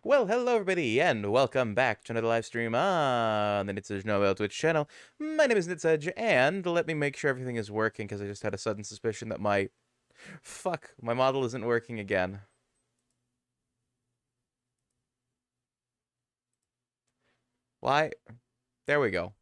Well, hello everybody, and welcome back to another live stream on the Nitsuj Nobel Twitch channel. My name is Nitsuj, and let me make sure everything is working, because I just had a sudden suspicion that my model isn't working again. Why? There we go.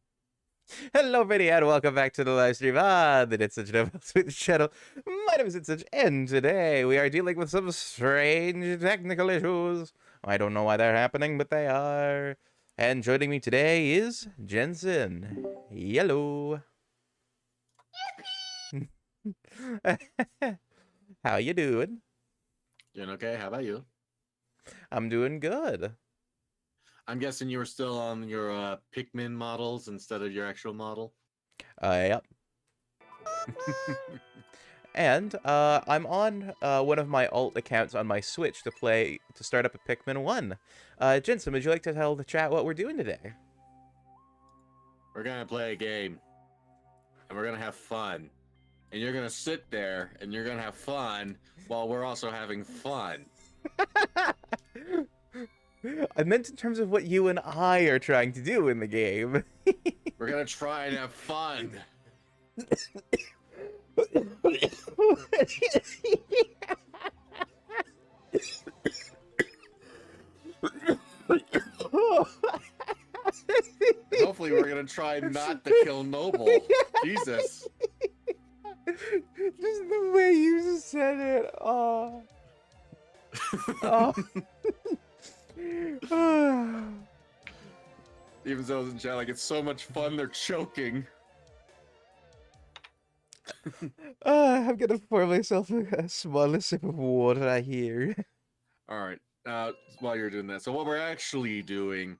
Hello everybody, and welcome back to the live stream on the Nitsuj Nobel Twitch channel. My name is Nitsuj, and today we are dealing with some strange technical issues. I don't know why they're happening, but they are. And joining me today is Jensen. Hello. How you doing? Doing okay? How about you? I'm doing good. I'm guessing you were still on your Pikmin models instead of your actual model. Yep. And I'm on one of my alt accounts on my Switch to start up a Pikmin 1. Jensen, would you like to tell the chat what we're doing today? We're gonna play a game, and we're gonna have fun. And you're gonna sit there, and you're gonna have fun while we're also having fun. I meant in terms of what you and I are trying to do in the game. We're gonna try and have fun. Hopefully, we're gonna try not to kill Noble. Jesus. Just the way you said it. Oh. Oh. Even though in chat, like, it's so much fun, they're choking. I'm gonna pour myself a small sip of water here. All right. While you're doing that, so what we're actually doing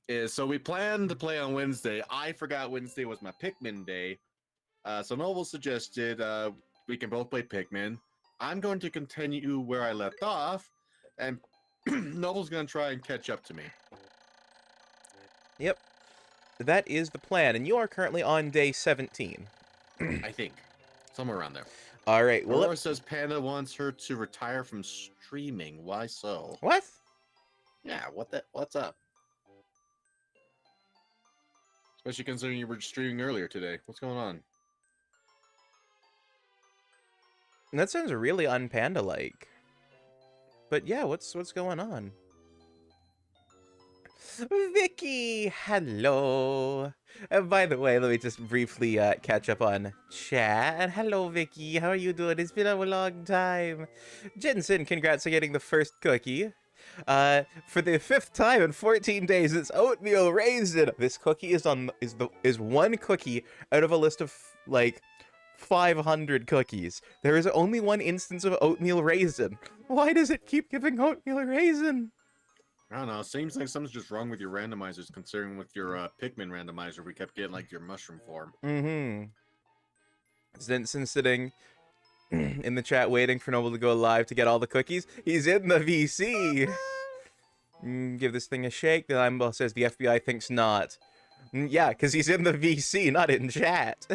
is, so we planned to play on Wednesday. I forgot Wednesday was my Pikmin day. So Noble suggested we can both play Pikmin. I'm going to continue where I left off, and Noble's going to try and catch up to me. Yep. That is the plan, and you are currently on day 17. I think. Somewhere around there. All right. Well, Aurora says Panda wants her to retire from streaming. Why so? what? Yeah, what's up? Especially considering you were streaming earlier today. What's going on? That sounds really unpanda-like. But yeah, what's going on? Vicky, hello. By the way, let me just briefly catch up on chat. Hello, Vicky. How are you doing? It's been a long time. Jensen, congrats on getting the first cookie. For the 5th time in 14 days, it's oatmeal raisin. This cookie is one cookie out of a list of like 500 cookies. There is only one instance of oatmeal raisin. Why does it keep giving oatmeal raisin? I don't know. It seems like something's just wrong with your randomizers, considering with your Pikmin randomizer, we kept getting like your mushroom form. Mm-hmm. Since sitting in the chat waiting for Noble to go live to get all the cookies, he's in the VC. Give this thing a shake. The Limeball says the FBI thinks not. Yeah, because he's in the VC, not in chat.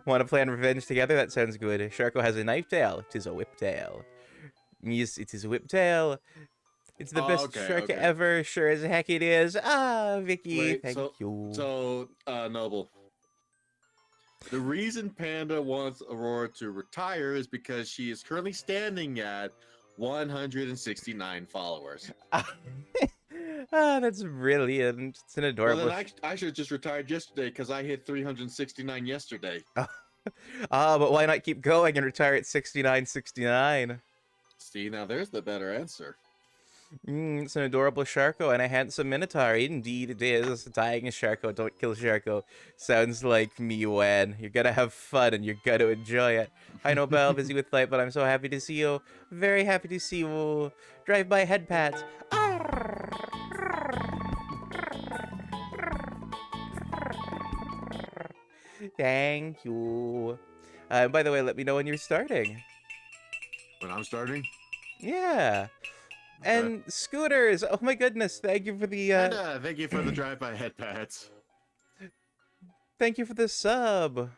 Want to plan revenge together? That sounds good. Sharko has a knife tail. It is a whip tail. Yes, it is a whip tail. It's the best shark ever. Sure as heck it is. Ah, Vicky, Wait, thank you. So, Noble, the reason Panda wants Aurora to retire is because she is currently standing at 169 followers. That's brilliant. It's an adorable. Well, then I should have just retired yesterday because I hit 369 yesterday. But why not keep going and retire at 69.69? See, now there's the better answer. It's an adorable Sharko and a handsome Minotaur. Indeed it is. Dying a Sharko, don't kill Sharko. Sounds like me when. You're gonna have fun and you're gonna enjoy it. Hi Nobel, busy with life, but I'm so happy to see you. Very happy to see you. Drive-by head pats. Thank you. By the way, let me know when you're starting. When I'm starting? Yeah. Okay. And scooters. Oh my goodness. Thank you for the And, thank you for the drive-by head pats. Thank you for the sub.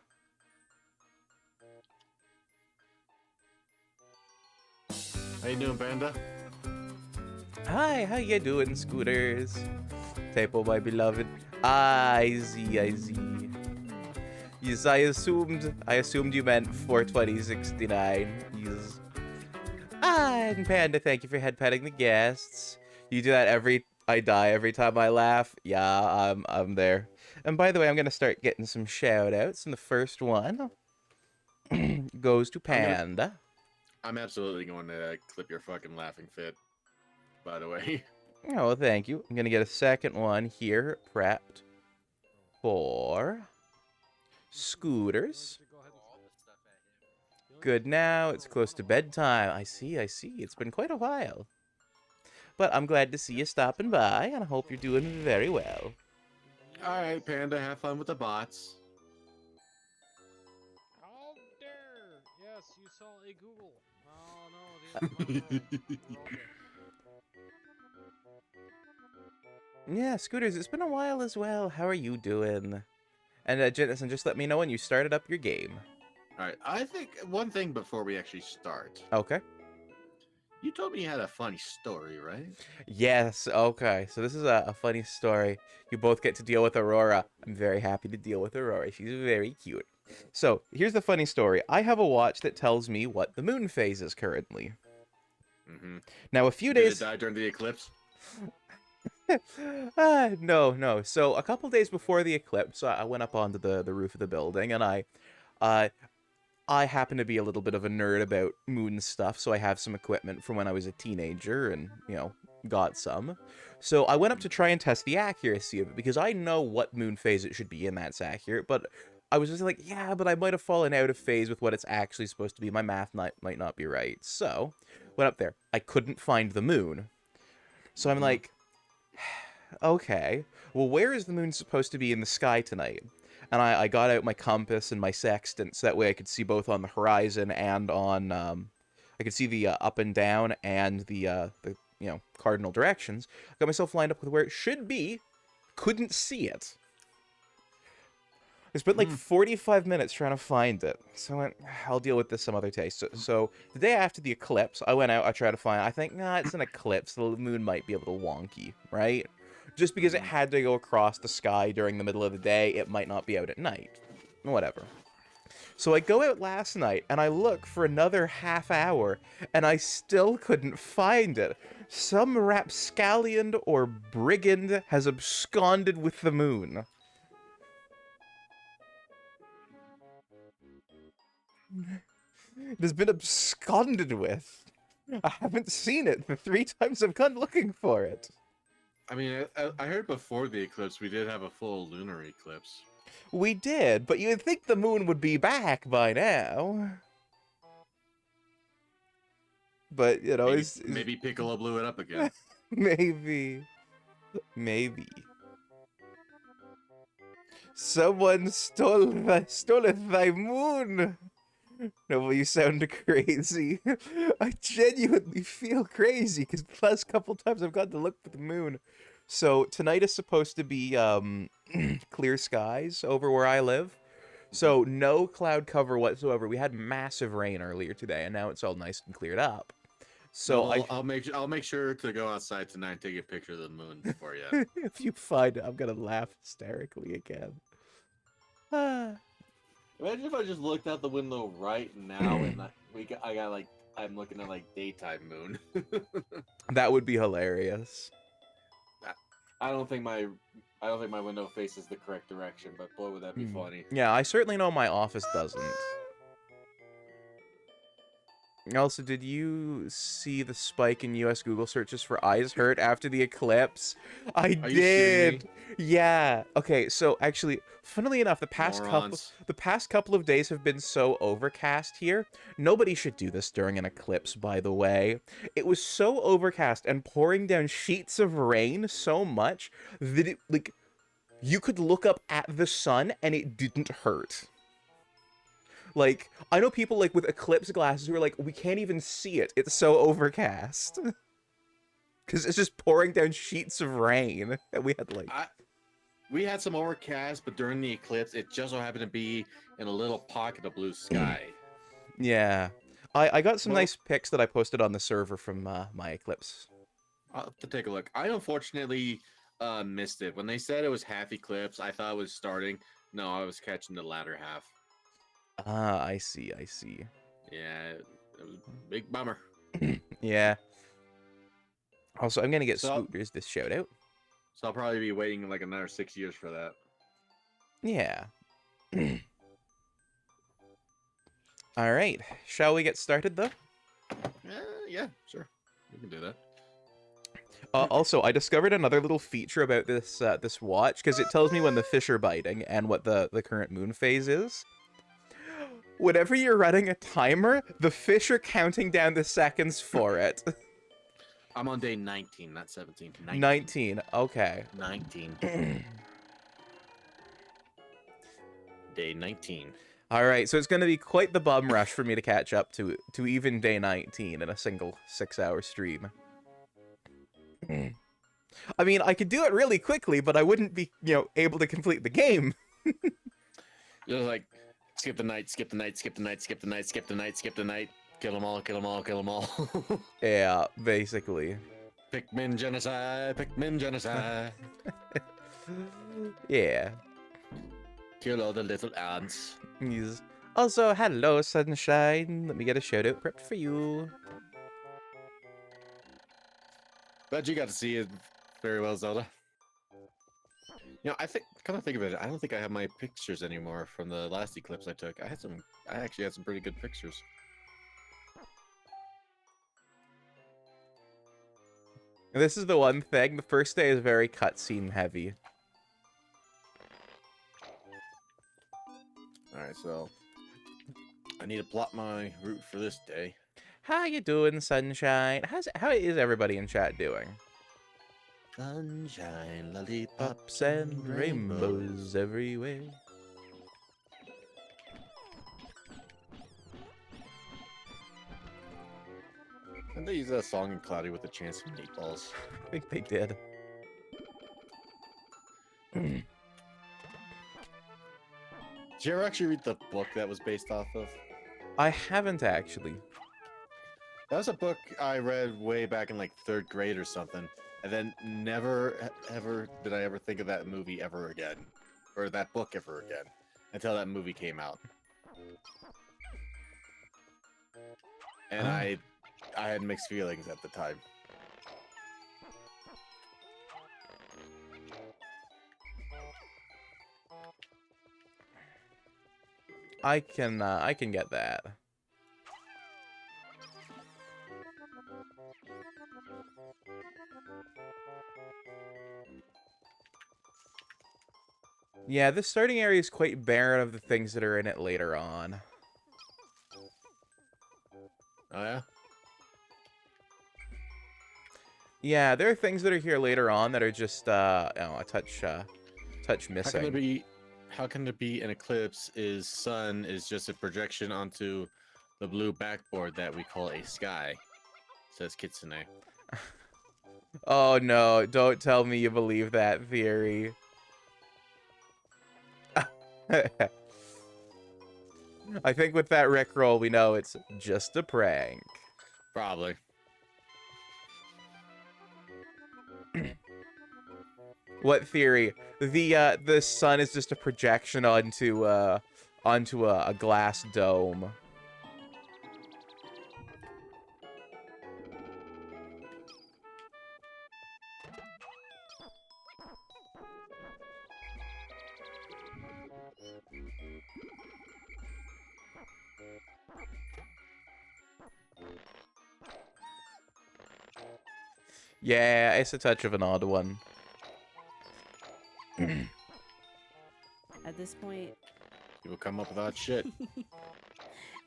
How you doing, Panda? Hi, how you doing, Scooters? Typo, my beloved. I see, I see. Yes, I assumed you meant 42069. Yes. And Panda, thank you for head petting the guests. You do that I die every time I laugh. Yeah, I'm there. And by the way, I'm gonna start getting some shout outs, and the first one goes to I'm gonna. Panda. I'm absolutely going to clip your fucking laughing fit. By the way. Oh, thank you. I'm gonna get a second one here prepped for Scooters. Good now. It's close to bedtime. I see, I see. It's been quite a while. But I'm glad to see you stopping by, and I hope you're doing very well. All right, Panda. Have fun with the bots. How dare! Yes, you saw a Google. Oh no, the end of my world. We're all dead. Yeah, Scooters, it's been a while as well. How are you doing? And Jennison, just let me know when you started up your game. All right. I think one thing before we actually start. Okay. You told me you had a funny story, right? Yes, okay. So this is a funny story. You both get to deal with Aurora. I'm very happy to deal with Aurora. She's very cute. So here's the funny story. I have a watch that tells me what the moon phase is currently. Mm-hmm. Now, a few Did days. it die during the eclipse? No. So a couple days before the eclipse, I went up onto the roof of the building, and uh, I happen to be a little bit of a nerd about moon stuff, so I have some equipment from when I was a teenager, and got some. So I went up to try and test the accuracy of it because I know what moon phase it should be, and that's accurate. But I was just like, yeah, but I might have fallen out of phase with what it's actually supposed to be. My math might not be right. So went up there. I couldn't find the moon. So I'm Mhm. like, okay, well, where is the moon supposed to be in the sky tonight? And I got out my compass and my sextant so that way I could see both on the horizon and on, I could see the up and down and the cardinal directions. Got myself lined up with where it should be, couldn't see it. I spent like Mhm. 45 minutes trying to find it. So I went, I'll deal with this some other day. So the day after the eclipse, I went out, I tried to find it. I think, nah, it's an eclipse. The moon might be a little wonky, right? Just because it Mhm. had to go across the sky during the middle of the day, it might not be out at night. Whatever. So I go out last night and I look for another half hour and I still couldn't find it. Some rapscallion or brigand has absconded with the moon. It has been absconded with. I haven't seen it the 3 times I've gone looking for it. I mean, I heard before the eclipse we did have a full lunar eclipse. We did, but you'd think the moon would be back by now. But, Maybe Piccolo blew it up again. maybe. Maybe. Someone stoleth thy moon. No, you sound crazy. I genuinely feel crazy because the last couple times I've got to look for the moon. So tonight is supposed to be clear skies over where I live. So no cloud cover whatsoever. We had massive rain earlier today, and now it's all nice and cleared up. No, So I'll make sure to go outside tonight and take a picture of the moon for you. if you find it, I'm gonna laugh hysterically again. Ah. Imagine if I just looked out the window right now and I got like I'm looking at like daytime moon. That would be hilarious. I don't think my window faces the correct direction, but boy would that be funny. Yeah, I certainly know my office doesn't. Also, did you see the spike in US Google searches for eyes hurt after the eclipse? I Are you shitting me? did. Yeah. Okay, so actually, funnily enough, Morons. the past couple of days have been so overcast here. Nobody should do this during an eclipse, by the way. It was so overcast and pouring down sheets of rain so much that it like you could look up at the sun and it didn't hurt. Like, I know people like with eclipse glasses who are like, we can't even see it. It's so overcast. Because it's just pouring down sheets of rain. And we had like, We had some overcast, but during the eclipse, it just so happened to be in a little pocket of blue sky. yeah. I got some Well, nice pics that I posted on the server from my eclipse. I'll have to take a look. I unfortunately missed it. When they said it was half eclipse, I thought it was starting. No, I was catching the latter half. Ah, I see, I see. Yeah, it was a big bummer. Yeah. Also, I'm gonna get So, Scooters this shout out. so I'll probably be waiting like another 6 years for that. Yeah. All right. Shall we get started though? Yeah, sure. We can do that. Also, I discovered another little feature about this watch because it tells me when the fish are biting and what the current moon phase is. Whenever you're running a timer, the fish are counting down the seconds for it. I'm on day 19, not 17. 19. Okay. 19. Day 19. All right, so it's going to be quite the bum rush for me to catch up to even day 19 in a single 6-hour stream. I mean, I could do it really quickly, but I wouldn't be, able to complete the game. Just like, skip the night, skip the night, skip the night, skip the night, skip the night, skip the night. Kill them all, kill them all, kill them all. Yeah, basically. Pikmin genocide, Pikmin genocide. Yeah. Kill all the little ants. He's also, hello, Sunshine. Let me get a shout out prepped for you. But you got to see it very well, Zelda. Come to think of it, I don't think I have my pictures anymore from the last eclipse I took. I actually had some pretty good pictures. This is the one thing. The first day is very cutscene heavy. Alright, so I need to plot my route for this day. How you doing, Sunshine? How is everybody in chat doing? Sunshine, lollipops, Pops and rainbows everywhere. And they use that song in Cloudy with a Chance of Meatballs. I think they did. Did you ever actually read the book that was based off of? I haven't actually. That was a book I read way back in like 3rd grade or something, and then never ever did I ever think of that movie ever again, or that book ever again, until that movie came out. And Oh. I had mixed feelings at the time. I can get that. Yeah, this starting area is quite barren of the things that are in it later on. Oh yeah? Yeah, there are things that are here later on that are just a touch missing. How can it be an eclipse is sun is just a projection onto the blue backboard that we call a sky, says Kitsune. Oh no, don't tell me you believe that theory. I think with that Rickroll, we know it's just a prank. Probably. What theory? The sun is just a projection onto a glass dome. Yeah, it's a touch of an odd one. At this point, People come up with odd shit.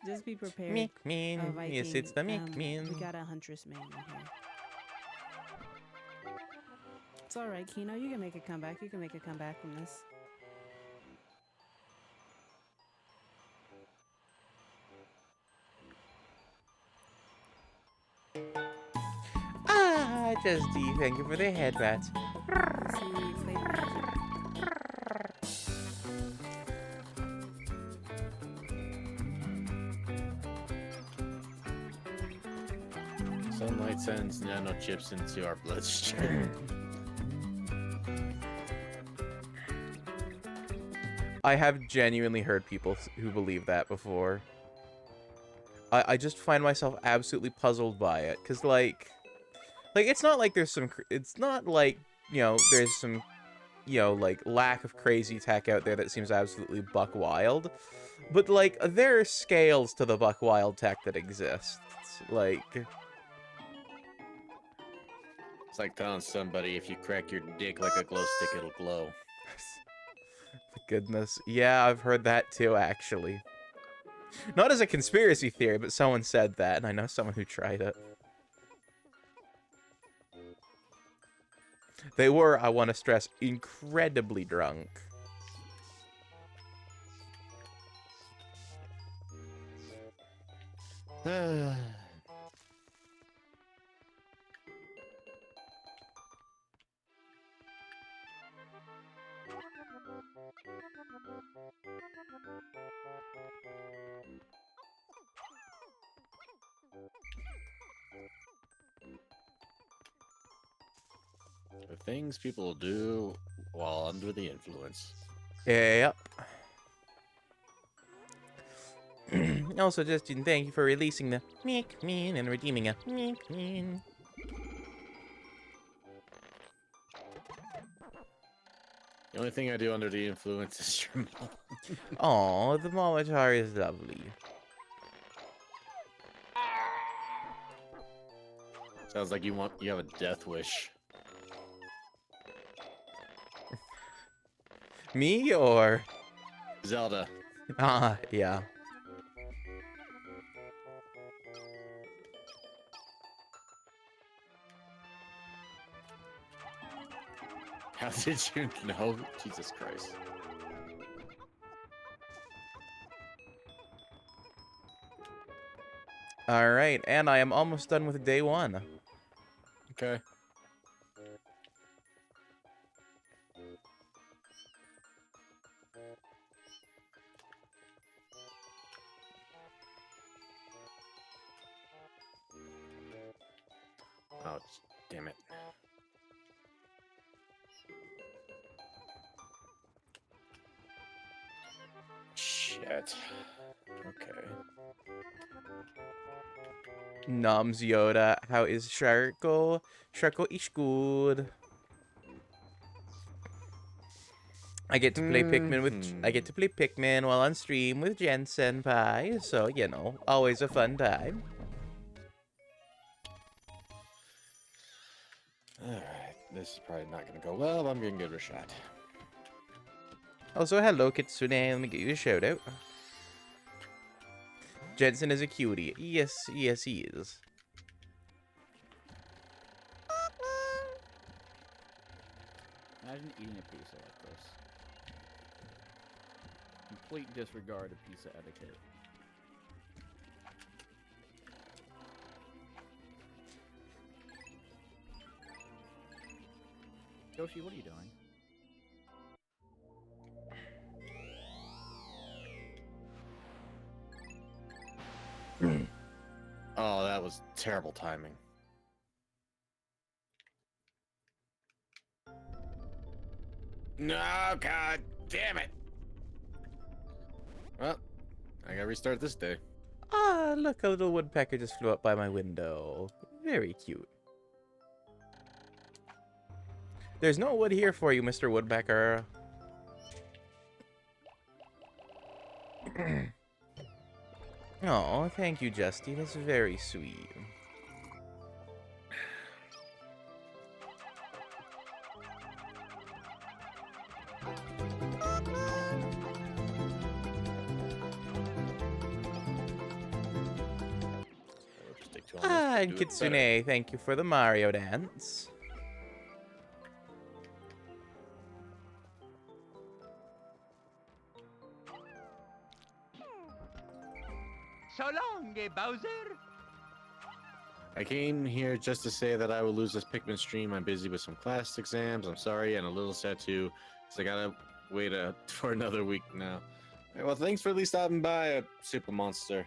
just be prepared. Mikmin, Viking, yes, it's the Mikmin. We got a huntress man in here. It's alright, Kino. You can make a comeback. You can make a comeback from this. Ah, Justy, thank you for the headbats. See flavor magic. Sunlight sends nano chips into our bloodstream. I have genuinely heard people who believe that before. I just find myself absolutely puzzled by it, because, like, it's not like there's some, it's not like, there's some, like, lack of crazy tech out there that seems absolutely buck wild, but, like, there are scales to the buck wild tech that exists, like... It's like telling somebody if you crack your dick like a glow stick, it'll glow. Goodness. Yeah, I've heard that too, actually. Not as a conspiracy theory, but someone said that, and I know someone who tried it. They were, I want to stress, incredibly drunk. The things people do while under the influence. Yep. Also, Justin, thank you for releasing the Mean and redeeming a Mean. The only thing I do under the influence is your mom. Aw, the Momotar is lovely. Sounds like you have a death wish. Me or... Zelda. Ah, yeah. How did you know? Jesus Christ. Alright, and I am almost done with day one. Okay. Oh, damn it. Shit. Okay. Noms Yoda, how is Sharko? Sharko is good. I get to play Pikmin with I get to play Pikmin while on stream with Jen Senpai, so always a fun time. Alright, this is probably not gonna go well, but I'm gonna give it a shot. Also, hello Kitsune, let me give you a shout out. Jensen is a cutie. Yes, yes he is. Imagine eating a pizza like this. Complete disregard of pizza etiquette. Yoshi, what are you doing? Oh, that was terrible timing. No, god damn it! Well, I gotta restart this day. Ah, look, a little woodpecker just flew up by my window. Very cute. There's no wood here for you, Mr. Woodpecker. Oh, thank you, Justy. That's very sweet. Ah, and Kitsune, thank you for the Mario dance. So long, Bowser. I came here just to say that I will lose this Pikmin stream. I'm busy with some class exams. I'm sorry, and a little sad too, because I gotta wait for another week now. Hey, well, thanks for at least stopping by, Super Monster.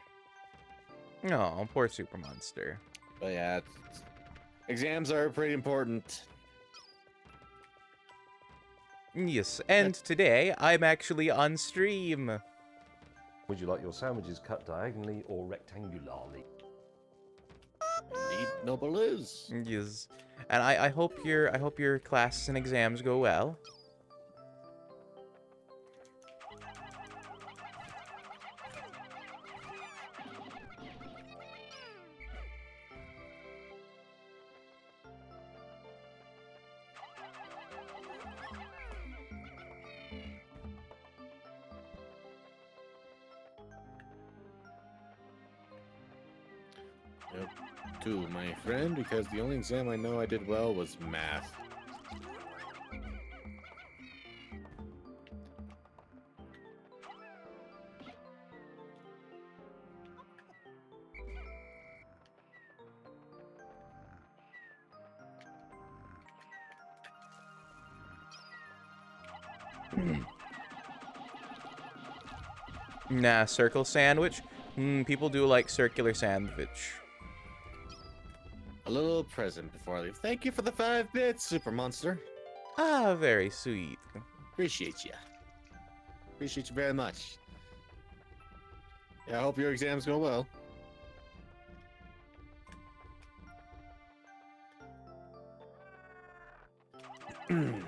Oh, poor Super Monster. But yeah, Exams are pretty important. Yes, and today I'm actually on stream. Would you like your sandwiches cut diagonally or rectangularly? Indeed, noble is. Yes, and I hope your classes and exams go well. Yep. Too, my friend, because the only exam I know I did well was math. Nah, circle sandwich. People do like circular sandwich. A little present before I leave. Thank you for the 5 bits, Super Monster. Ah, very sweet. Appreciate you. Appreciate you very much. Yeah, I hope your exams go well. Alright,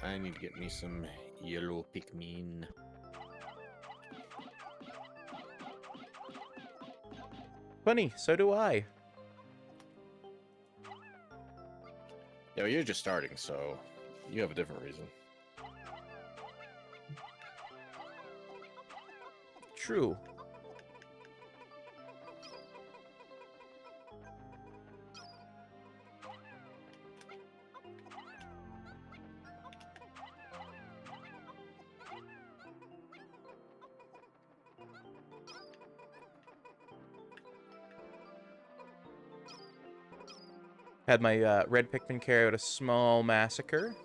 I need to get me some yellow Pikmin. Funny, so do I. Yeah, well, you're just starting, so you have a different reason. True. Had my red Pikmin carry out a small massacre.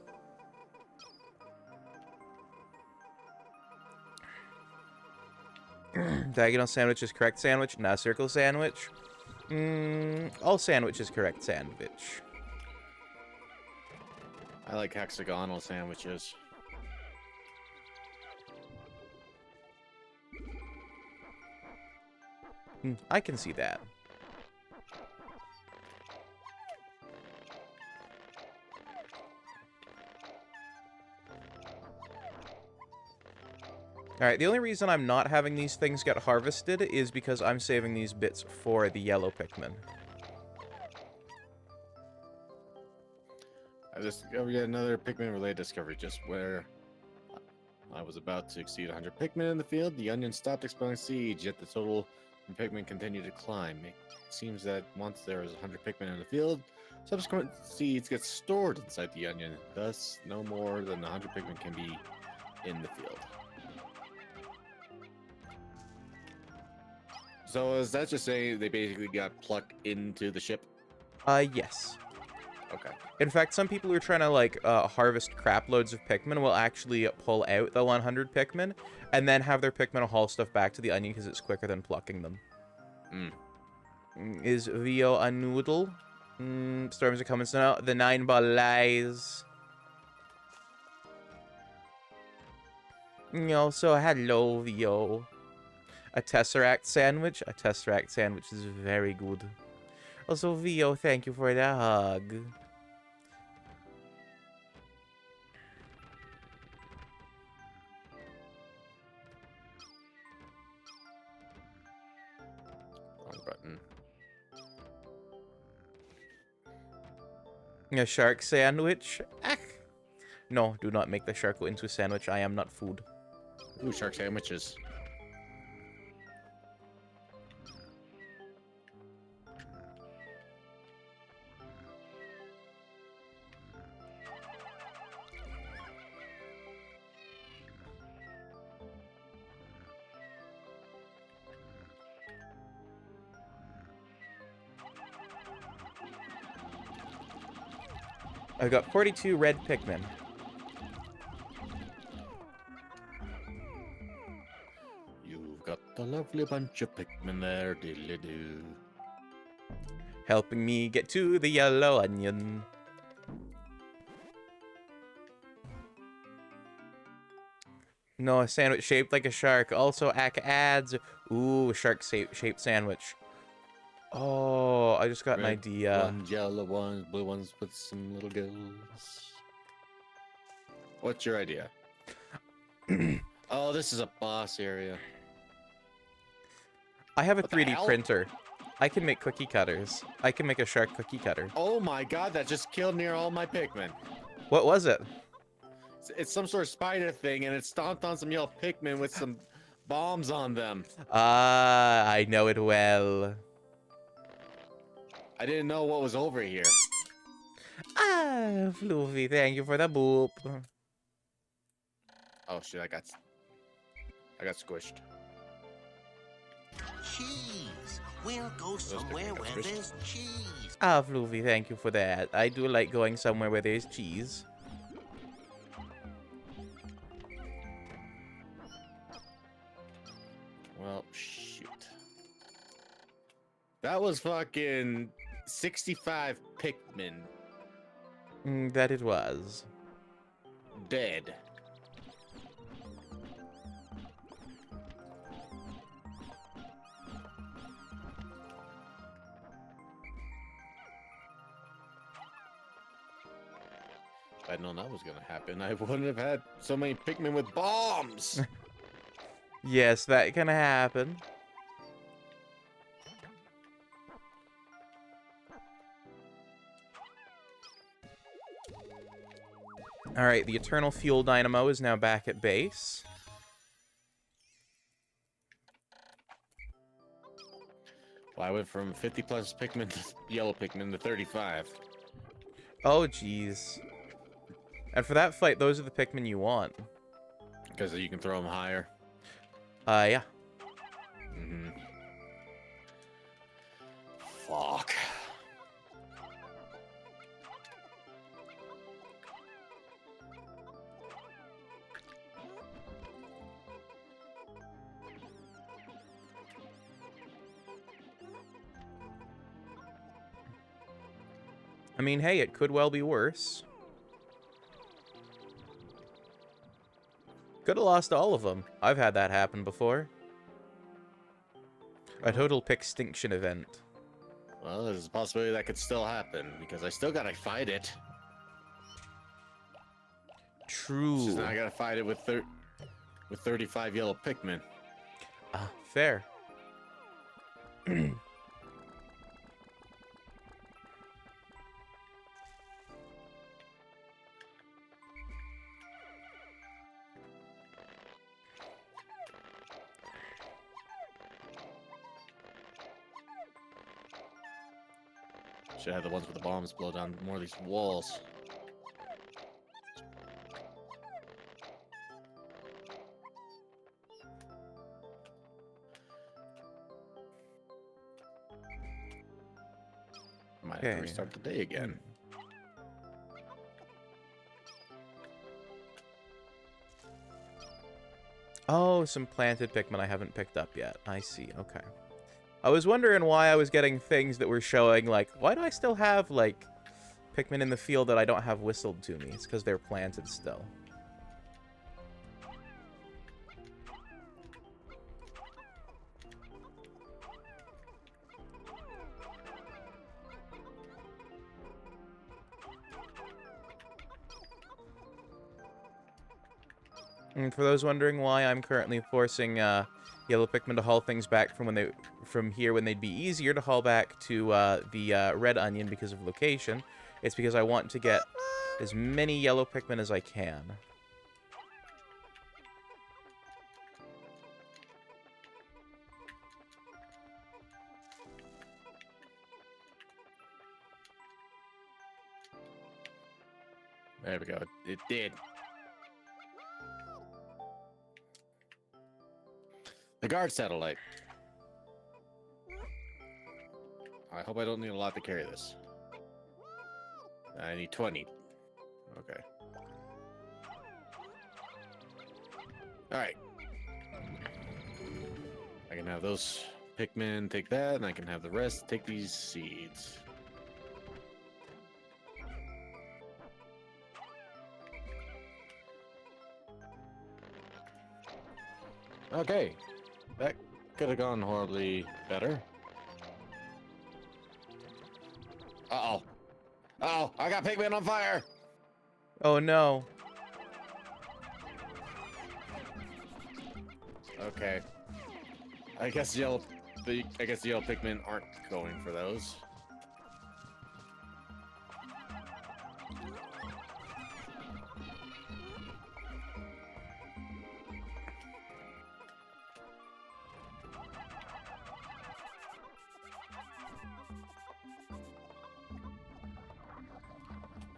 Diagonal sandwich is correct sandwich, not circle sandwich. All sandwich is correct sandwich. I like hexagonal sandwiches. I can see that. Alright, the only reason I'm not having these things get harvested is because I'm saving these bits for the yellow Pikmin. I discovered yet another Pikmin-related discovery. Just where I was about to exceed 100 Pikmin in the field, the onion stopped expelling seeds, yet the total Pikmin continued to climb. It seems that once there is 100 Pikmin in the field, subsequent seeds get stored inside the onion. Thus, no more than 100 Pikmin can be in the field. So is that just saying they basically got plucked into the ship? Yes. Okay. In fact, some people who are trying to, like, harvest crap loads of Pikmin will actually pull out the 100 Pikmin and then have their Pikmin haul stuff back to the onion because it's quicker than plucking them. Is Vio a noodle? Storms are coming, so now the 9-ball lies. So hello, Vio. A Tesseract sandwich? A Tesseract sandwich is very good. Also, Vio, thank you for the hug. Wrong button. A shark sandwich? Ah. No, do not make the shark go into a sandwich. I am not food. Ooh, shark sandwiches. I've got 42 red Pikmin. You've got a lovely bunch of Pikmin there, diddly-doo. helping me get to the yellow onion. No, a sandwich shaped like a shark. Also, adds. Ooh, shark-shaped sandwich. Oh, I just got an Red idea. ones, yellow ones, blue ones with some little girls. What's your idea? Oh, this is a boss area. I have a What the 3D hell? printer. I can make cookie cutters. I can make a shark cookie cutter. Oh my god, that just killed near all my Pikmin. What was it? It's some sort of spider thing, and it stomped on some yellow Pikmin with some bombs on them. Ah, I know it well. I didn't know what was over here. Ah, Floofy, thank you for the boop. Oh shit, I got squished. Cheese. We'll go somewhere where there's cheese. Ah, Floofy, thank you for that. I do like going somewhere where there's cheese. Well, shoot. That was fucking 65 Pikmin That it was. dead. If I'd known that was gonna happen, I wouldn't have had so many Pikmin with bombs. Yes, that can happen. Alright, the Eternal Fuel Dynamo is now back at base. Well, I went from 50 plus Pikmin to yellow Pikmin to 35. Oh, jeez. And for that fight, those are the Pikmin you want. Because you can throw them higher. Yeah. Mm-hmm. Fuck. I mean, hey, it could well be worse. Could have lost all of them. I've had that happen before. A total Pickstinction event. Well, there's a possibility that could still happen, because I still gotta fight it. True. Just now I gotta fight it with 35 yellow Pikmin. Ah, fair. Should have the ones with the bombs blow down more of these walls. Might have Okay. to restart the day again. Oh, some planted Pikmin I haven't picked up yet. I see, okay. I was wondering why I was getting things that were showing, like, why do I still have, like, Pikmin in the field that I don't have whistled to me? It's because they're planted still. And for those wondering why I'm currently forcing yellow Pikmin to haul things back from here when they'd be easier to haul back to the red onion because of location, it's because I want to get as many yellow Pikmin as I can. There we go. It did. The guard satellite. I hope I don't need a lot to carry this. I need 20. Okay. Alright. I can have those Pikmin take that, and I can have the rest take these seeds. Okay. That could have gone horribly better. Uh-oh. Uh-oh, I got Pigman on fire! Oh no. Okay. I guess yellow Pikmin aren't going for those.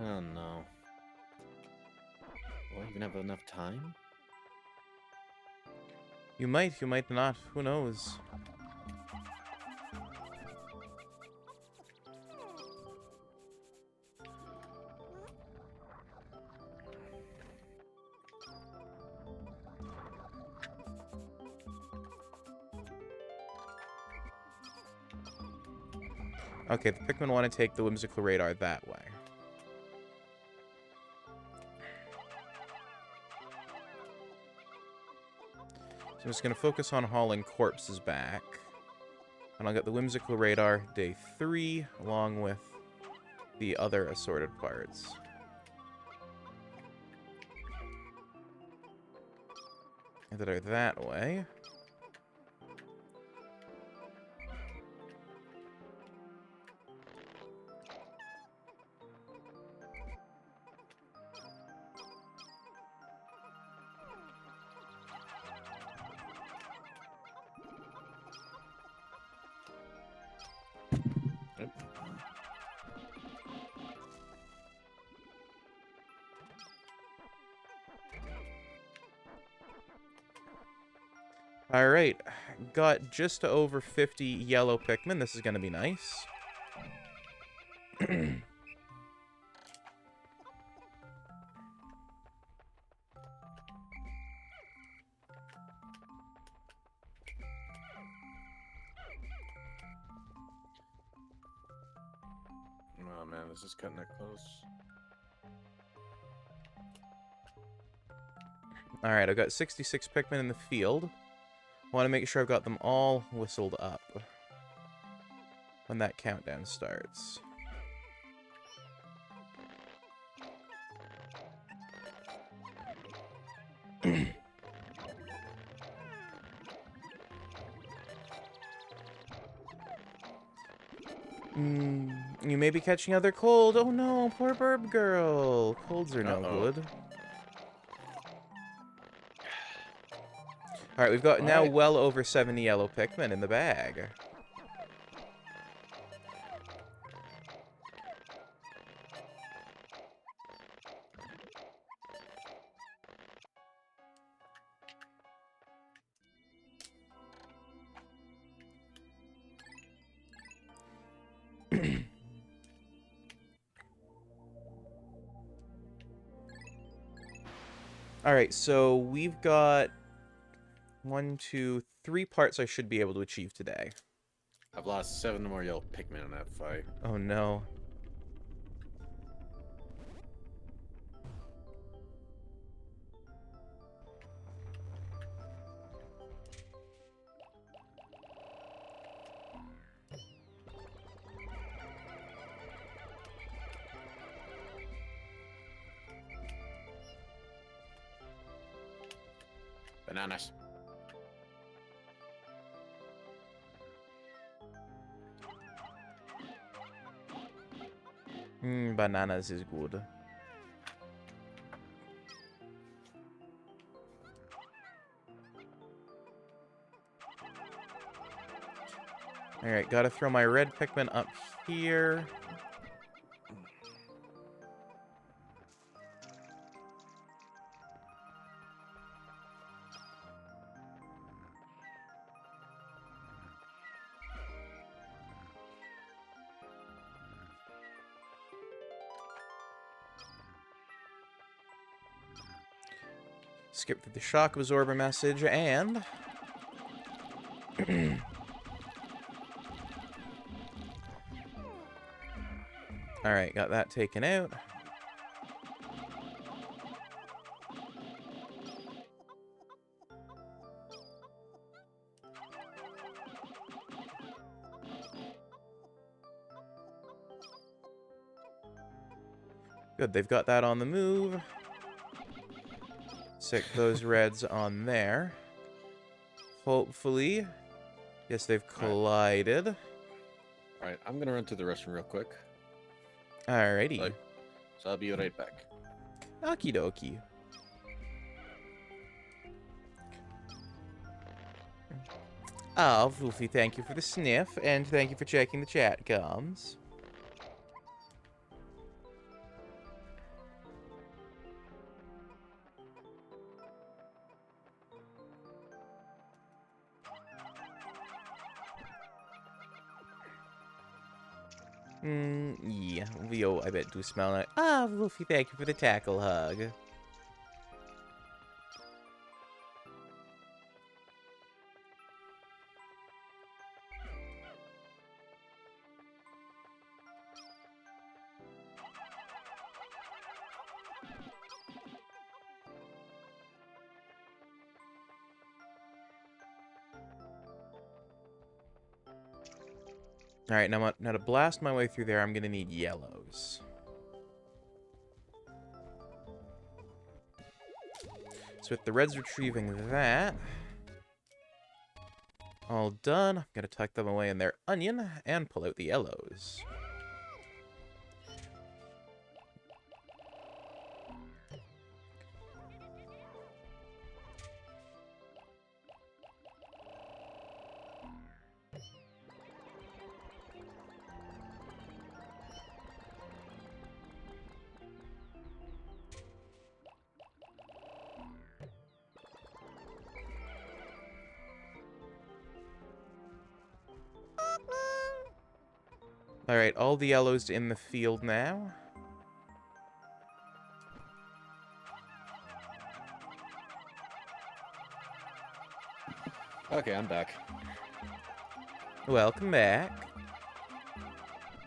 Oh no. Will I even have enough time? You might not. Who knows? Okay, the Pikmin want to take the Whimsical Radar that way. So I'm just going to focus on hauling corpses back. And I'll get the Whimsical Radar day 3, along with the other assorted parts. That are that way. Alright, got just over 50 yellow Pikmin. This is going to be nice. Oh man, this is cutting it close. Alright, I've got 66 Pikmin in the field. Want to make sure I've got them all whistled up when that countdown starts. You may be catching other cold. Oh no, poor Burb girl. Colds are no good. Alright, we've got now well over 70 yellow Pikmin in the bag. Alright, so we've got 1, 2, 3 parts I should be able to achieve today. I've lost 7 more yellow Pikmin in that fight. Oh no. Bananas. Bananas is good. Alright, gotta throw my red Pikmin up here. Skip through the shock absorber message, and alright, got that taken out. Good, they've got that on the move. Stick those reds on there. Hopefully. Yes, they've collided. Alright, I'm gonna run to the restroom real quick. Alrighty. Like, so I'll be right back. Okie dokie. Oh, Foofy, thank you for the sniff, and thank you for checking the chat comms. Yeah, Leo, I bet do smell like. Ah, Wolfie, thank you for the tackle hug. All right, now to blast my way through there, I'm gonna need yellows. So with the reds retrieving that, all done. I'm gonna tuck them away in their onion and pull out the yellows. All right, all the yellows in the field now. Okay, I'm back. Welcome back.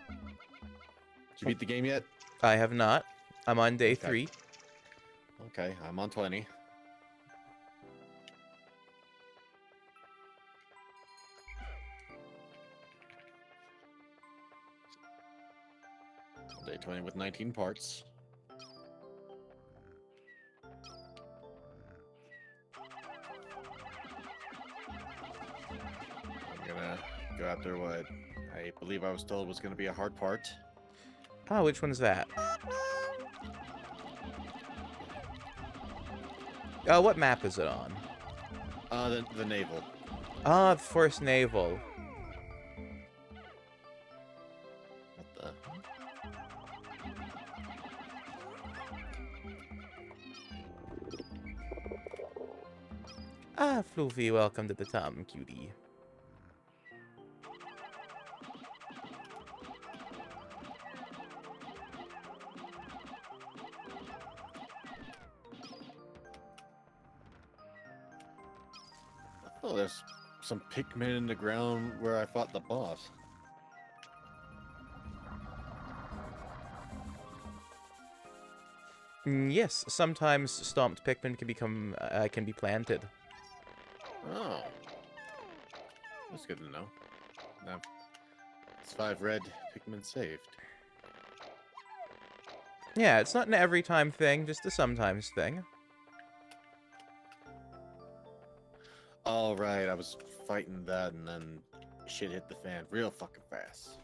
Did you beat the game yet? I have not. I'm on day Okay. 3. Okay, I'm on 20. Day 20 with 19 parts. I'm gonna go after what I believe I was told was gonna be a hard part. Oh, which one's that? Oh, what map is it on? The naval. Ah, the Force Naval. What the? Ah, Floofy, welcome to the Tom Cutie. Oh, there's some Pikmin in the ground where I fought the boss. Yes, sometimes stomped Pikmin can be planted. Oh. That's good to know. Now, it's 5 red Pikmin saved. Yeah, it's not an every time thing, just a sometimes thing. All right, I was fighting that and then shit hit the fan real fucking fast.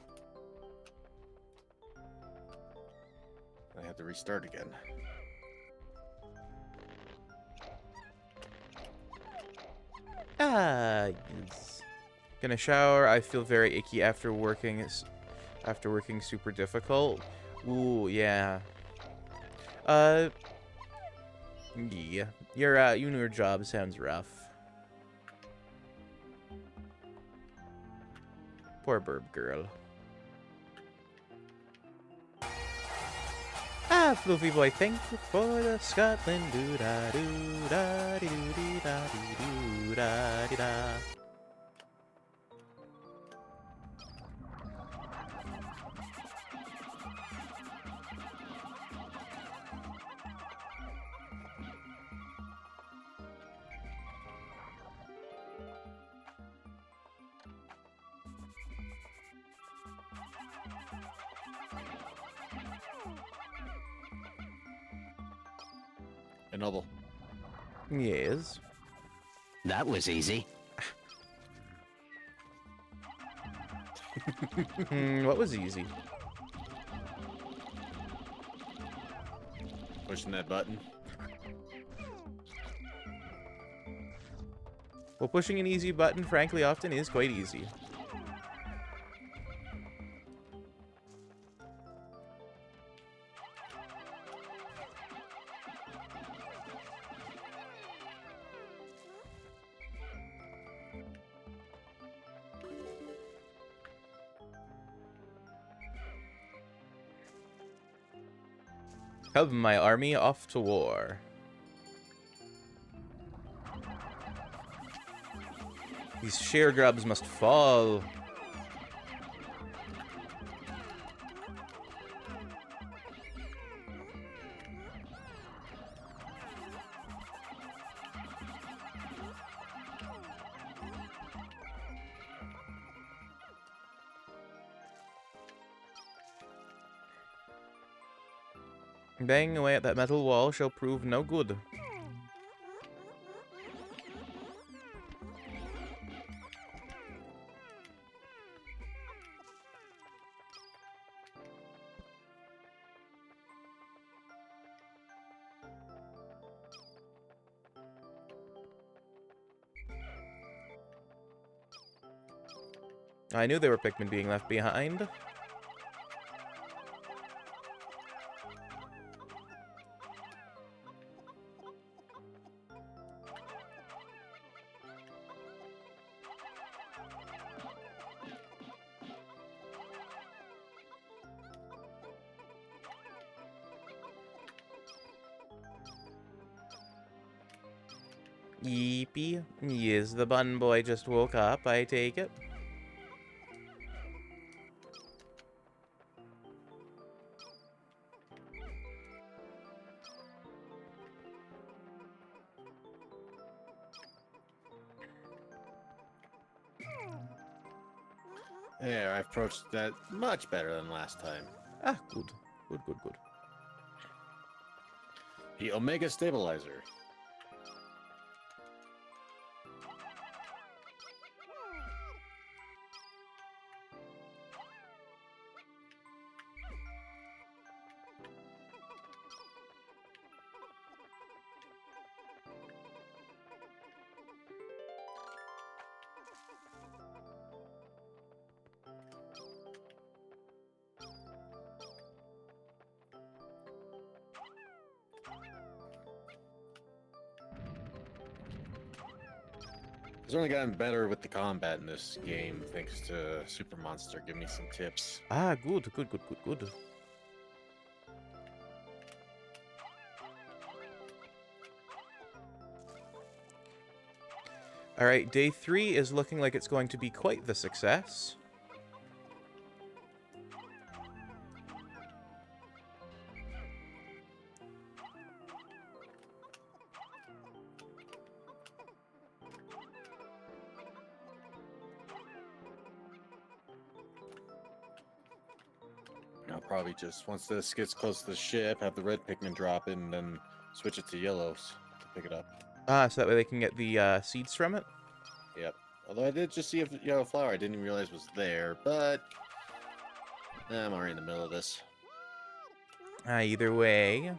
I had to restart again. Ah, yes. Gonna shower. I feel very icky after working super difficult. Ooh, yeah. Yeah. Your job sounds rough. Poor burb girl. Ah, Fluffy boy, thank you for the Scotland doo da doo da dee doo dee da dee doo da dee da. Hey, Noble. Yes. That was easy. What was easy? Pushing that button. Well, pushing an easy button, frankly, often is quite easy. Have my army off to war. These share grubs must fall. Banging away at that metal wall shall prove no good. I knew there were Pikmin being left behind. Yeepy. Yes, the bun boy just woke up, I take it. There, I approached that much better than last time. Ah, good. Good, good, good. The Omega Stabilizer. It's only gotten better with the combat in this game, thanks to Super Monster giving me some tips. Ah, good, good, good, good, good. Alright, day 3 is looking like it's going to be quite the success. I'll probably just, once this gets close to the ship, have the red Pikmin drop it and then switch it to yellows to pick it up. Ah, so that way they can get the seeds from it? Yep. Although I did just see a yellow flower I didn't even realize was there, but I'm already in the middle of this. Ah, either way.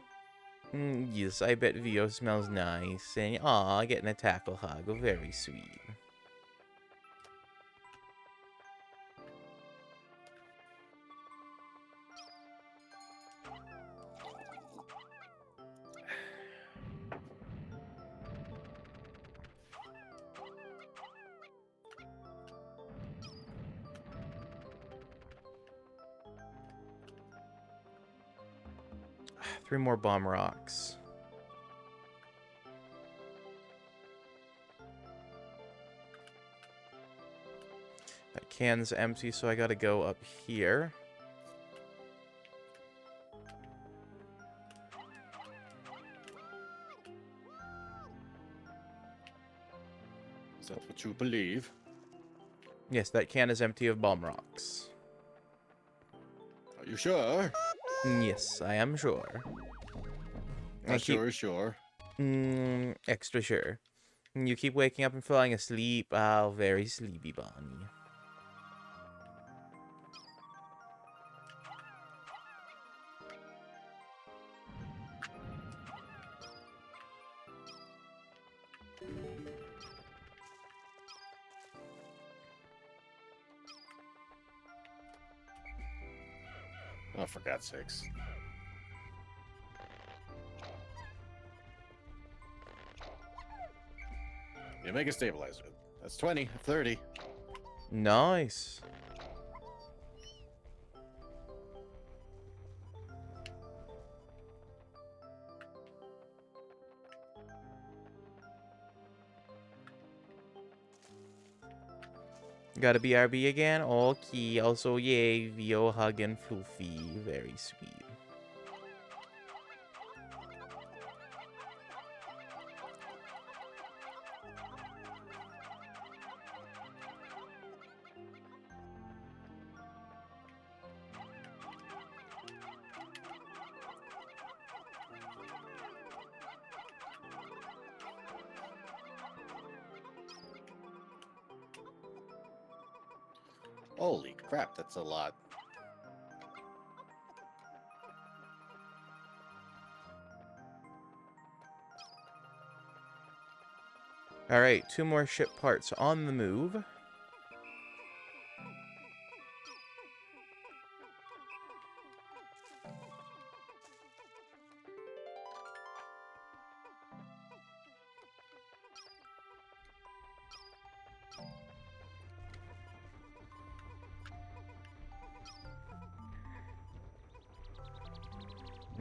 Yes, I bet Vio smells nice. And aw, getting a tackle hug. Very sweet. Three more bomb rocks. That can's empty, so I gotta go up here. Is that what you believe? Yes, that can is empty of bomb rocks. Are you sure? Yes, I am sure. Not sure, sure. Extra sure. You keep waking up and falling asleep. Oh, very sleepy, Bonnie. Oh, for God's sakes. You make a stabilizer. That's 20, 30. Nice. Gotta BRB again? Okay. Also, yay. Vio, hug, and floofy. Very sweet. Holy crap, that's a lot. Alright, 2 more ship parts on the move.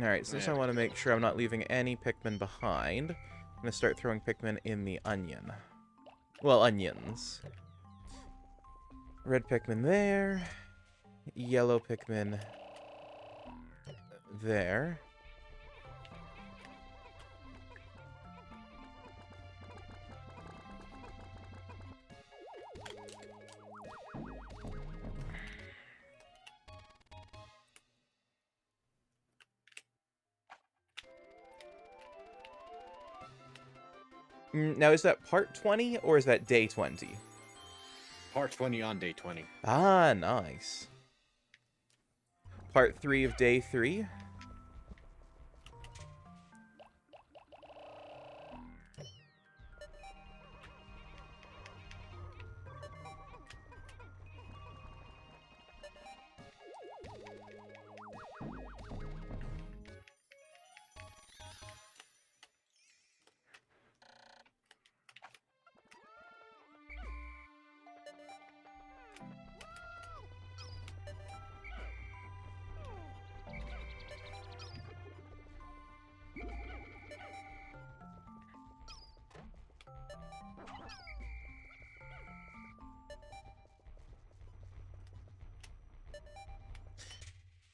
Alright, since I want to make sure I'm not leaving any Pikmin behind, I'm going to start throwing Pikmin in the onion. Well, onions. Red Pikmin there. Yellow Pikmin there. Now, is that part 20 or is that day 20? Part 20 on day 20. Ah, nice. Part 3 of day 3.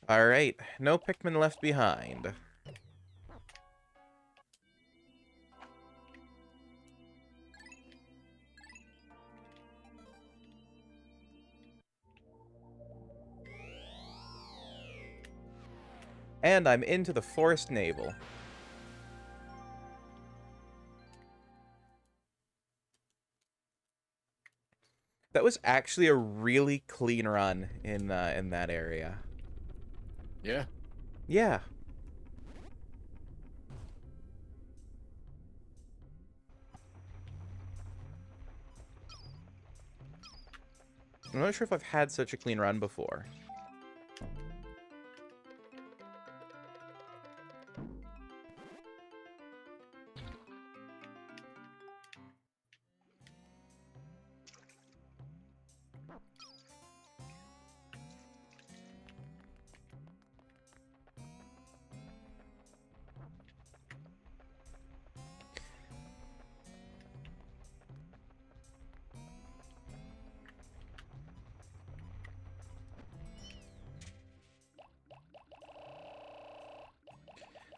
Alright, no Pikmin left behind. And I'm into the Forest Navel. That was actually a really clean run in that area. Yeah. Yeah. I'm not sure if I've had such a clean run before.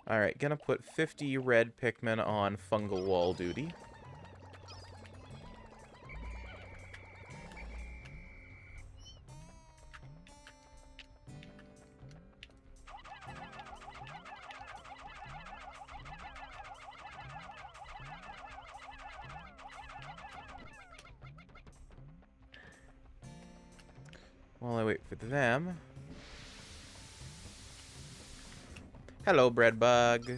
Alright, gonna put 50 red Pikmin on fungal wall duty. While I wait for them. Hello, bread bug.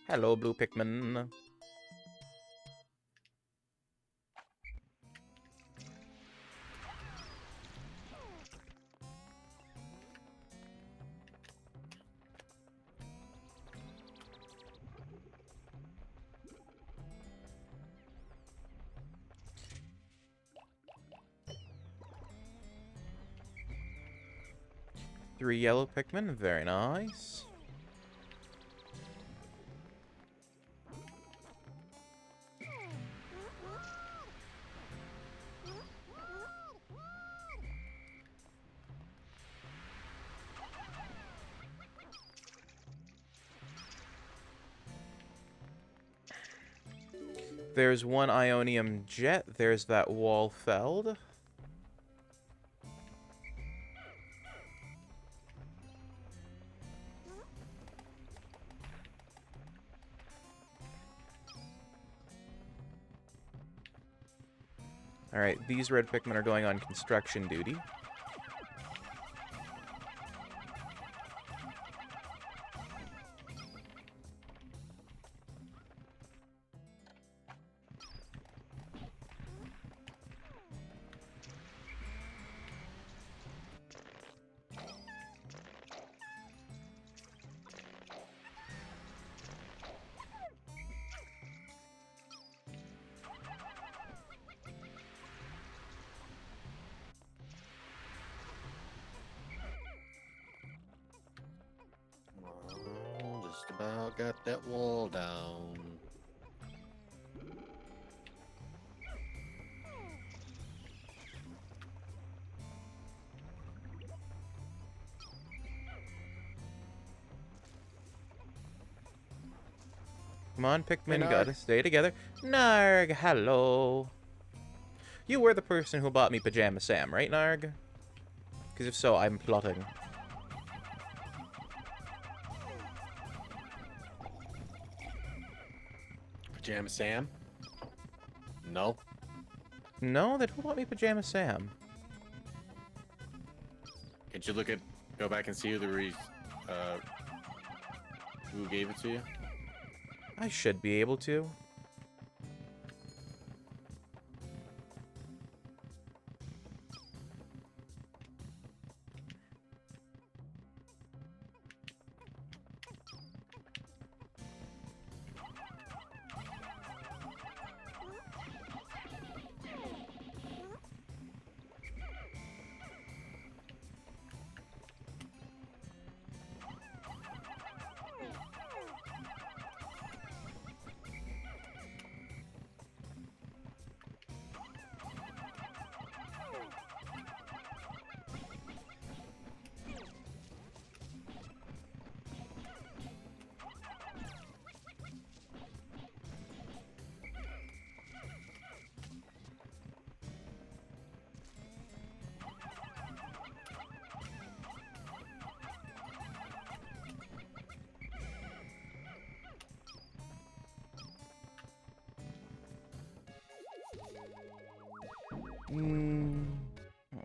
Hello, blue Pikmin. Three yellow Pikmin, very nice. There's one Ionium Jet. There's that wall felled. Alright, these red Pikmin are going on construction duty. Well, just about got that wall down. Come on, Pikmin, Narg. gotta stay together. Narg, hello. You were the person who bought me Pajama Sam, right, Narg? Because if so, I'm plotting. Pajama Sam? No. No, then who bought me Pajama Sam? Can't you go back and see who gave it to you? I should be able to.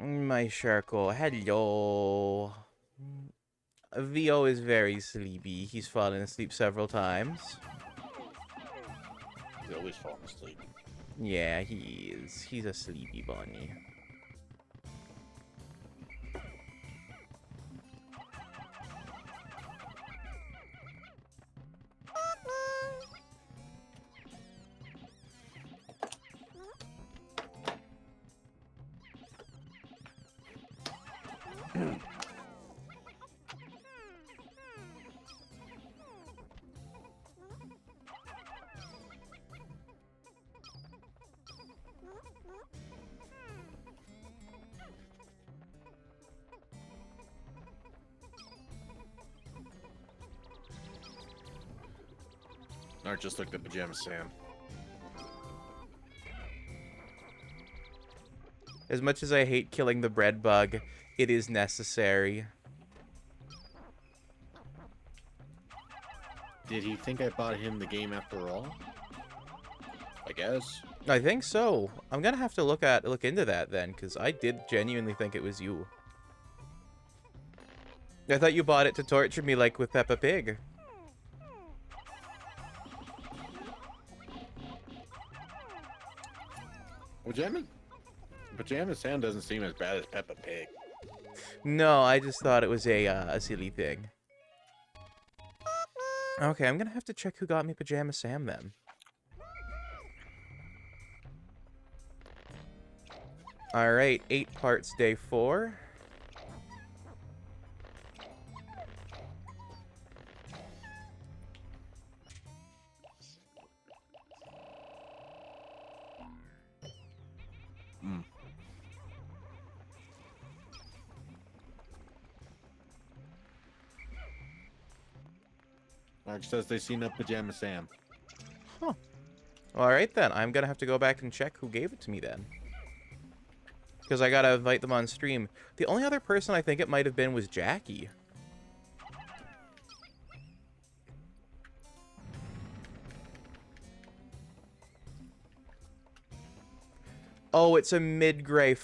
My Sharko, hello. VO is very sleepy. He's fallen asleep several times. He's always falling asleep. Yeah, he is. He's a sleepy bunny. Nart just looked at Pajama Sam. As much as I hate killing the bread bug, it is necessary. Did he think I bought him the game after all? I guess. I think so. I'm gonna have to look into that then, because I did genuinely think it was you. I thought you bought it to torture me like with Peppa Pig. Pajama Sam doesn't seem as bad as Peppa Pig. No, I just thought it was a silly thing. Okay, I'm gonna have to check who got me Pajama Sam then. Alright, 8 parts day 4. Mark says they seen a Pajama Sam. Huh. Alright then, I'm gonna have to go back and check who gave it to me then. Because I gotta invite them on stream. The only other person I think it might have been was Jackie. Oh, it's a mid-gray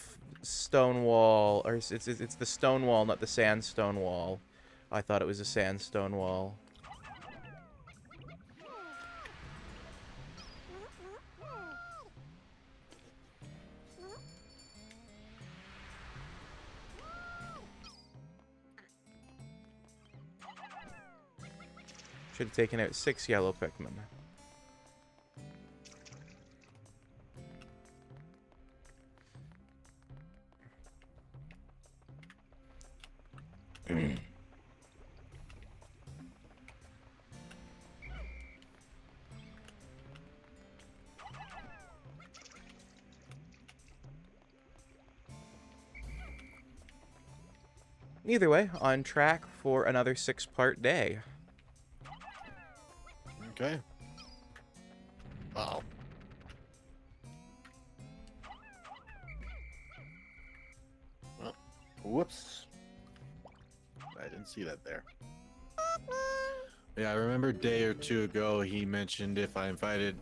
stone wall. Or it's the stone wall, not the sandstone wall. I thought it was a sandstone wall. Should have taken out 6 yellow Pikmin. Either way, on track for another 6-part day. Okay. Wow. Well, whoops. I didn't see that there. Yeah, I remember a day or two ago he mentioned if I invited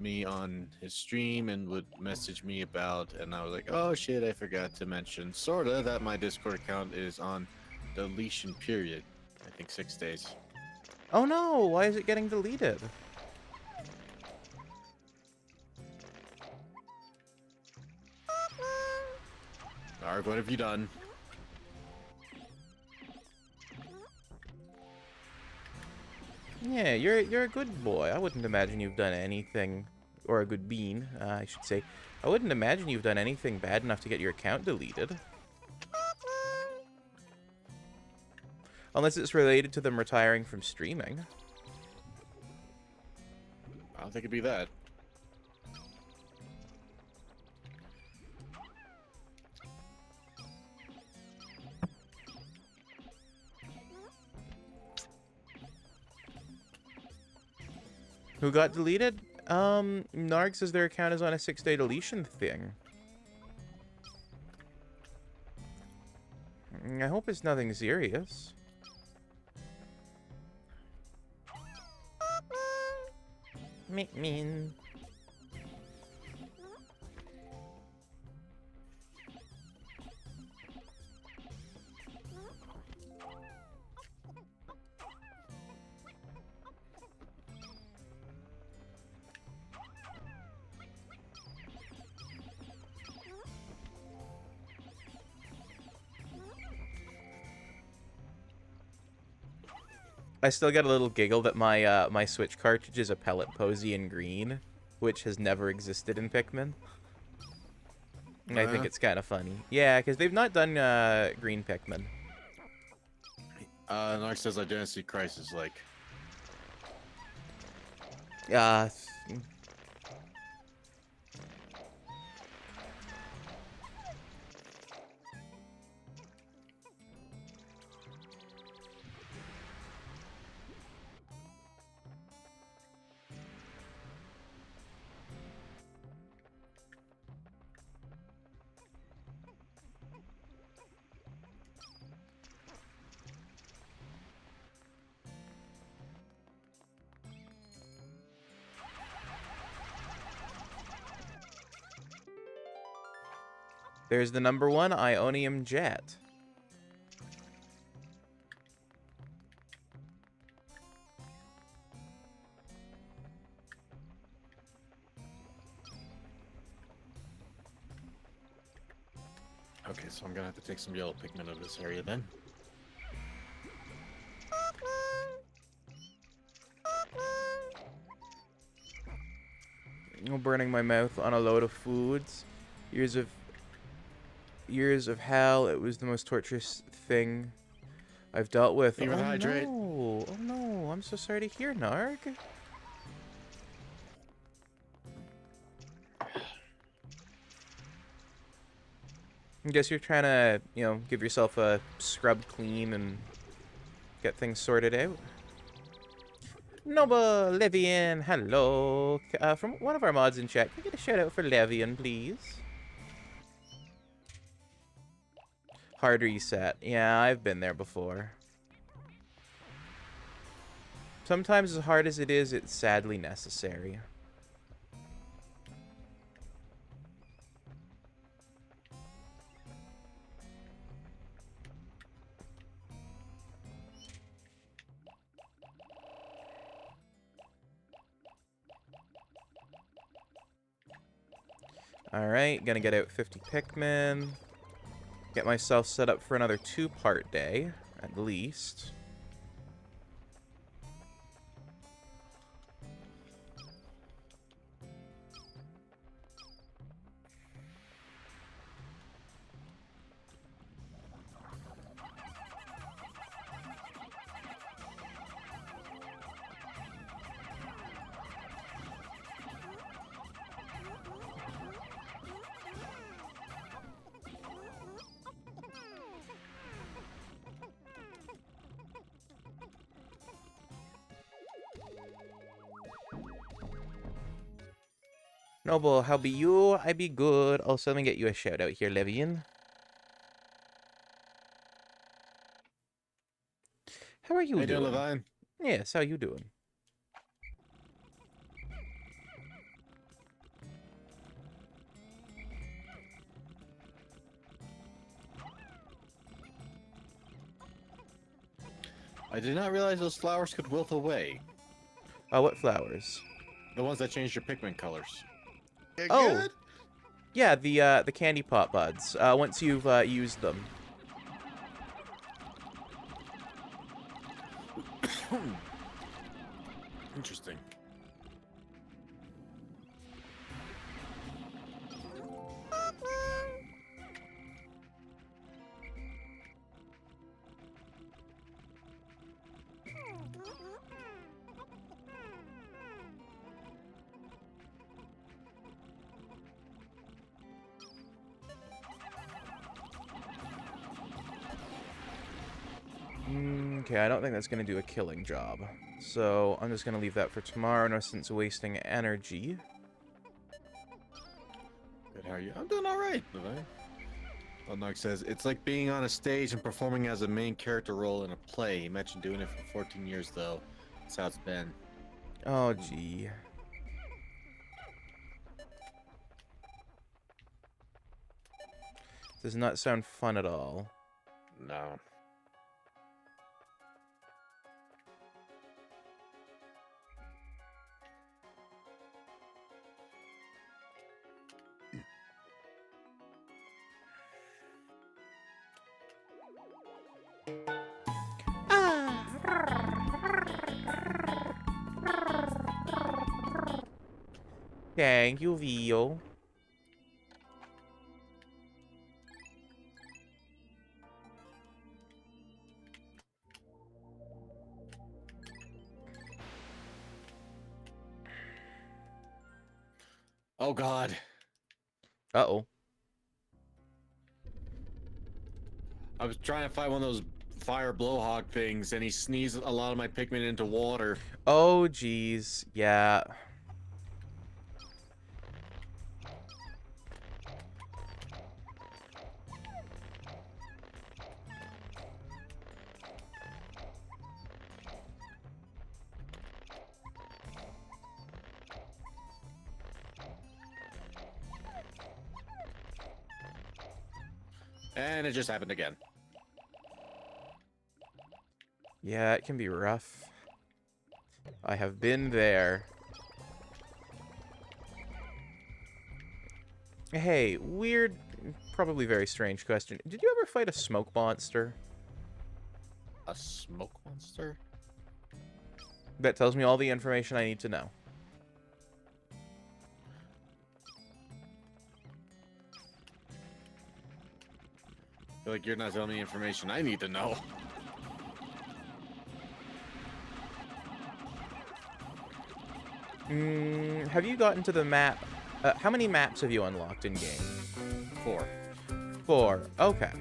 me on his stream and would message me about, and I was like, oh shit, I forgot to mention sorta that my Discord account is on deletion period. I think 6 days. Oh no, why is it getting deleted? Arg, what have you done? Yeah, you're a good boy. I wouldn't imagine you've done anything, or a good bean, I should say. I wouldn't imagine you've done anything bad enough to get your account deleted. Unless it's related to them retiring from streaming. I don't think it'd be that. Who got deleted? Narg says their account is on a 6-day deletion thing. I hope it's nothing serious. Mean. I still get a little giggle that my my Switch cartridge is a pellet posy in green, which has never existed in Pikmin. And I think it's kind of funny. Yeah, because they've not done green Pikmin. Narc says Identity Crisis, like. Uh, There's the number 1 Ionium Jet. Okay, so I'm gonna have to take some yellow pigment of this area then. Burning my mouth on a load of foods. Years of hell. It was the most torturous thing I've dealt with. Even hydrate. No. Oh no. I'm so sorry to hear, Narg. I guess you're trying to, give yourself a scrub clean and get things sorted out. Noble Levian, hello. From one of our mods in chat, can we get a shout out for Levian, please? Hard reset. Yeah, I've been there before. Sometimes as hard as it is, it's sadly necessary. Alright, gonna get out 50 Pikmin. Get myself set up for another 2-part day, at least. Noble, how be you? I be good. Also, let me get you a shout out here, Levian. How are you doing? Levine? Yes, how you doing? I did not realize those flowers could wilt away. What flowers? The ones that change your pigment colors. Oh, yeah, the candy pot buds. Once you've used them. Interesting. Okay, I don't think that's going to do a killing job. So I'm just going to leave that for tomorrow, no sense wasting energy. Good, how are you? I'm doing alright, Levine. Nog says, it's like being on a stage and performing as a main character role in a play. Imagine doing it for 14 years, though. That's how it's been. Oh, gee. Does not sound fun at all. No. Thank you, Vio. Oh, God. Uh-oh. I was trying to fight one of those fire blowhawk things, and he sneezed a lot of my pigment into water. Oh, geez. Yeah. And it just happened again. Yeah, it can be rough. I have been there. Hey, weird, probably very strange question. Did you ever fight a smoke monster? A smoke monster? That tells me all the information I need to know. I feel like you're not telling me information I need to know. Have you gotten to the map? How many maps have you unlocked in game? 4. 4. Okay.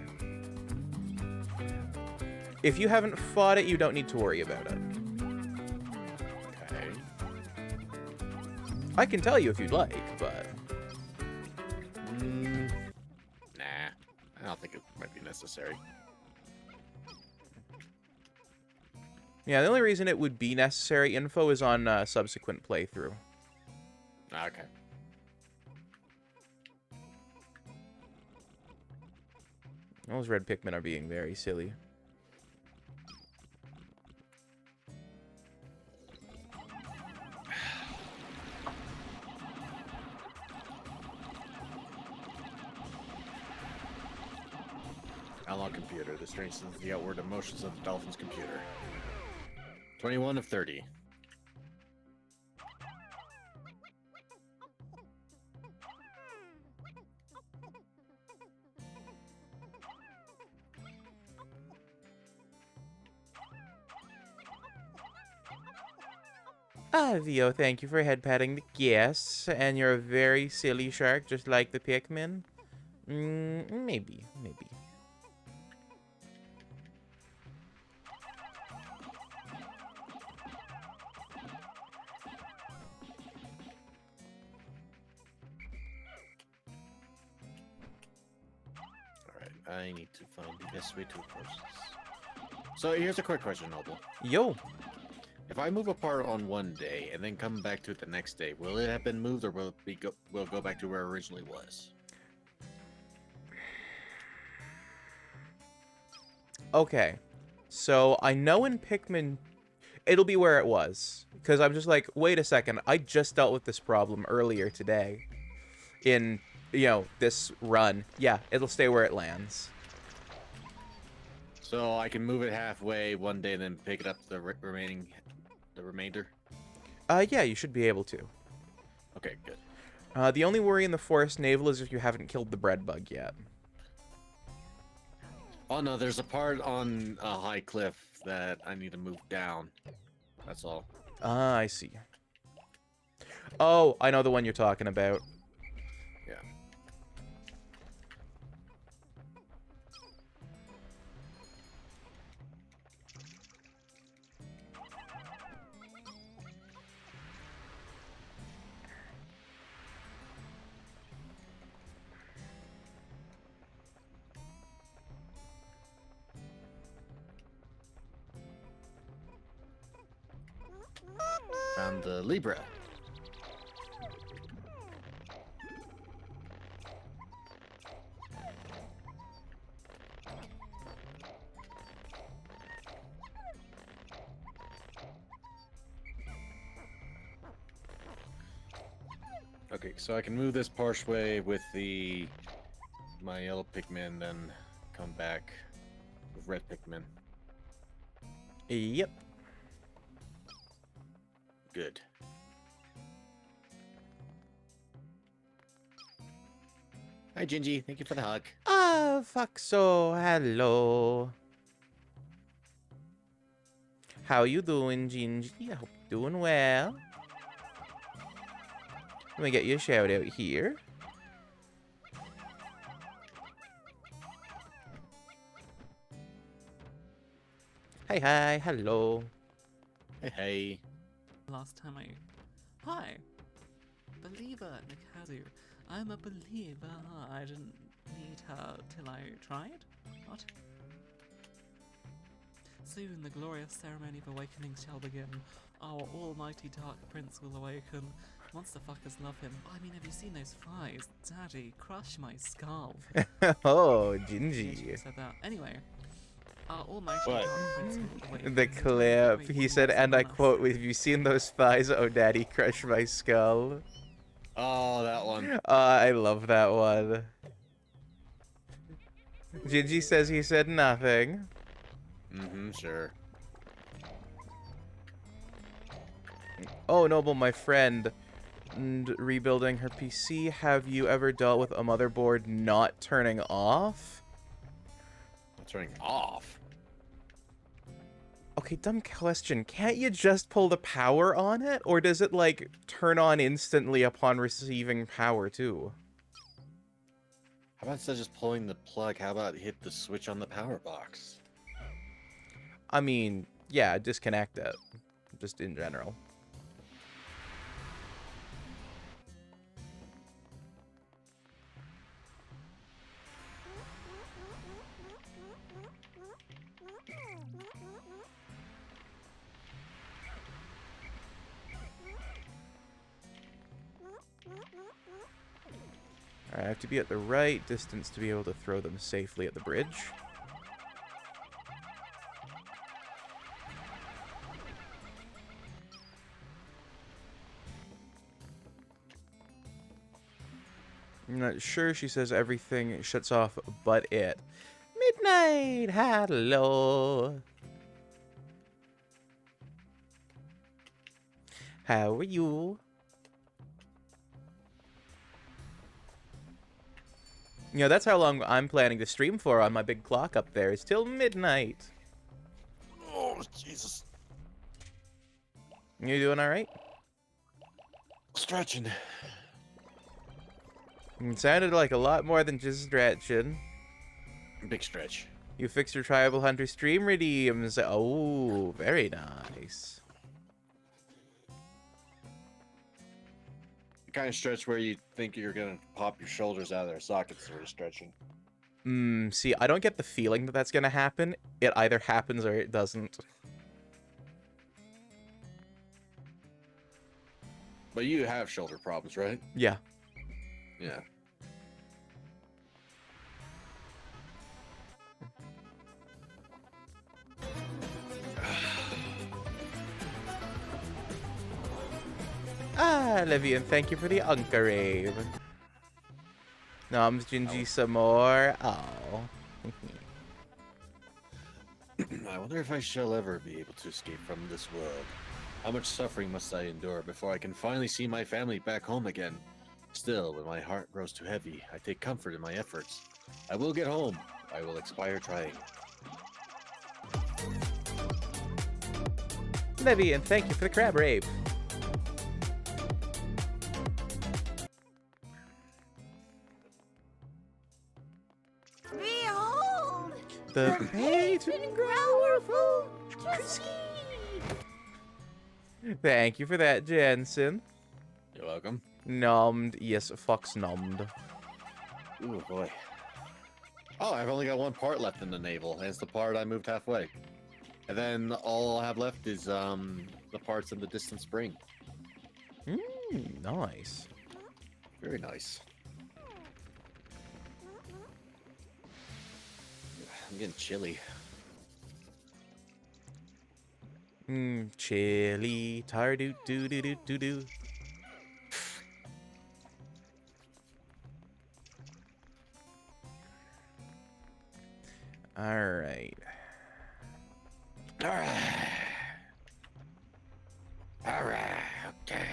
If you haven't fought it, you don't need to worry about it. Okay. I can tell you if you'd like, but... Nah. I don't think it might be necessary. Yeah, the only reason it would be necessary info is on subsequent playthrough. Okay. Those red Pikmin are being very silly. Analog computer. This strengthens the outward emotions of the dolphin's computer. 21 of 30. Vio, thank you for head patting the guests, and you're a very silly shark, just like the Pikmin. Maybe. Alright, I need to find the best way to approach this. So here's a quick question, Noble. Yo, If I move a part on one day and then come back to it the next day, will it have been moved or will it go back to where it originally was? okay. So, I know in Pikmin, it'll be where it was. Because I'm just like, wait a second, I just dealt with this problem earlier today. In, this run. Yeah, it'll stay where it lands. So I can move it halfway one day and then pick it up the remainder? Yeah, you should be able to. Okay, good. The only worry in the Forest Navel is if you haven't killed the bread bug yet. Oh no, there's a part on a high cliff that I need to move down. That's all. Ah, I see. Oh, I know the one you're talking about. Yeah. Found the Libra. Okay, so I can move this partially with my yellow Pikmin, then come back with red Pikmin. Yep. Good. Hi, Gingy. Thank you for the hug. Ah, Foxo, hello. How you doing, Gingy? I hope you're doing well. Let me get you a shout out here. Hi, hello. Hey. Last time Hi! Believer, Nikazu. I'm a believer. I didn't need her till I tried? What? Soon the glorious ceremony of awakening shall begin. Our almighty Dark Prince will awaken. monster fuckers love him. I mean, have you seen those flies? Daddy, crush my skull. Oh, She Gingy. said that. Anyway, all my What? The clip. He said, and I quote, "Have you seen those thighs? Oh, daddy, crush my skull." Oh, that one. I love that one. Gingy says he said nothing. Mm-hmm, sure. Oh, Noble, my friend. And rebuilding her PC. Have you ever dealt with a motherboard not turning off? Turning off. Okay, dumb question. Can't you just pull the power on it? Or does it, like, turn on instantly upon receiving power, too? How about instead of just pulling the plug, how about hit the switch on the power box? I mean, yeah, disconnect it. Just in general. Alright, I have to be at the right distance to be able to throw them safely at the bridge. I'm not sure. She says everything shuts off but it. Midnight! Hello! How are you? You know, that's how long I'm planning to stream for on my big clock up there. It's till midnight. Oh, Jesus. You doing alright? Stretching. It sounded like a lot more than just stretching. Big stretch. You fixed your Tribal Hunter stream redeems. Oh, very nice. The kind of stretch where you think you're gonna pop your shoulders out of their sockets when you're stretching. See, I don't get the feeling that that's gonna happen. It either happens or it doesn't. But you have shoulder problems, right? Yeah. Yeah. Ah, Livian, thank you for the Unkarave. Noms Gingy some more. Oh. I wonder if I shall ever be able to escape from this world. How much suffering must I endure before I can finally see my family back home again? Still, when my heart grows too heavy, I take comfort in my efforts. I will get home. I will expire trying. Livian, thank you for the crab rape. Behold! The Peyton Growerful. Thank you for that, Jensen. You're welcome. Nommed. Yes, fox nommed. Ooh, boy. Oh, I've only got one part left in the navel, and it's the part I moved halfway. And then all I have left is the parts in the distant spring. Nice. Very nice. I'm getting chilly. Chili tar doo doo doo doo doo doo. All right. Alright. Alright, okay.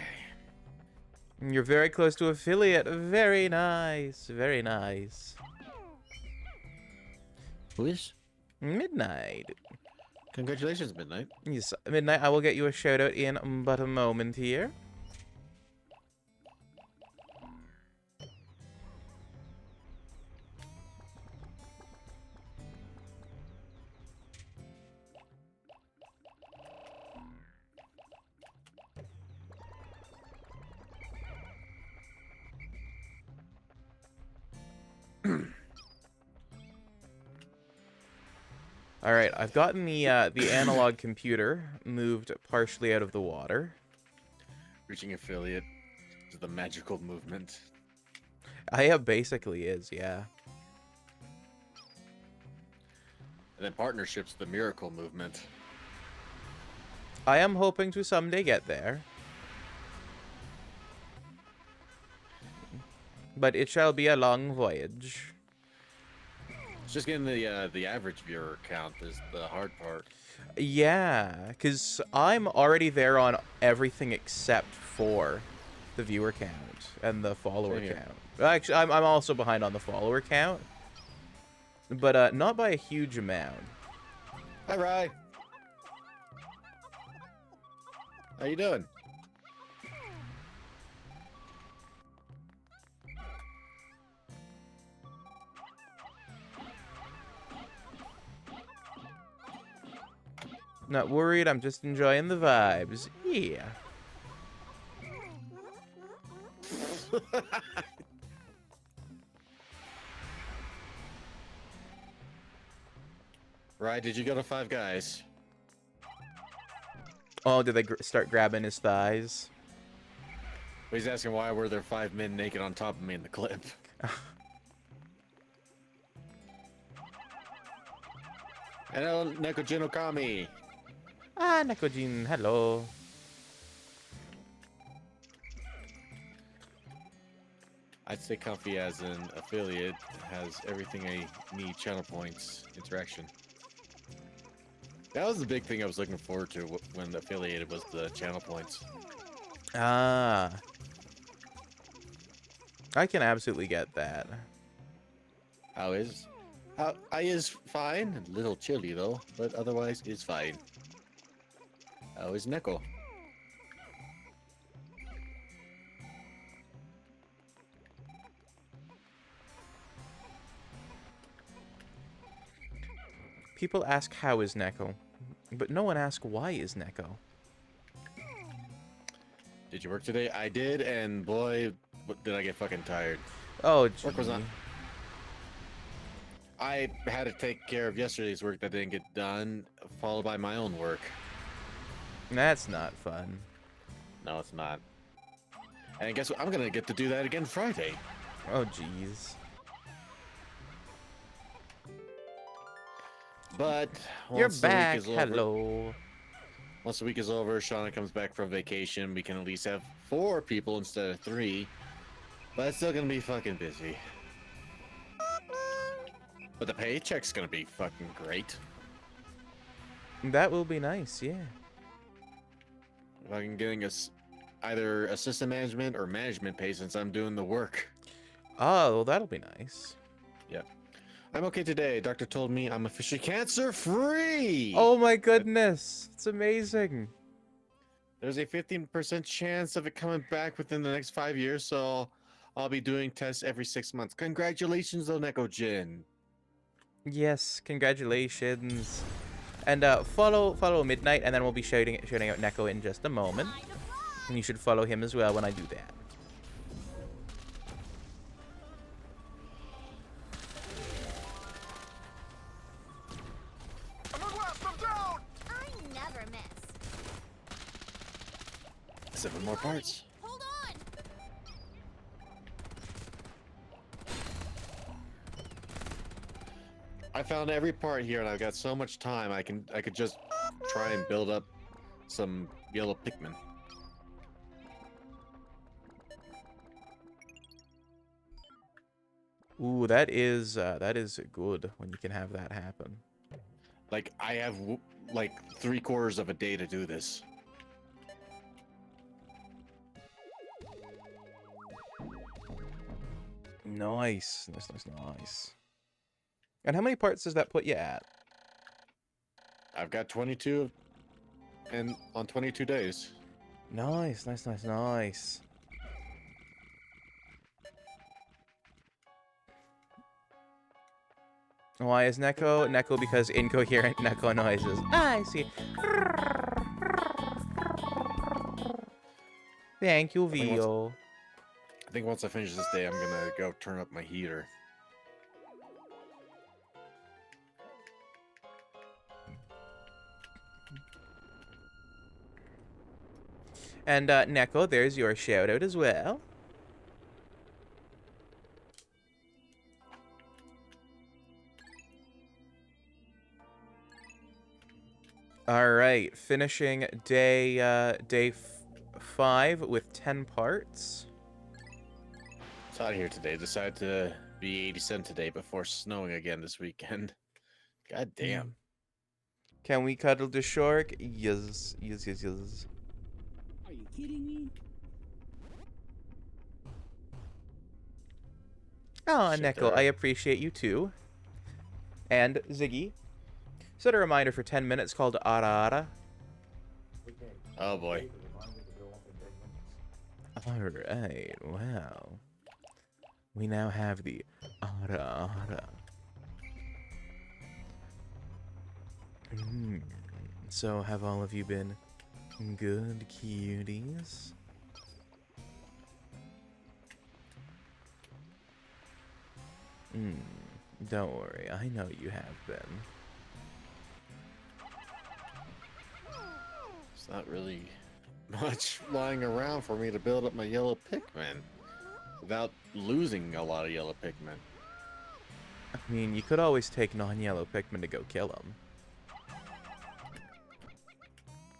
You're very close to affiliate. Very nice. Very nice. Who is? Midnight. Congratulations, Midnight. Yes, Midnight, I will get you a shout out in but a moment here. All right, I've gotten the analog computer moved partially out of the water. Reaching affiliate. is the magical movement. Basically is, yeah. And then partnerships, the miracle movement. I am hoping to someday get there. But it shall be a long voyage. It's just getting the average viewer count is the hard part. Yeah, because I'm already there on everything except for the viewer count and the follower Same here. count. Actually, I'm also behind on the follower count. But not by a huge amount. Hi, Rye. How you doing? Not worried, I'm just enjoying the vibes. Yeah. Rye, did you go to Five Guys? Oh, did they start grabbing his thighs? He's asking why were there 5 men naked on top of me in the clip. Hello, Nekojin Okami. Ah, Nekojin, hello. I'd say Comfy as an affiliate has everything I need, channel points, interaction. That was the big thing I was looking forward to when affiliated was the channel points. Ah. I can absolutely get that. How is? I is fine. A little chilly though, but otherwise is fine. How is Neko? People ask how is Neko, but no one asks why is Neko. Did you work today? I did, and boy, did I get fucking tired. Oh, gee. Work was on. I had to take care of yesterday's work that didn't get done, followed by my own work. That's not fun. No, it's not. And guess what? I'm gonna get to do that again Friday. Oh, jeez. But You're once the week back. is over- Hello. Once the week is over, Shauna comes back from vacation. We can at least have 4 people instead of 3. But it's still gonna be fucking busy. But the paycheck's gonna be fucking great. That will be nice, yeah. Fucking getting us either assistant management or management pay since I'm doing the work. Oh, well, that'll be nice. Yep. I'm okay today. Doctor told me I'm officially cancer free. Oh my goodness. It's amazing. There's a 15% chance of it coming back within the next 5 years, so I'll be doing tests every 6 months. Congratulations, Oneko Jin. Yes, congratulations. And follow Midnight, and then we'll be shouting out Neko in just a moment. And you should follow him as well when I do that. I never miss. 7 more parts. Hold on. I found every part here, and I've got so much time. I could just try and build up some yellow Pikmin. Ooh, that is good when you can have that happen. Like I have like 3/4 of a day to do this. Nice. Nice. And how many parts does that put you at? I've got 22, and on 22 days. Nice. Why is Neko? Neko because incoherent Neko noises. Ah, I see. Thank you, Vio. I think once I finish this day, I'm gonna go turn up my heater. And Neko, there's your shout out as well. All right, finishing day 5 with 10 parts. It's hot here today. Decided to be 80% today before snowing again this weekend. God damn. Can we cuddle the shark? Yes, yes, yes, yes. Are you kidding me? Oh, Shit, Neko, I there. appreciate you too. And Ziggy, set a reminder for 10 minutes called Ara Ara. Oh boy. Alright, wow. We now have the Ara Ara. So, have all of you been good cuties? Don't worry, I know you have been. It's not really much lying around for me to build up my yellow Pikmin without losing a lot of yellow Pikmin. I mean, you could always take non-yellow Pikmin to go kill them.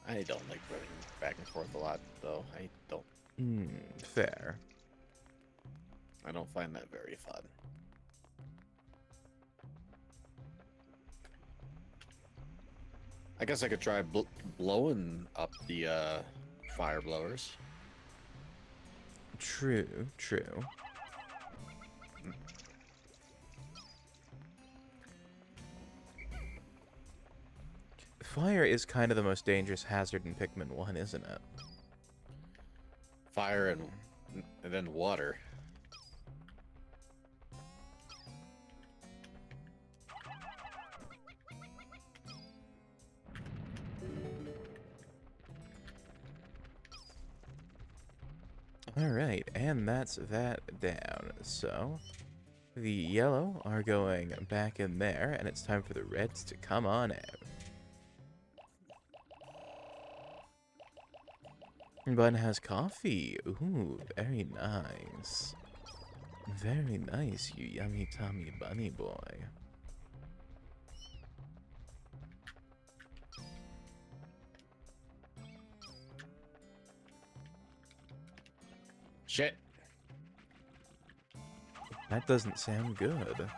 I don't like running back and forth a lot, though. I don't. Fair. I don't find that very fun. I guess I could try blowing up the fire blowers. True, true. Fire is kind of the most dangerous hazard in Pikmin 1, isn't it? Fire and then water. Alright, and that's that down. So, the yellow are going back in there, and it's time for the reds to come on out. Bun has coffee. Ooh, very nice. Very nice, you yummy tummy bunny boy. Shit. That doesn't sound good.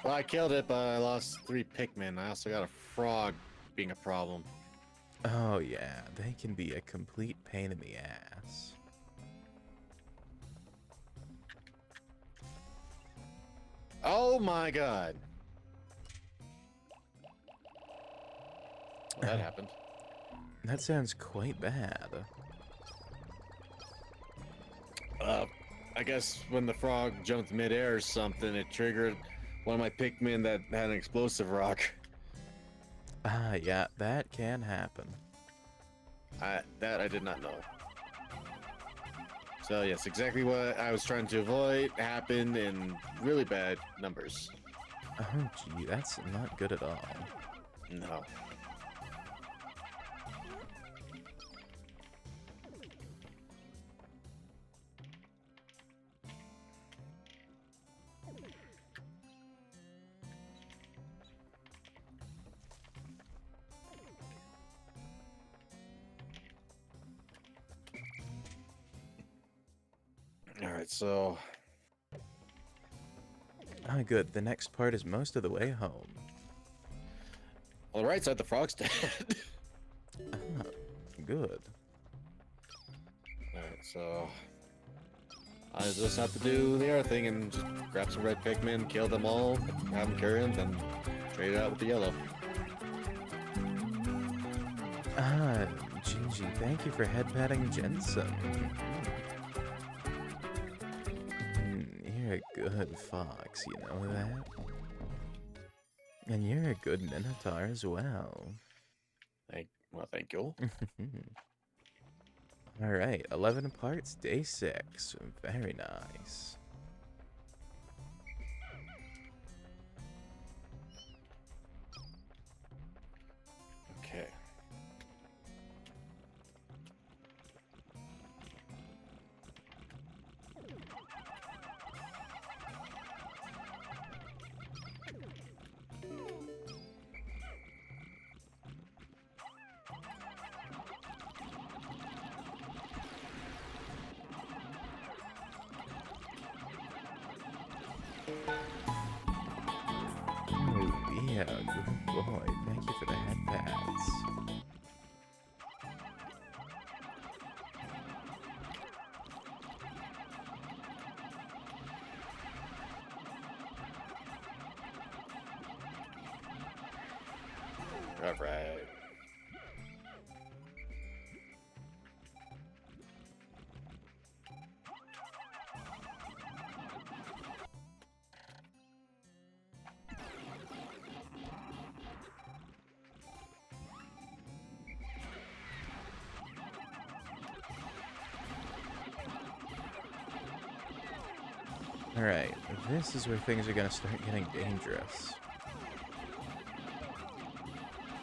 Well, I killed it, but I lost 3 Pikmin. I also got a frog being a problem. Oh yeah, they can be a complete pain in the ass. Oh my god. Well, that happened. That sounds quite bad. I guess when the frog jumped midair or something, it triggered one of my Pikmin that had an explosive rock. Ah, yeah, that can happen. That I did not know. So yes, exactly what I was trying to avoid happened in really bad numbers. Oh gee, that's not good at all. No. Alright, so Ah, good. The next part is most of the way home. on the right side the frog's dead. Ah, good. Alright, so I just have to do the other thing and just grab some red Pikmin, kill them all, have them carry them, then trade it out with the yellow. Ah, Gingy, thank you for headpatting Jensen. You're a good fox, you know that? And you're a good Minotaur as well. Thank you. Alright, 11 parts, day 6. Very nice. Okay. Oh, yeah, good boy. Thank you for the head pats. Alright. Alright, this is where things are gonna start getting dangerous.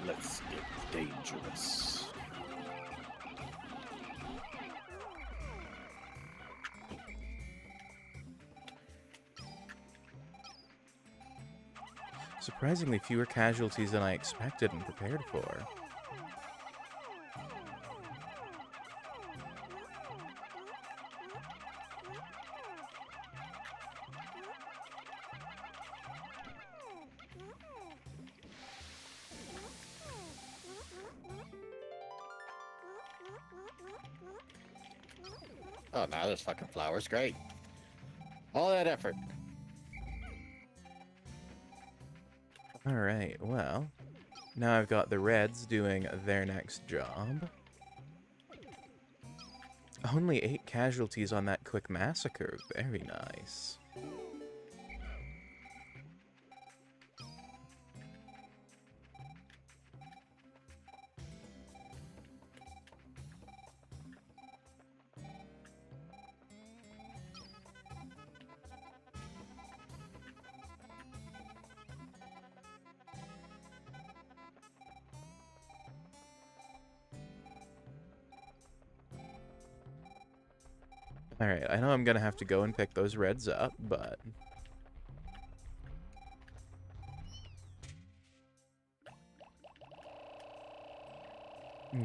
Let's get dangerous. Surprisingly fewer casualties than I expected and prepared for. Oh, now there's fucking flowers. Great. All that effort. Alright, well, now I've got the Reds doing their next job. Only 8 casualties on that quick massacre. Very nice. Alright, I know I'm gonna have to go and pick those Reds up, but...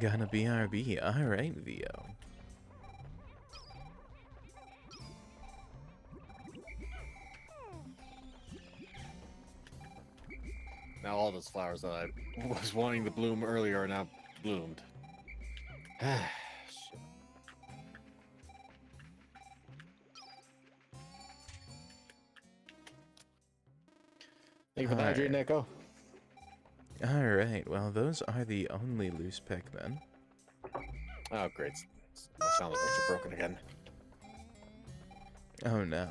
Gonna BRB. Alright, Vio. Now all those flowers that I was wanting to bloom earlier are now bloomed. Shit. Thank you for the hydrate, Echo. Alright, well, those are the only loose Pikmin. Oh, great. My sound effects are broken again. Oh no.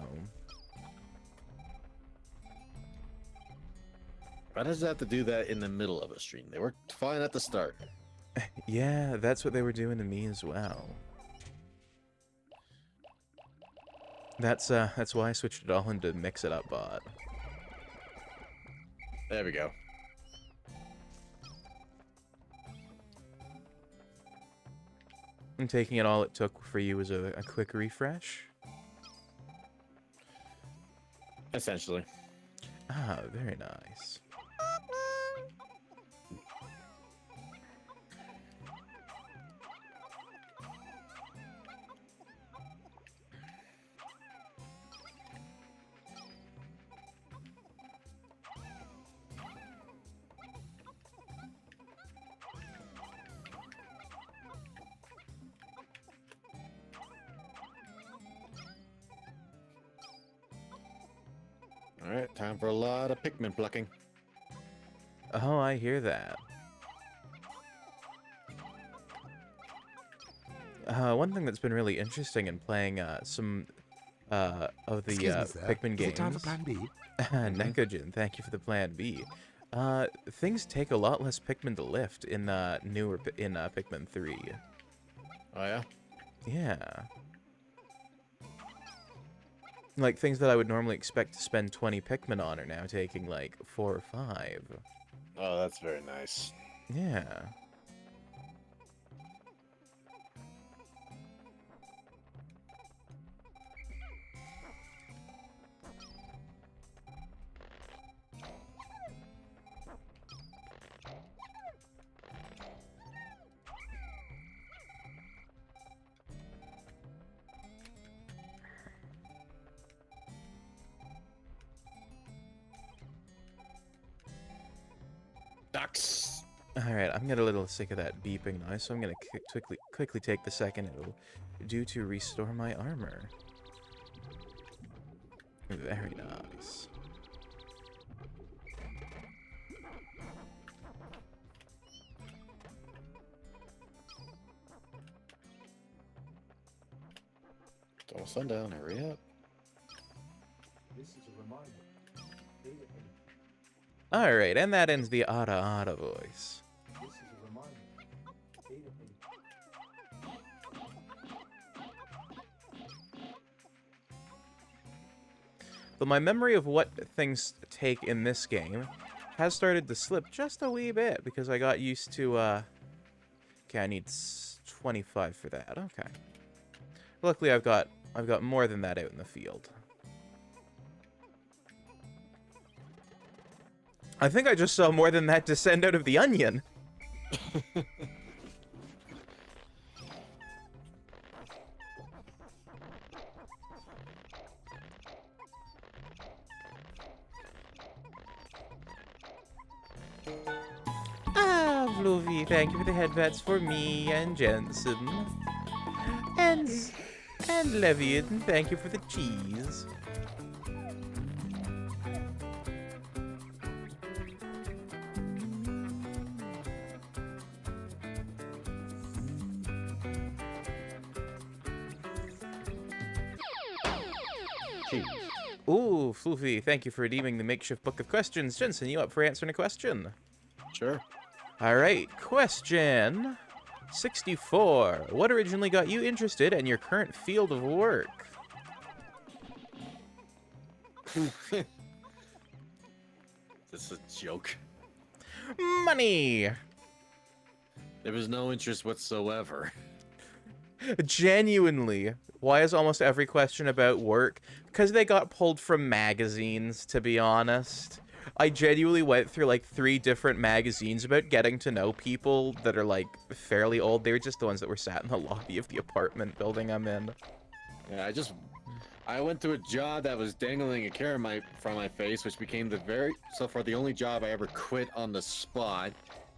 Why does it have to do that in the middle of a stream? They worked fine at the start. Yeah, that's what they were doing to me as well. That's why I switched it all into Mix It Up Bot. There we go. I'm taking it all it took for you was a quick refresh? Essentially. Ah, very nice. Alright, time for a lot of Pikmin plucking. Oh, I hear that. One thing that's been really interesting in playing some of the Pikmin games. Time for Plan B? Nekogen, thank you for the Plan B. Things take a lot less Pikmin to lift in Pikmin 3. Oh yeah? Yeah. Like, things that I would normally expect to spend 20 Pikmin on are now taking, like, 4 or 5. Oh, that's very nice. Yeah. Ducks. Alright, I'm getting a little sick of that beeping noise, so I'm gonna quickly take the second it'll do to restore my armor. Very nice. It's almost sundown. Hurry up. This is a reminder. Alright, and that ends the Ada voice. This is a reminder. But my memory of what things take in this game has started to slip just a wee bit because I got used to, okay, I need 25 for that. Okay. Luckily, I've got more than that out in the field. I think I just saw more than that descend out of the onion. Ah, Fluffy, thank you for the headbats for me and Jensen. And Leviathan, thank you for the cheese. Cheese. Ooh, Floofy, thank you for redeeming the makeshift book of questions. Jensen, you up for answering a question? Sure. Alright, question 64. What originally got you interested in your current field of work? This is a joke. Money! There was no interest whatsoever. Genuinely. Why is almost every question about work? Because they got pulled from magazines, to be honest. I genuinely went through like 3 different magazines about getting to know people that are like fairly old. They were just the ones that were sat in the lobby of the apartment building I'm in. Yeah, I went to a job that was dangling a carrot from my face, which became so far the only job I ever quit on the spot.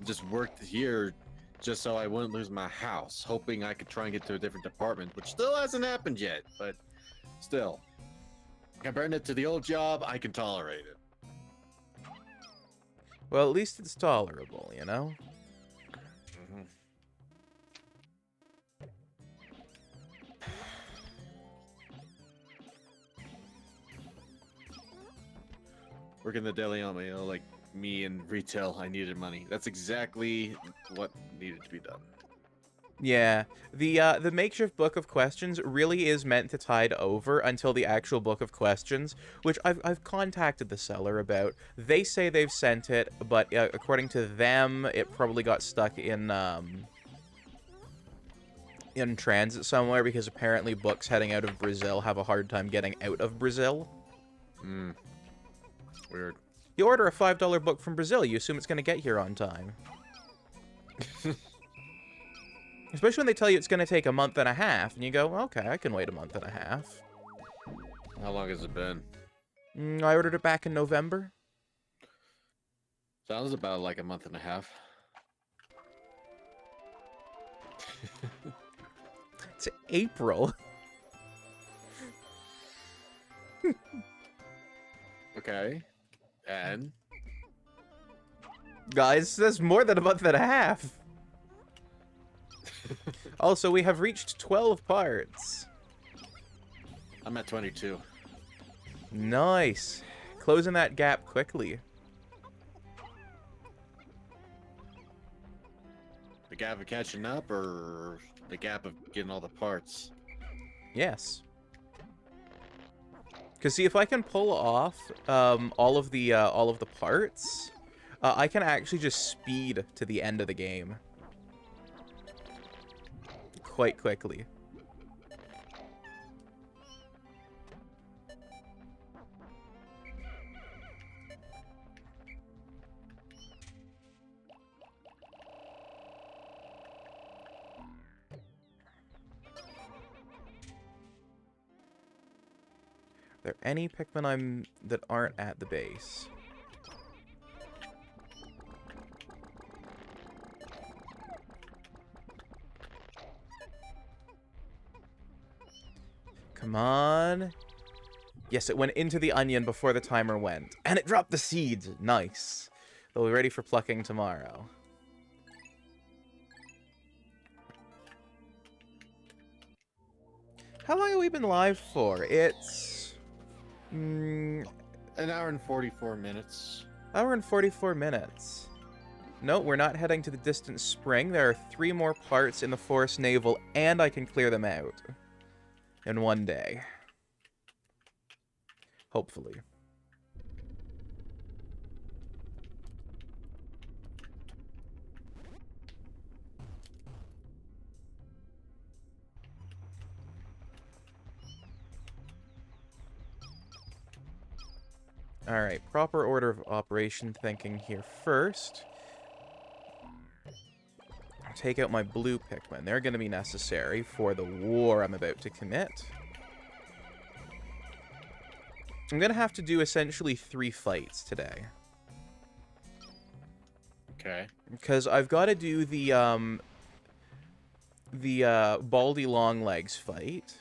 Just worked here just so I wouldn't lose my house, hoping I could try and get to a different department, which still hasn't happened yet, but still. Comparing it to the old job, I can tolerate it. Well, at least it's tolerable, you know? Mm-hmm. Working the deli on my own, like me in retail, I needed money. That's exactly what needed to be done. Yeah, the makeshift book of questions really is meant to tide over until the actual book of questions, which I've contacted the seller about. They say they've sent it, but according to them, it probably got stuck in transit somewhere because apparently books heading out of Brazil have a hard time getting out of Brazil. Hmm. Weird. You order a $5 book from Brazil, you assume it's going to get here on time. Especially when they tell you it's going to take a month and a half, and you go, okay, I can wait a month and a half. How long has it been? I ordered it back in November. Sounds about like a month and a half. It's April. Okay. And? Guys, that's more than a month and a half. Also, we have reached 12 parts. I'm at 22. Nice. Closing that gap quickly. The gap of catching up, or the gap of getting all the parts? Yes. Because see, if I can pull off all of the parts, I can actually just speed to the end of the game quite quickly. Are there any Pikmin that aren't at the base? Come on. Yes, it went into the onion before the timer went. And it dropped the seeds. Nice. They'll be ready for plucking tomorrow. How long have we been live for? It's... An hour and 44 minutes. Hour and 44 minutes. No, we're not heading to the distant spring. There are 3 more parts in the Forest Naval, and I can clear them out. In one day. Hopefully. Alright, proper order of operation thinking here first. Take out my blue Pikmin. They're going to be necessary for the war I'm about to commit. I'm going to have to do essentially 3 fights today. Okay. Because I've got to do the Baldy Longlegs fight.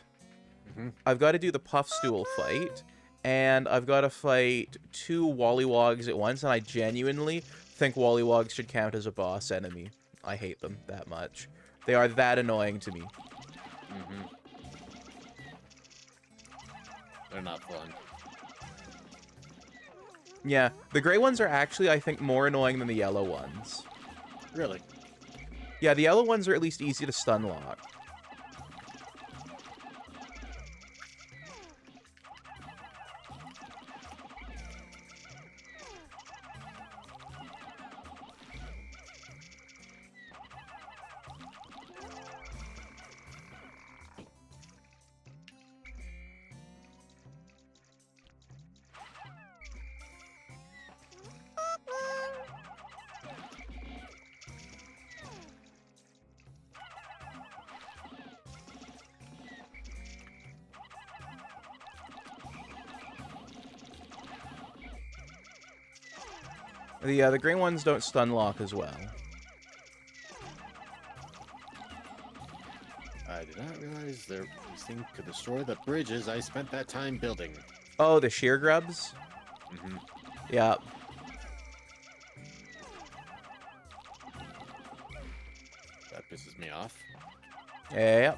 I've got to do the Puffstool fight. And I've got to fight 2 Wollywogs at once, and I genuinely think Wollywogs should count as a boss enemy. I hate them that much. They are that annoying to me. They're not fun. Yeah, the gray ones are actually, I think, more annoying than the yellow ones. Really? Yeah, the yellow ones are at least easy to stun lock. The green ones don't stun lock as well. I did not realize these things could destroy the bridges I spent that time building. Oh, the sheer grubs? Yeah. That pisses me off. Yeah.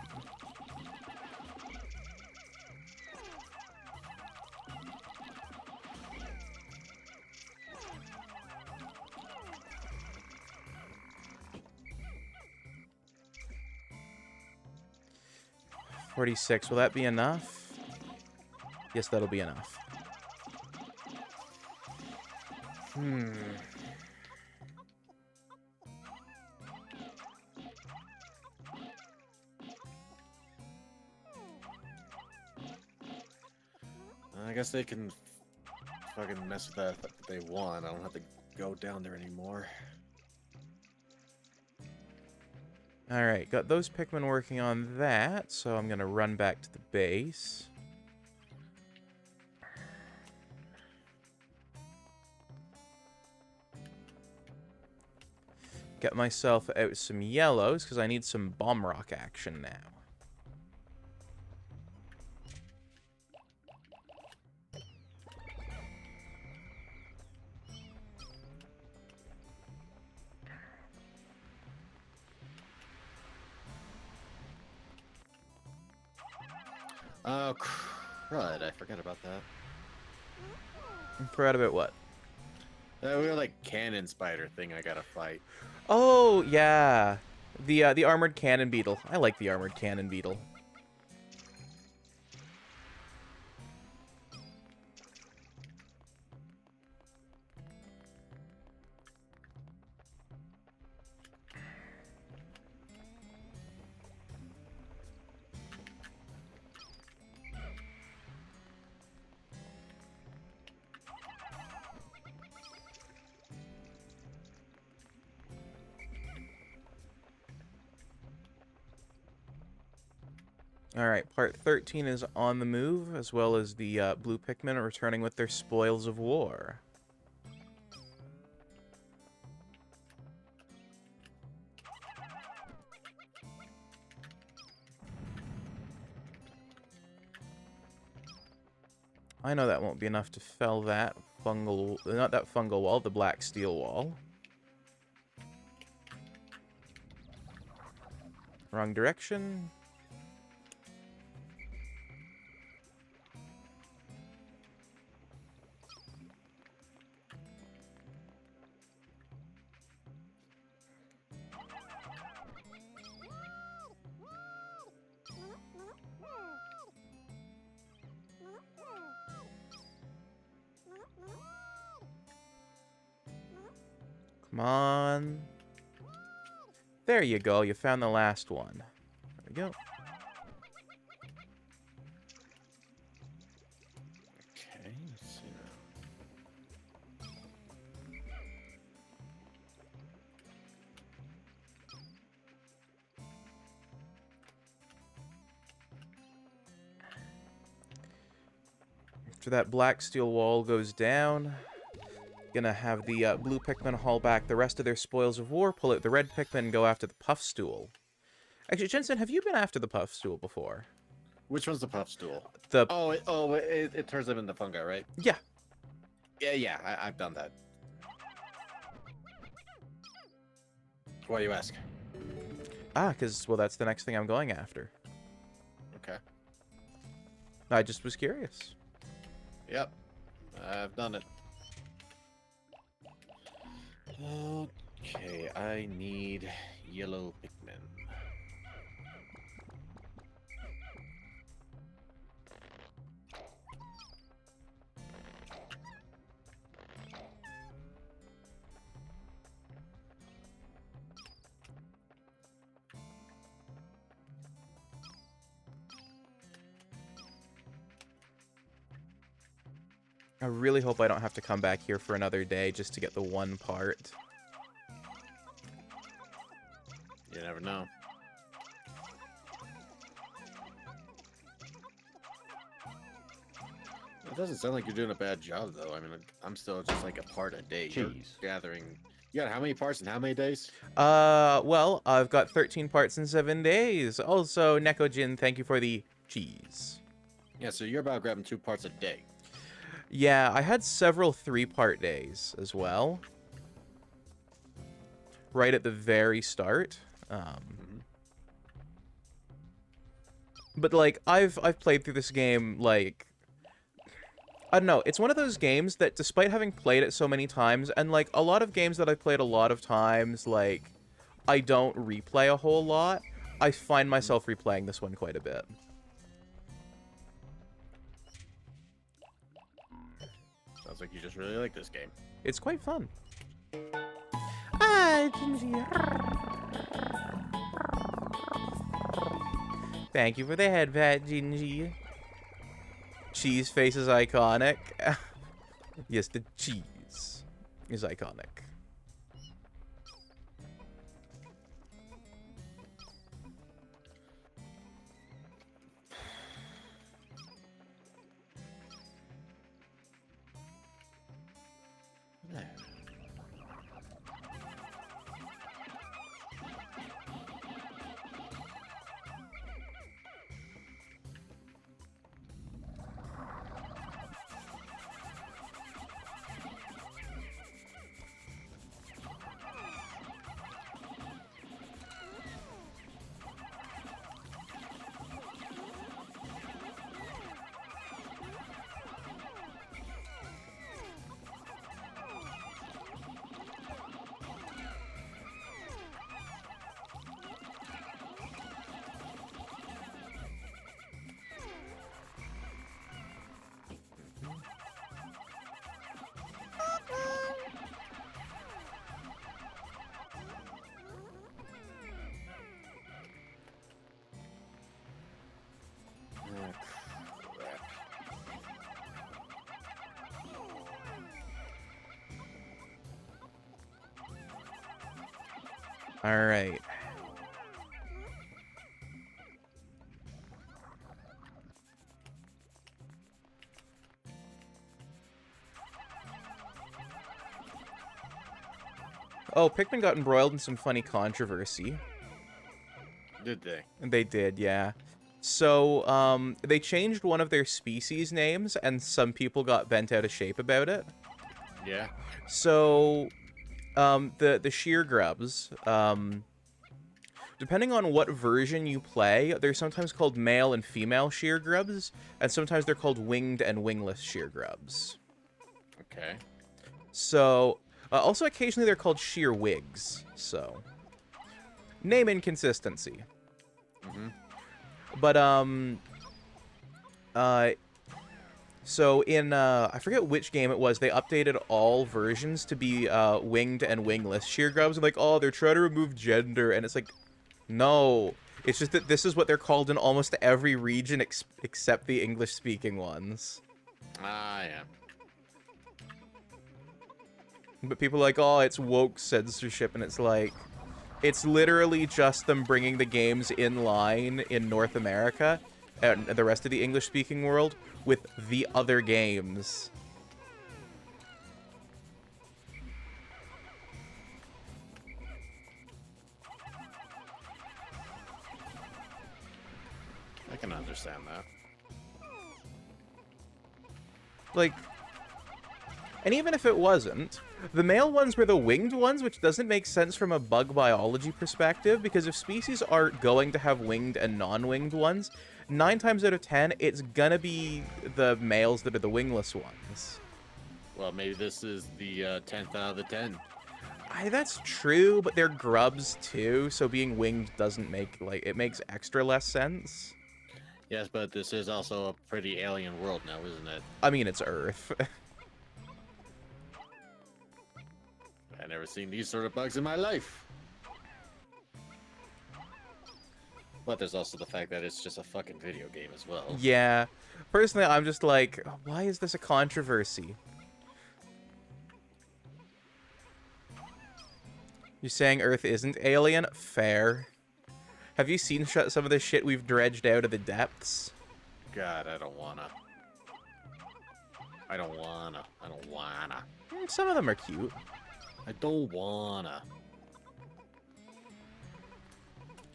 46. Will that be enough? Yes, that'll be enough. I guess they can fucking mess with that if they want. I don't have to go down there anymore. Alright, got those Pikmin working on that, so I'm gonna run back to the base. Get myself out some yellows, because I need some bomb rock action now. Oh, crud. I forgot about that. Forgot about what? We were like cannon spider thing I gotta fight. Oh, yeah. The armored cannon beetle. I like the armored cannon beetle. Alright, part 13 is on the move, as well as the blue Pikmin are returning with their spoils of war. I know that won't be enough to fell that fungal... Not that fungal wall, the black steel wall. Wrong direction. Come on. There you go. You found the last one. There we go. Okay, let's see now. After that black steel wall goes down, gonna have the blue Pikmin haul back the rest of their spoils of war, pull out the red Pikmin, and go after the puff stool. Actually, Jensen, have you been after the puff stool before? Which one's the puff stool? The It turns them into fungi, right? Yeah. Yeah, I've done that. Why do you ask? Because, well, that's the next thing I'm going after. Okay. I just was curious. Yep, I've done it. Okay, I need yellow Pikmin. I really hope I don't have to come back here for another day just to get the one part. You never know. It doesn't sound like you're doing a bad job, though. I mean, I'm still just like a part a day. You're Cheese. gathering. You got how many parts in how many days? Well, I've got 13 parts in 7 days. Also, Nekojin, thank you for the cheese. Yeah, so you're about grabbing 2 parts a day. Yeah, I had several 3-part days as well. Right at the very start. But, like, I've played through this game, like... I don't know, it's one of those games that despite having played it so many times, and, like, a lot of games that I've played a lot of times, like, I don't replay a whole lot, I find myself replaying this one quite a bit. Sounds like you just really like this game. It's quite fun. Thank you for the head pat, Gingy. Cheese face is iconic. Yes, the cheese is iconic. All right. Oh, Pikmin got embroiled in some funny controversy. Did they? They did, yeah. So, they changed one of their species names, and some people got bent out of shape about it. Yeah. So, the sheer grubs, depending on what version you play, they're sometimes called male and female sheer grubs, and sometimes they're called winged and wingless sheer grubs. Okay. So, also occasionally they're called sheer wigs, so name inconsistency. Mm-hmm. But, so in, I forget which game it was, they updated all versions to be, winged and wingless sheer grubs, and like, oh, they're trying to remove gender, and it's like, no. It's just that this is what they're called in almost every region except the English-speaking ones. Ah, yeah. But people are like, oh, it's woke censorship, and it's like, it's literally just them bringing the games in line in North America and the rest of the English-speaking world with the other games. I can understand that. Like, and even if it wasn't, the male ones were the winged ones, which doesn't make sense from a bug biology perspective, because if species are going to have winged and non-winged ones, 9 times out of 10, it's gonna be the males that are the wingless ones. Well, maybe this is the 10th out of the 10. That's true, but they're grubs too, so being winged doesn't make, like, it makes extra less sense. Yes, but this is also a pretty alien world now, isn't it? I mean, it's Earth. I've never seen these sort of bugs in my life. But there's also the fact that it's just a fucking video game as well. Yeah. Personally, I'm just like, why is this a controversy? You're saying Earth isn't alien? Fair. Have you seen some of the shit we've dredged out of the depths? God, I don't wanna. I don't wanna. I don't wanna. Some of them are cute. I don't wanna.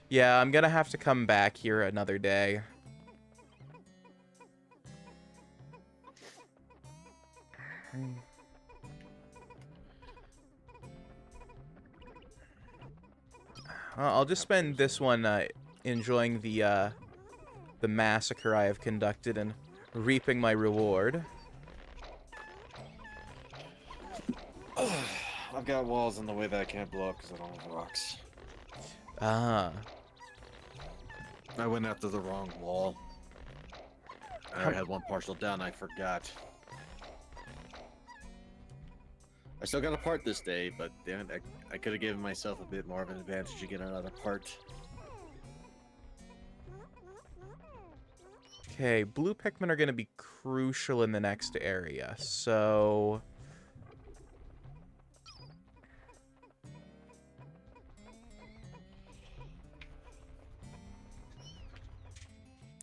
Yeah, I'm gonna have to come back here another day. I'll just spend this one enjoying the massacre I have conducted and reaping my reward. I've got walls in the way that I can't blow up because I don't have rocks. Ah. I went after the wrong wall. I already had one partial down, I forgot. I still got a part this day, but damn it, I could have given myself a bit more of an advantage to get another part. Okay, blue Pikmin are going to be crucial in the next area, so...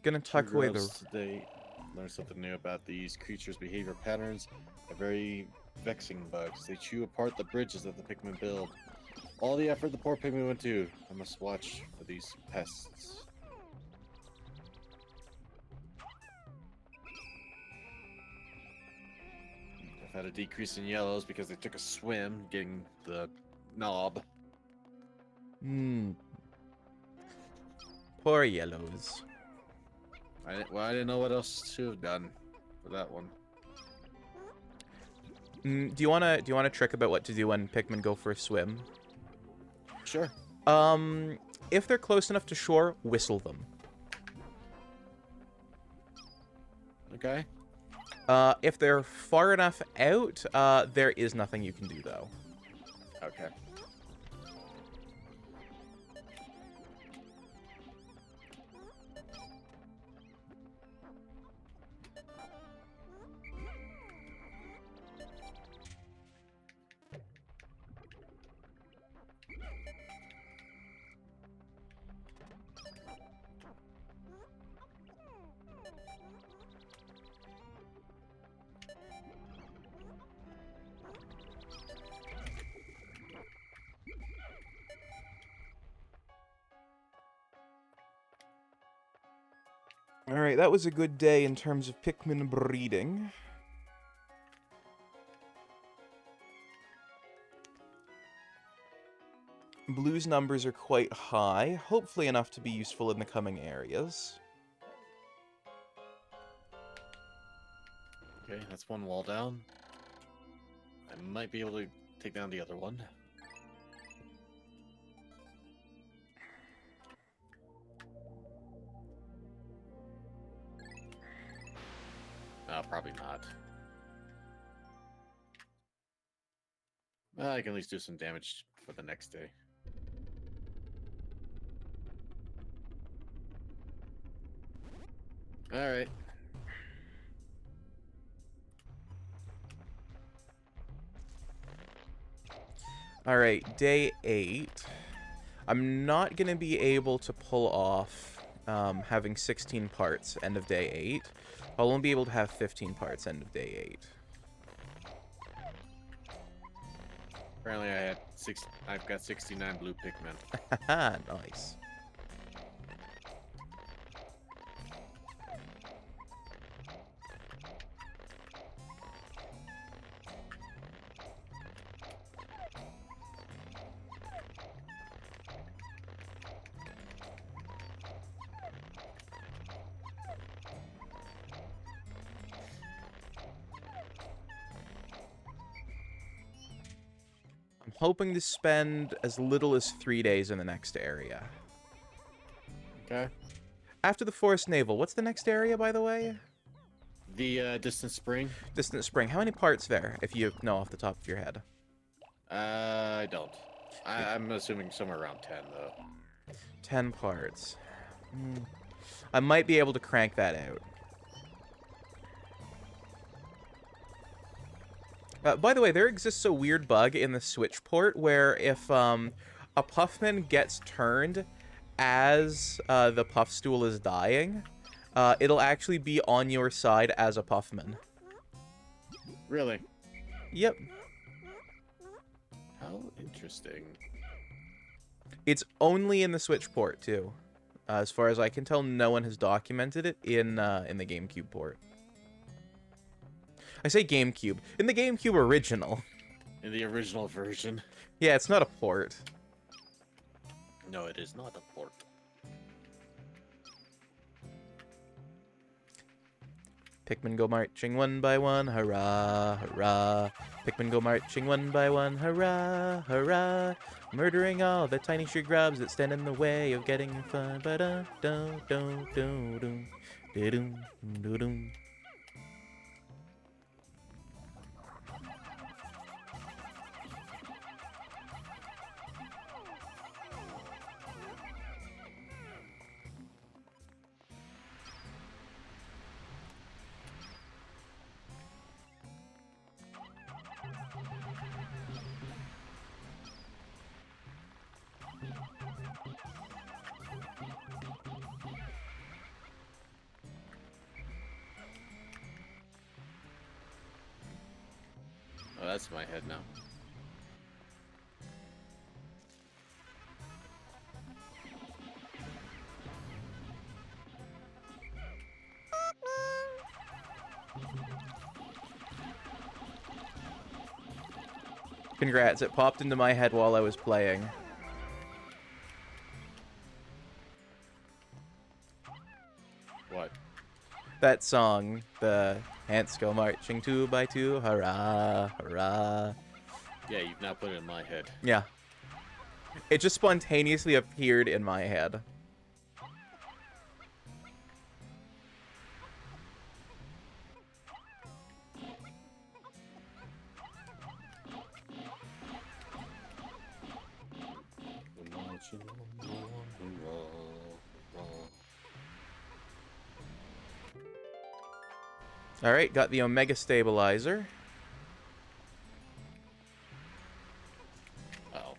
Gonna tuck away the... Today, learned something new about these creatures' behavior patterns. They're very vexing bugs. They chew apart the bridges that the Pikmin build. All the effort the poor Pikmin went to. I must watch for these pests. I've had a decrease in yellows because they took a swim getting the knob. Poor yellows. I didn't know what else to have done for that one. Do you wanna trick about what to do when Pikmin go for a swim? Sure. If they're close enough to shore, whistle them. Okay. If they're far enough out, there is nothing you can do though. Okay. Alright, that was a good day in terms of Pikmin breeding. Blue's numbers are quite high, hopefully enough to be useful in the coming areas. Okay, that's one wall down. I might be able to take down the other one. Probably not. I can at least do some damage for the next day. Alright. Alright, day 8. I'm not going to be able to pull off having 16 parts end of day 8. I'll only be able to have 15 parts end of day 8. Apparently I've got 69 blue Pikmin. Haha, nice. I'm hoping to spend as little as 3 days in the next area. Okay. After the Forest Naval, what's the next area, by the way? The Distant Spring? Distant Spring. How many parts there, if you know off the top of your head? I don't. I'm assuming somewhere around 10, though. 10 parts. I might be able to crank that out. By the way, there exists a weird bug in the Switch port where if a Puffman gets turned as the Puff Stool is dying, it'll actually be on your side as a Puffman. Really? Yep. How interesting. It's only in the Switch port, too. As far as I can tell, no one has documented it in the GameCube port. I say GameCube. In the GameCube original. In the original version? Yeah, it's not a port. No, it is not a port. Pikmin go marching one by one, hurrah, hurrah. Pikmin go marching one by one, hurrah, hurrah. Murdering all the tiny tree grubs that stand in the way of getting fun. Ba-da-dum-dum-dum-dum. Da-dum-dum-dum. Oh, that's my head now. Congrats, it popped into my head while I was playing. What? That song, the ants go marching 2 by 2, hurrah, hurrah. Yeah, you've now put it in my head. Yeah. It just spontaneously appeared in my head. Alright, got the Omega Stabilizer. Uh-oh.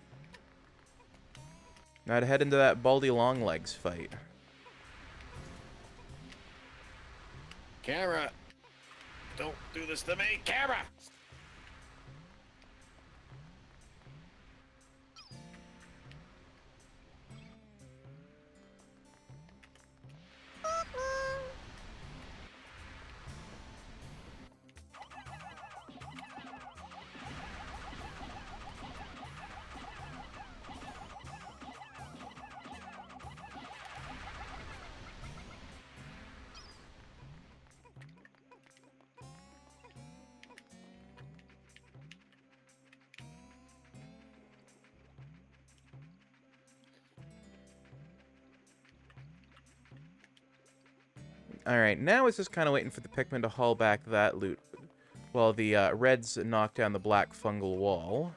Now to head into that Baldy Longlegs fight. Camera! Don't do this to me! Camera! Alright, now it's just kind of waiting for the Pikmin to haul back that loot while the reds knock down the black fungal wall.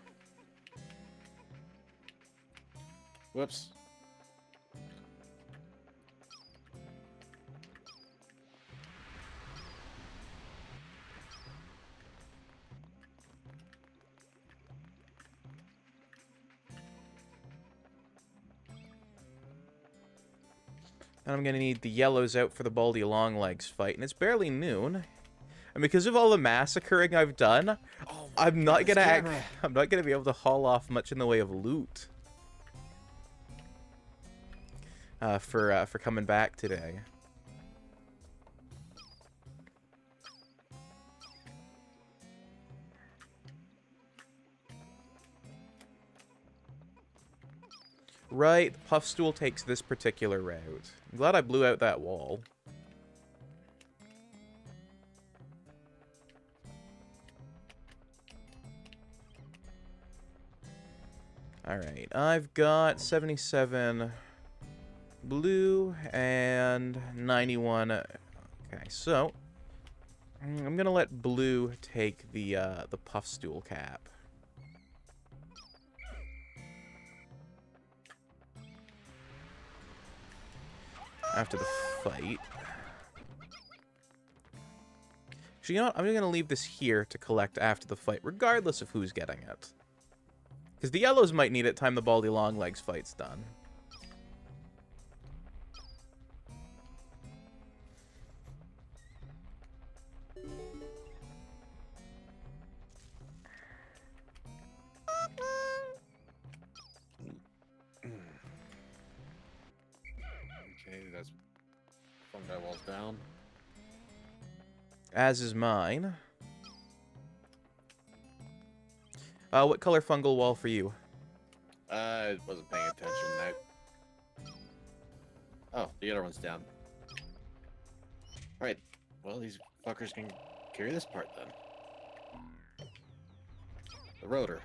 Whoops. And I'm gonna need the yellows out for the Baldy Longlegs fight, and it's barely noon. And because of all the massacring I've done, I'm not gonna be able to haul off much in the way of loot for coming back today. Right, Puffstool takes this particular route. I'm glad I blew out that wall. Alright, I've got 77 blue and 91. Okay, so I'm gonna let blue take the Puffstool cap. After the fight. So you know what? I'm gonna leave this here to collect after the fight, regardless of who's getting it. Because the yellows might need it time the Baldy Longlegs fight's done. Okay, that's fungi walls down. As is mine. What color fungal wall for you? I wasn't paying attention. Oh, the other one's down. Alright, well, these fuckers can carry this part then. The rotor.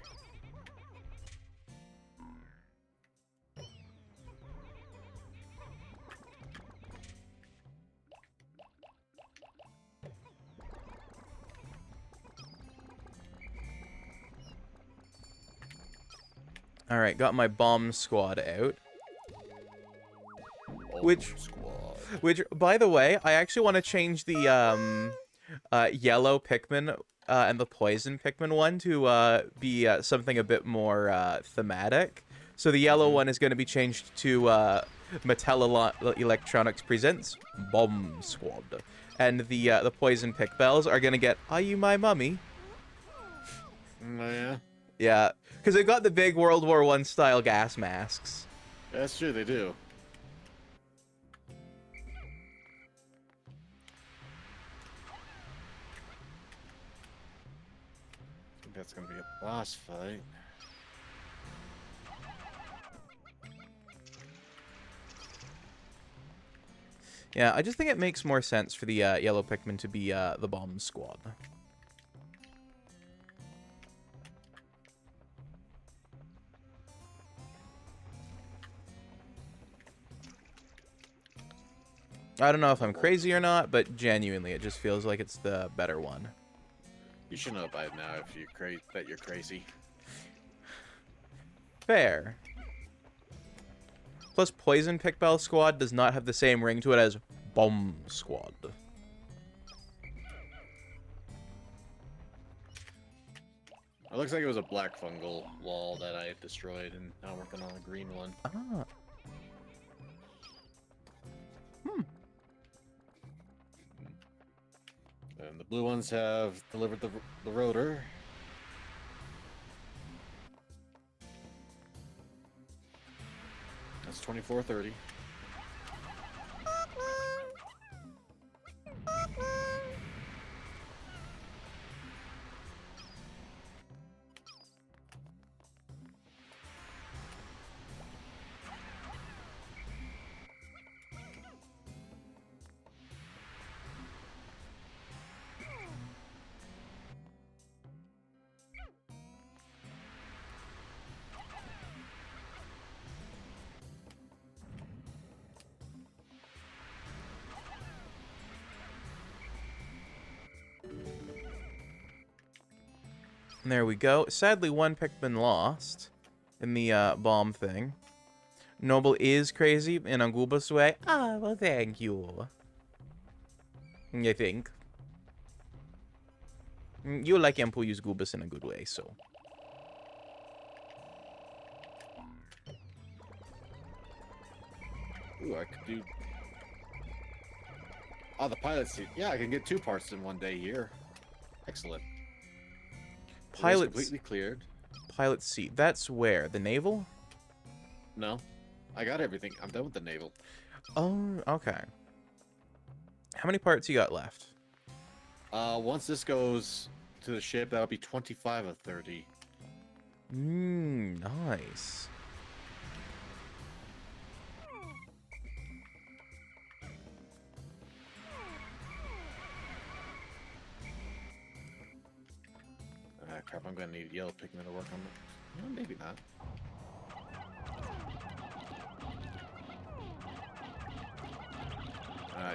Alright, got my bomb squad out. Which, by the way, I actually want to change the yellow Pikmin and the poison Pikmin one to be something a bit more thematic. So the yellow one is going to be changed to Mattel Electronics Presents Bomb Squad. And the poison Pick Bells are going to get Are You My Mummy? Oh, yeah? Yeah, because they've got the big World War I style gas masks. That's true, they do. I think that's gonna be a boss fight. Yeah, I just think it makes more sense for the yellow Pikmin to be the bomb squad. I don't know if I'm crazy or not, but genuinely, it just feels like it's the better one. You should know by now if you're crazy. Fair. Plus, Poison Pickbell Squad does not have the same ring to it as Bomb Squad. It looks like it was a black fungal wall that I destroyed, and now I'm working on a green one. Ah. And the blue ones have delivered the rotor. That's 2430. There we go. Sadly, one Pikmin lost in the bomb thing. Noble is crazy in a Goobus way. Ah, well, thank you. I think. You like him who use Goobus in a good way, so. Ooh, I could do... Oh, the pilot seat. Yeah, I can get 2 parts in one day here. Excellent. Pilot completely cleared. Pilot seat. That's where? The naval? No. I got everything. I'm done with the naval. Oh, okay. How many parts you got left? Once this goes to the ship, that'll be 25 of 30. Nice. Ah, crap, I'm gonna need yellow Pikmin to work on it. No, maybe not.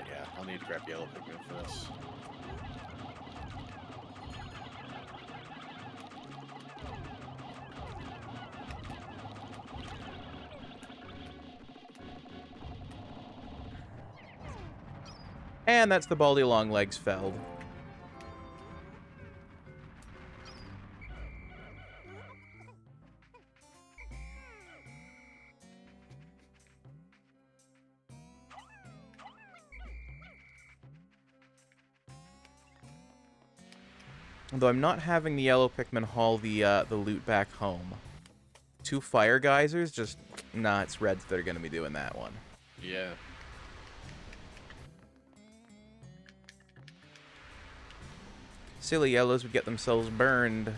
Yeah, I'll need to grab yellow Pikmin for this. And that's the Baldy Longlegs felled. Although I'm not having the yellow Pikmin haul the loot back home. 2 fire geysers, just nah, it's reds that are gonna be doing that one. Yeah. Silly yellows would get themselves burned.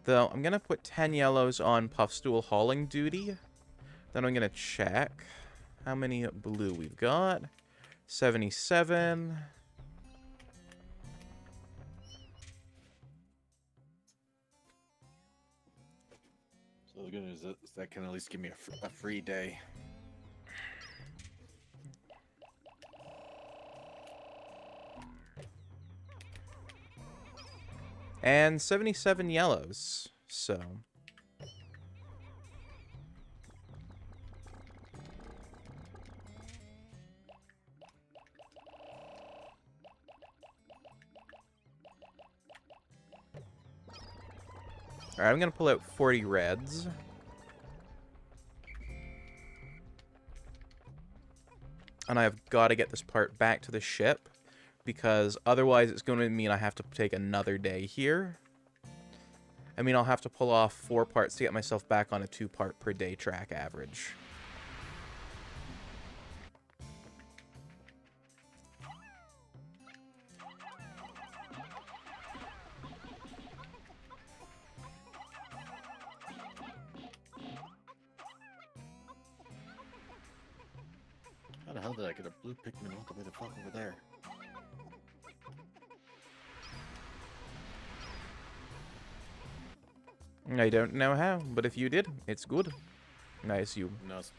Though, I'm going to put 10 yellows on Puffstool hauling duty. Then I'm going to check how many blue we've got. 77. So the good news is that can at least give me a free day. And 77 yellows, so... Alright, I'm gonna pull out 40 reds. And I've got to get this part back to the ship, because otherwise it's going to mean I have to take another day here. I mean, I'll have to pull off 4 parts to get myself back on a 2-part per day track average. How the hell did I get a blue Pikmin all the way the fuck over there? I don't know how, but if you did, it's good. I assume. No, it's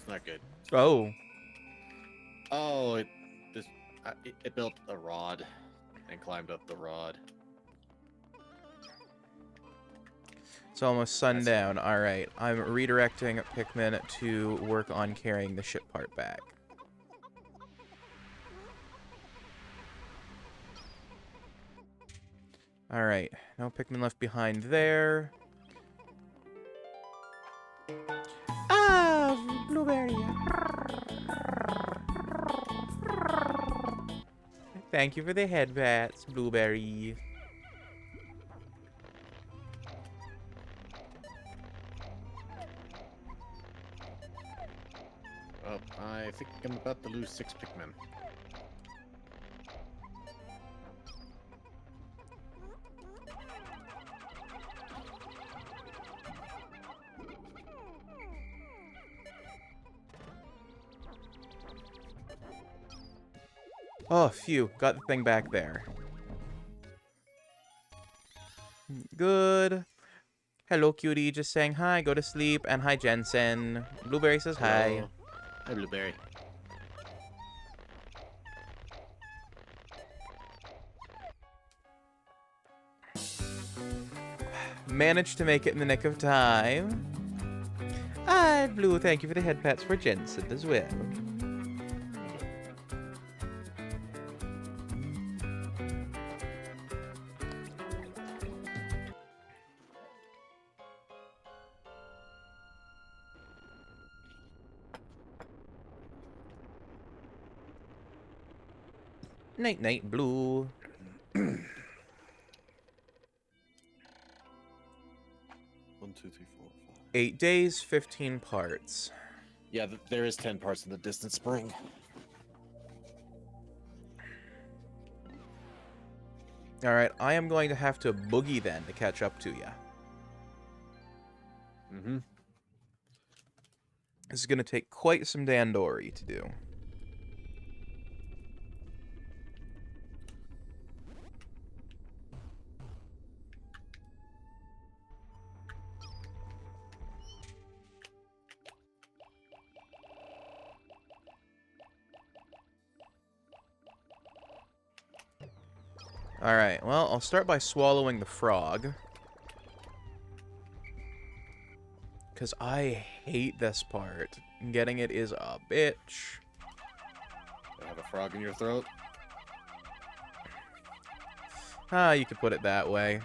not good. Oh. Oh, it built a rod and climbed up the rod. It's almost sundown. Alright, I'm redirecting Pikmin to work on carrying the ship part back. Alright, no Pikmin left behind there. Ah, blueberry. Thank you for the head pats, blueberry. Oh, I think I'm about to lose 6 Pikmin. Oh, phew. Got the thing back there. good. Hello, Cutie, just saying hi, go to sleep, and hi, Jensen. Blueberry says hi. Hello. Hi, Blueberry. Managed to make it in the nick of time. Ah, Blue, thank you for the head pats for Jensen as well. Night, night, Blue. 1, 2, 3, 4, 5. 8 days, 15 parts. Yeah, there is 10 parts in the distant spring. Alright, I am going to have to boogie then to catch up to ya. Mm-hmm. This is going to take quite some dandori to do. Alright, well, I'll start by swallowing the frog. Because I hate this part. Getting it is a bitch. You have a frog in your throat? Ah, you could put it that way.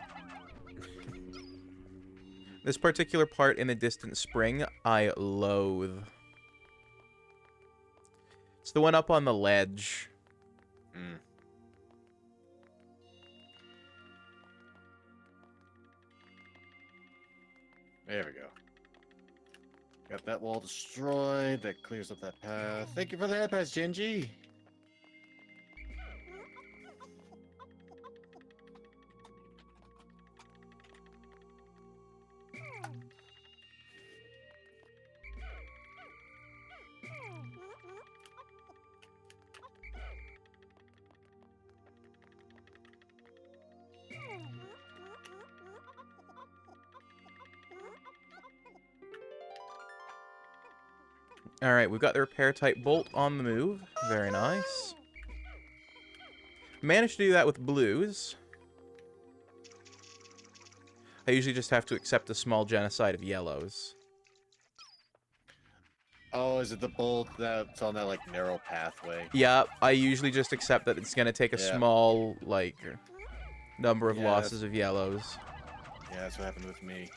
This particular part in the distant spring, I loathe. It's the one up on the ledge. Mm. There we go. Got that wall destroyed. That clears up that path. Thank you for the head pass, Genji. Alright, we've got the repair type bolt on the move. Very nice. Managed to do that with blues. I usually just have to accept a small genocide of yellows. Oh, is it the bolt that's on that, like, narrow pathway? Yeah, I usually just accept that it's going to take a small, like, number of losses of yellows. Yeah, that's what happened with me.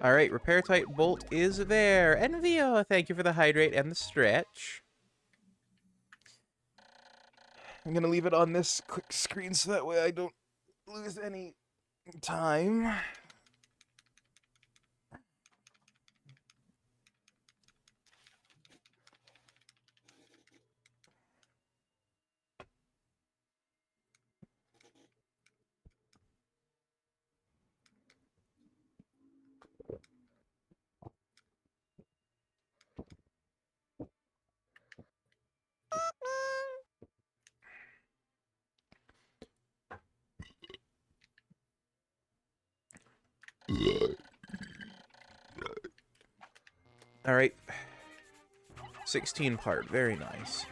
Alright, repair type bolt is there. Envio, thank you for the hydrate and the stretch. I'm gonna leave it on this quick screen so that way I don't lose any time. Alright. 16 part, very nice.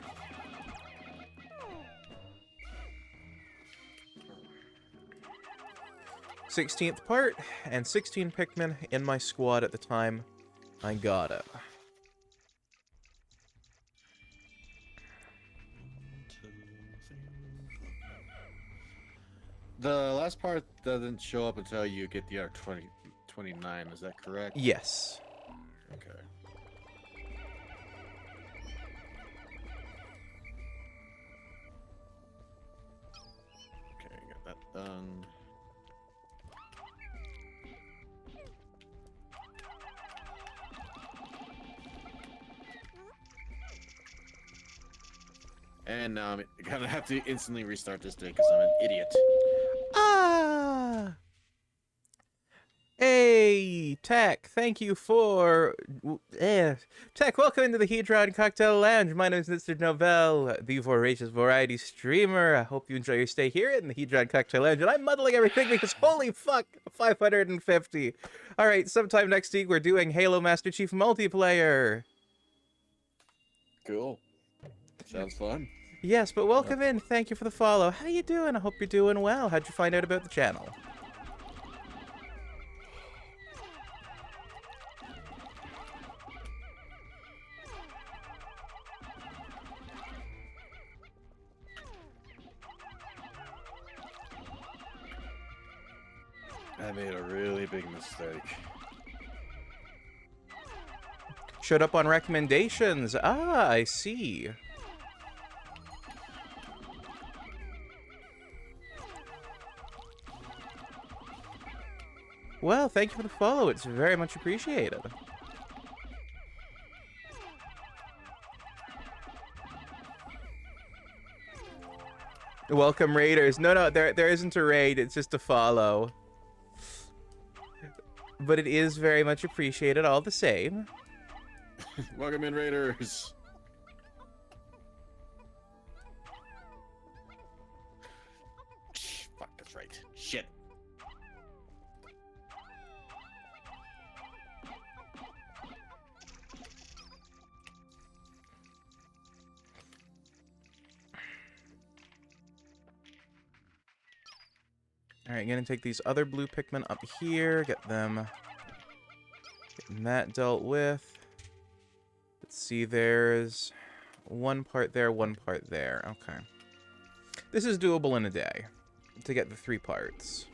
th part, and 16 Pikmin in my squad at the time. I got it. The last part doesn't show up until you get the other 29, is that correct? Yes. Okay. Okay, got that done. And I'm gonna have to instantly restart this day because I'm an idiot. Ah! Hey, Tech, thank you for... Tech, welcome into the Hedron Cocktail Lounge. My name is Mr. Novell, the voracious variety streamer. I hope you enjoy your stay here in the Hedron Cocktail Lounge. And I'm muddling everything because, holy fuck, 550. All right, sometime next week, we're doing Halo Master Chief multiplayer. Cool. Sounds fun. Yes, but welcome in. Thank you for the follow. How you doing? I hope you're doing well. How'd you find out about the channel? I made a really big mistake. Showed up on recommendations. Ah, I see. Well, thank you for the follow. It's very much appreciated. Welcome, raiders. No, there isn't a raid. It's just a follow. But it is very much appreciated all the same. Welcome in, Raiders. Fuck, that's right. Shit. Alright, gonna take these other blue Pikmin up here, getting that dealt with. Let's see, there's one part there, one part there. Okay. This is doable in a day to get the 3 parts.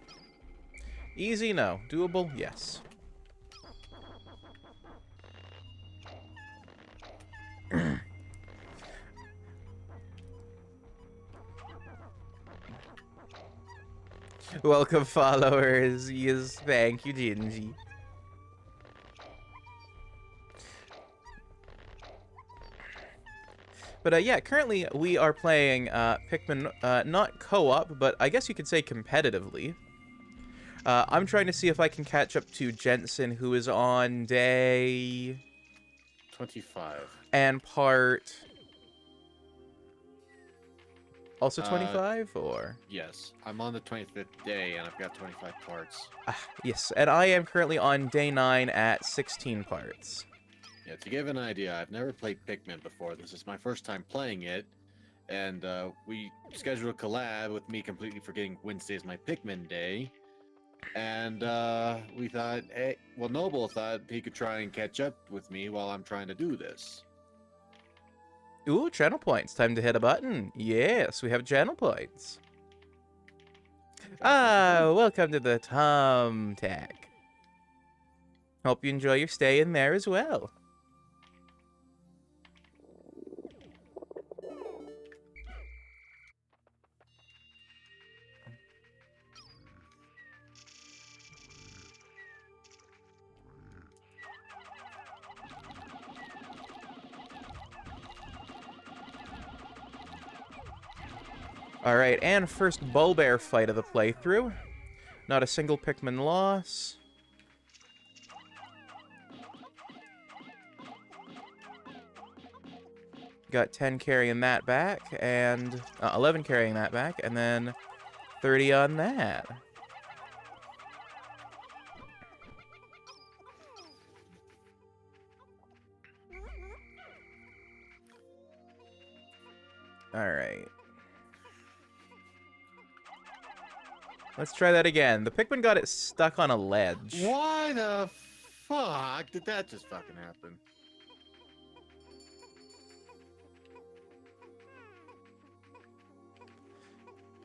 Easy? No. Doable? Yes. Welcome, followers. Yes, thank you, Gingy. But yeah, currently we are playing Pikmin, not co-op, but I guess you could say competitively. I'm trying to see if I can catch up to Jensen, who is on day... 25. And part... Also 25, or? Yes, I'm on the 25th day, and I've got 25 parts. Yes, and I am currently on day 9 at 16 parts. Yeah, to give an idea, I've never played Pikmin before. This is my first time playing it, and we scheduled a collab with me completely forgetting Wednesday is my Pikmin day. And we thought, hey, well, Noble thought he could try and catch up with me while I'm trying to do this. Ooh, channel points. Time to hit a button. Yes, we have channel points. Ah, welcome to the Tom Tech. Hope you enjoy your stay in there as well. Alright, and first Bulbear fight of the playthrough. Not a single Pikmin loss. Got 10 carrying that back, and 11 carrying that back, and then 30 on that. Alright. Let's try that again. The Pikmin got it stuck on a ledge. Why the fuck did that just fucking happen?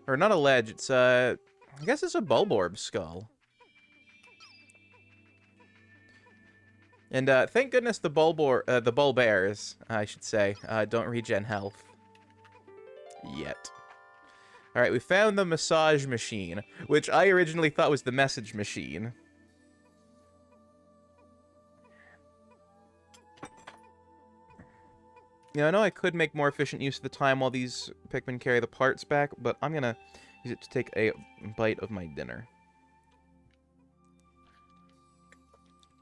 Or not a ledge, it's I guess it's a Bulborb skull. And thank goodness the Bulbears, I should say, don't regen health. Yet. Alright, we found the massage machine, which I originally thought was the message machine. Yeah, I know I could make more efficient use of the time while these Pikmin carry the parts back, but I'm gonna use it to take a bite of my dinner.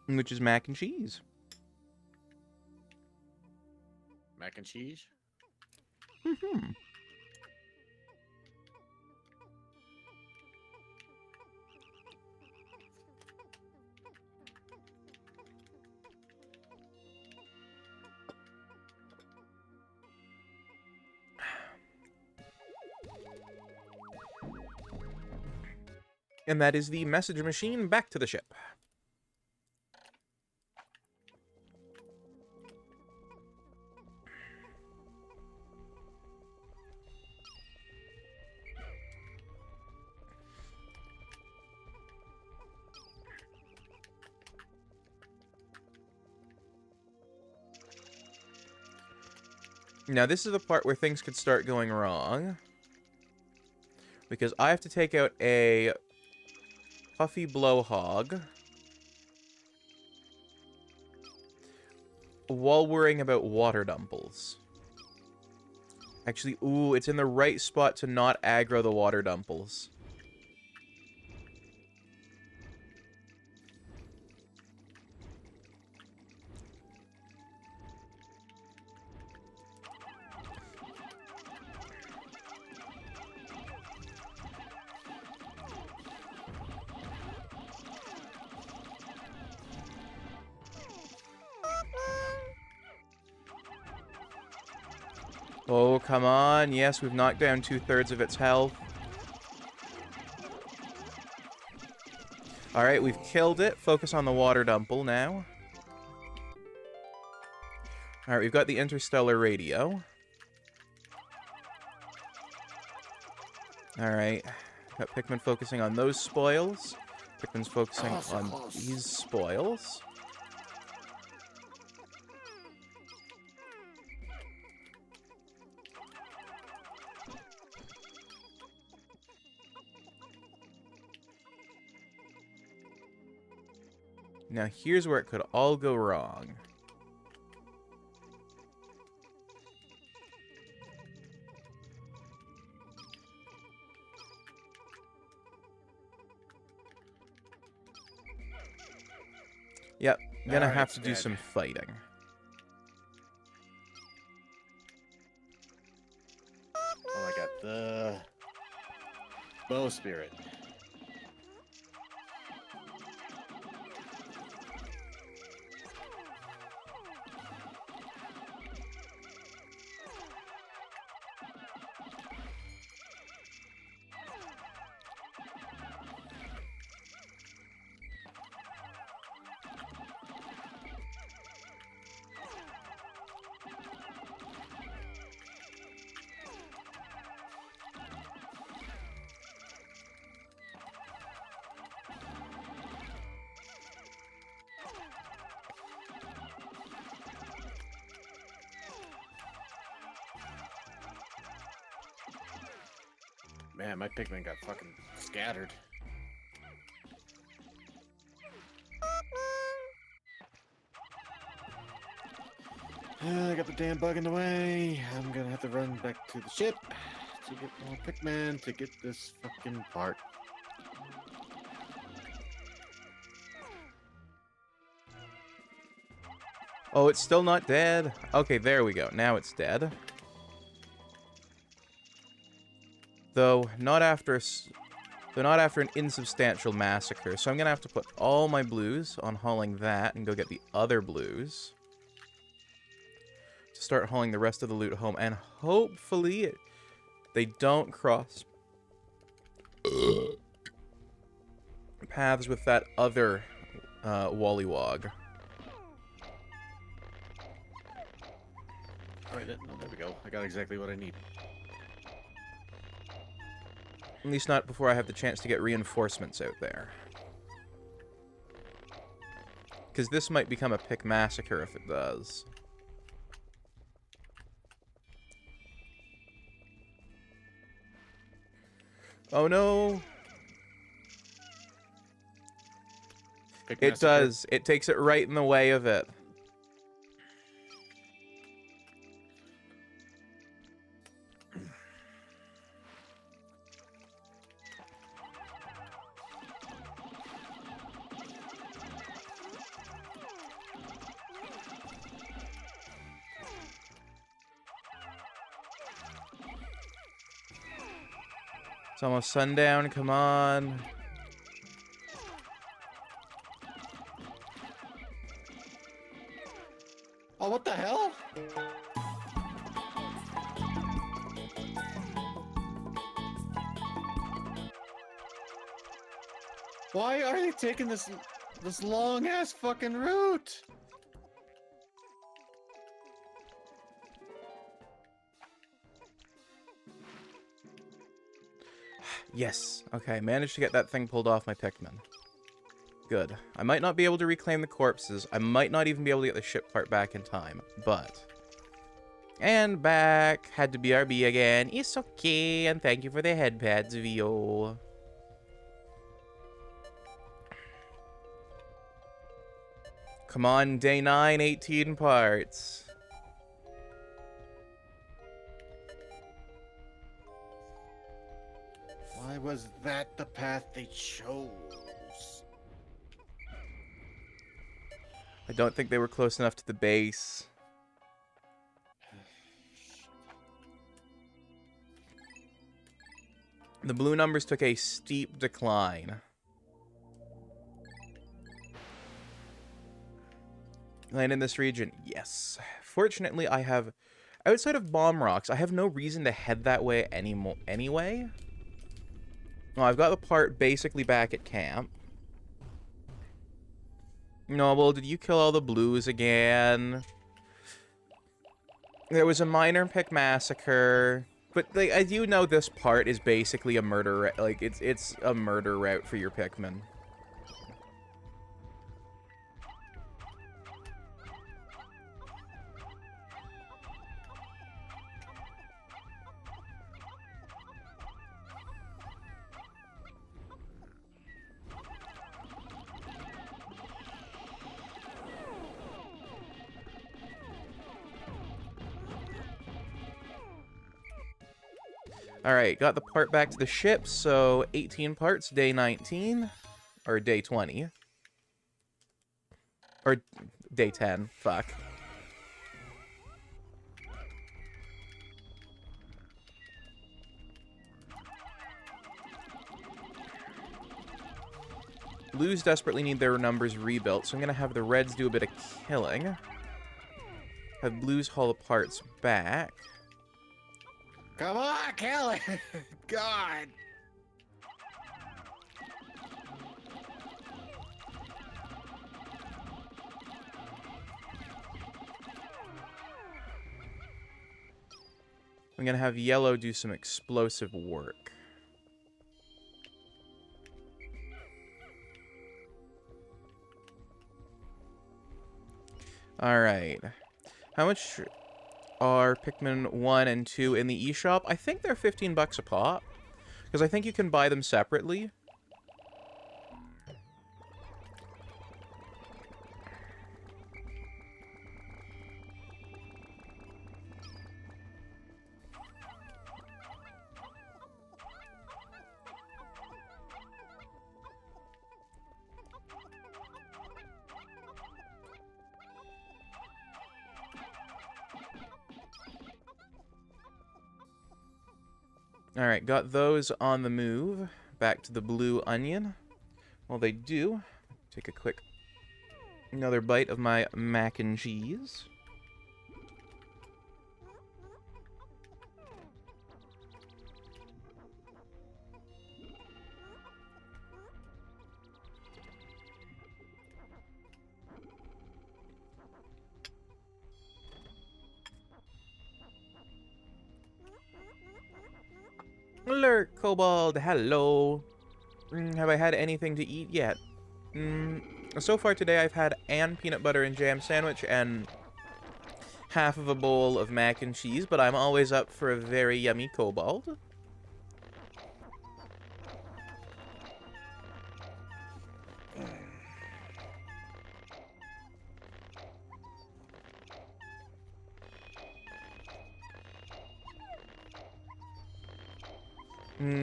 Which is mac and cheese. Mac and cheese? Mm-hmm. And that is the message machine back to the ship. Now, this is the part where things could start going wrong. Because I have to take out a puffy blowhog while worrying about water dumples. Actually, ooh, it's in the right spot to not aggro the water dumples. Oh, come on. Yes, we've knocked down 2/3 of its health. Alright, we've killed it. Focus on the water dumple now. Alright, we've got the interstellar radio. Alright. Got Pikmin focusing on those spoils. Pikmin's focusing on these spoils. Now here's where it could all go wrong. Yep, gonna Alright, have to do dead. some fighting. Oh, I got the bow spirit. Man, my Pikmin got fucking scattered. I got the damn bug in the way. I'm gonna have to run back to the ship to get more Pikmin to get this fucking part. Oh, it's still not dead? Okay, there we go. Now it's dead. Though, not after an insubstantial massacre. So I'm gonna have to put all my blues on hauling that and go get the other blues. To start hauling the rest of the loot home. And hopefully they don't cross paths with that other Wallywog. Alright, there we go. I got exactly what I need. At least not before I have the chance to get reinforcements out there. Because this might become a pick massacre if it does. Oh no! It does. It takes it right in the way of it. It's almost sundown, come on. Oh, what the hell? Why are they taking this long ass fucking route? Yes. Okay, managed to get that thing pulled off my Pikmin. Good. I might not be able to reclaim the corpses. I might not even be able to get the ship part back in time, but... And back. Had to BRB again. It's okay, and thank you for the head pads, VO. Come on, day 9, 18 parts. Why was that the path they chose? I don't think they were close enough to the base. The blue numbers took a steep decline. Land in this region? Yes. Fortunately, I have... Outside of Bomb Rocks, I have no reason to head that way anyway. Well, I've got the part basically back at camp. Noble, did you kill all the blues again? There was a minor pick massacre. But, like, I do know this part is basically a murder... Like, it's a murder route for your Pikmin. Alright, got the part back to the ship, so 18 parts, day 19. Or day 20. Or day 10, fuck. Blues desperately need their numbers rebuilt, so I'm gonna have the reds do a bit of killing. Have blues haul the parts back. Come on, kill it! God! I'm gonna have yellow do some explosive work. Alright. How much are Pikmin 1 and 2 in the eShop? I think they're 15 bucks a pop. Because I think you can buy them separately. Alright, got those on the move. Back to the blue onion. While they do, take a quick another bite of my mac and cheese. Alert, Kobold, hello. Have I had anything to eat yet? So far today I've had an peanut butter and jam sandwich and half of a bowl of mac and cheese, but I'm always up for a very yummy Kobold.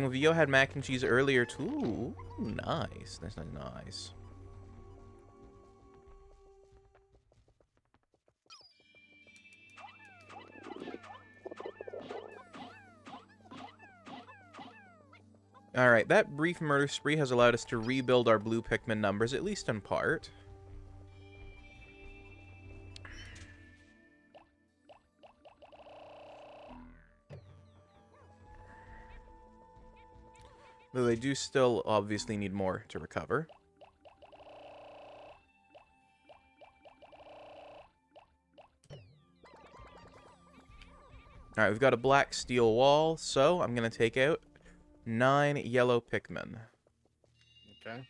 Vio had mac and cheese earlier too. Ooh, nice. That's nice. Alright, that brief murder spree has allowed us to rebuild our blue Pikmin numbers, at least in part. Though they do still obviously need more to recover. Alright, we've got a black steel wall, so I'm going to take out 9 yellow Pikmin. Okay.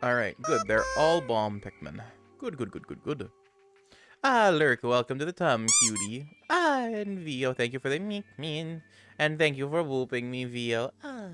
Alright, good. They're all bomb Pikmin. Good, good, good, good, good. Ah, Lurk, welcome to the Cutie. Ah, and Vio, thank you for the Mikmin. And thank you for whooping me, Vio. Ah.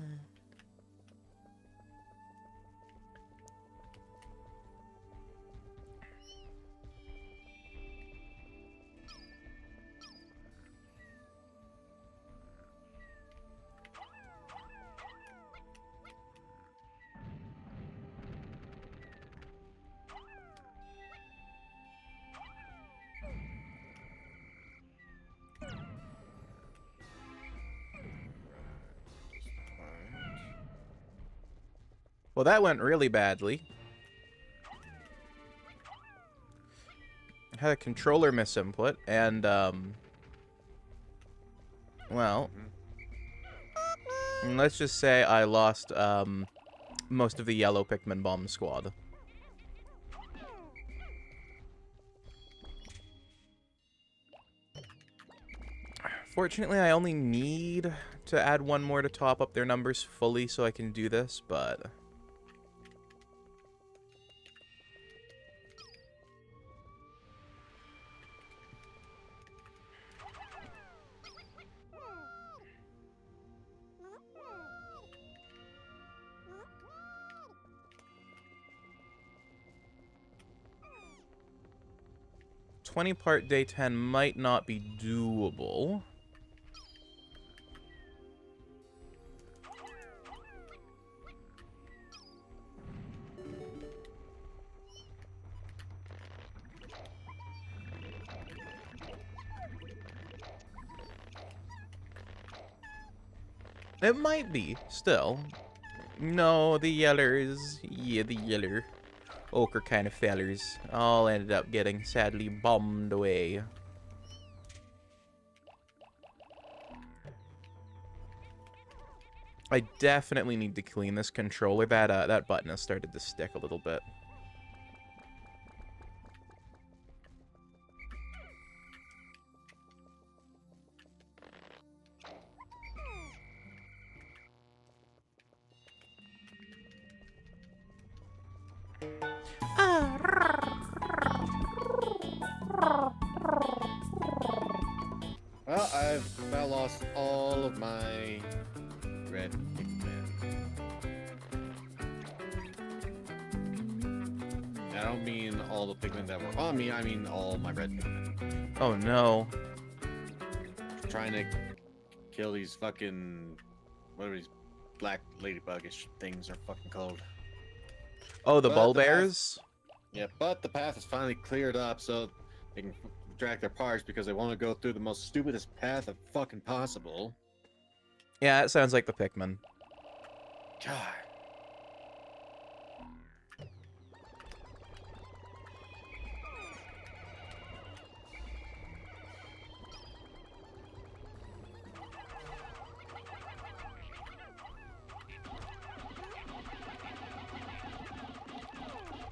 Well, that went really badly. I had a controller misinput, and, well, let's just say I lost, most of the yellow Pikmin bomb squad. Fortunately, I only need to add one more to top up their numbers fully so I can do this, but... ...20-part day 10 might not be doable. It might be, still. No, the yellers. Yeah, the yeller. Ochre kind of fellers. All ended up getting sadly bombed away. I definitely need to clean this controller. That button has started to stick a little bit. Well, I've about lost all of my red Pikmin. I don't mean all the Pikmin that were on me, I mean all my red Pikmin. Oh no. Trying to kill these fucking... what are these black ladybugish things are fucking called? Oh, the But bull the path- bears? Yeah, but the path is finally cleared up so they can drag their parts because they want to go through the most stupidest path of fucking possible. Yeah, it sounds like the Pikmin. God.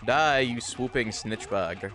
Die, you swooping snitch bug.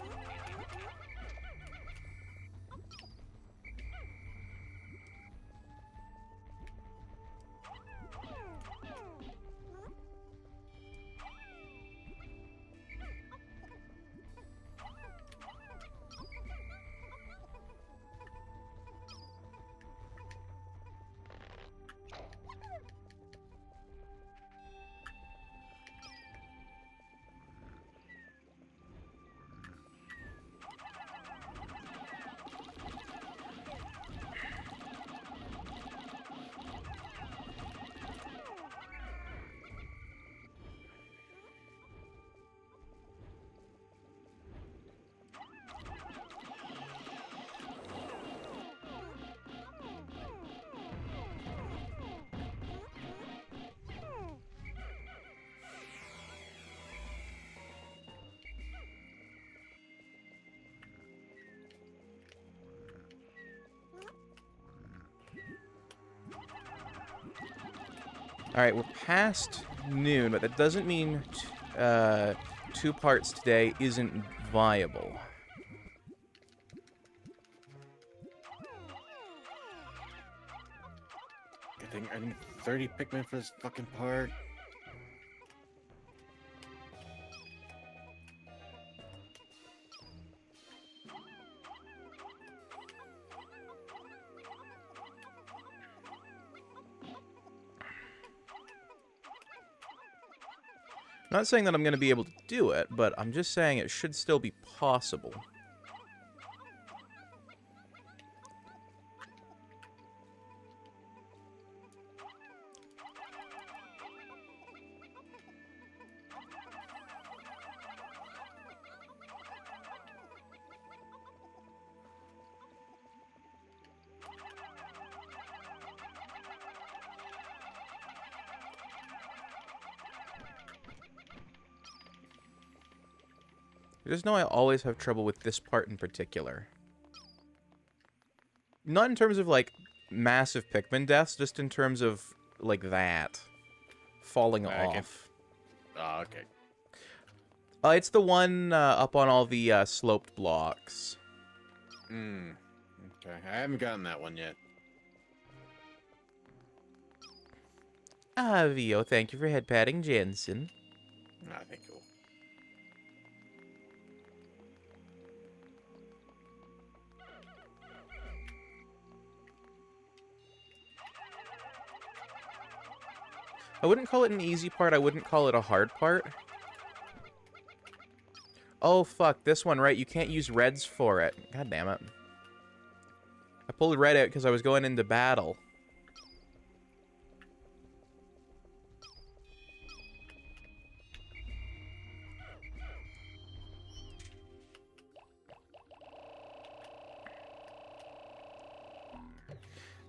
Alright, we're past noon, but that doesn't mean 2 parts today isn't viable. I need 30 Pikmin for this fucking part. Not saying that I'm going to be able to do it, but I'm just saying it should still be possible. I just know I always have trouble with this part in particular. Not in terms of, like, massive Pikmin deaths, just in terms of, like, that. Falling off. Oh, okay. It's the one up on all the sloped blocks. Okay, I haven't gotten that one yet. Ah, Vio, thank you for head patting Jensen. I think cool. I wouldn't call it an easy part, I wouldn't call it a hard part. Oh, fuck, this one, right? You can't use reds for it. God damn it. I pulled red out because I was going into battle.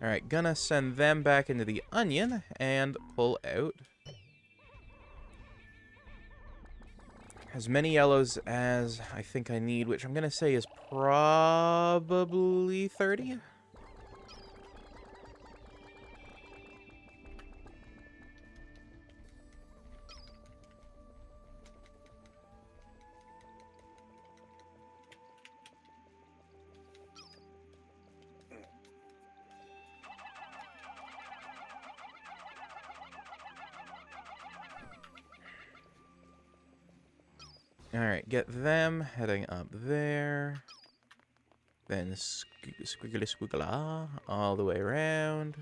Alright, gonna send them back into the onion and pull out as many yellows as I think I need, which I'm gonna say is probably 30. Alright, get them heading up there. Then squiggly squiggly all the way around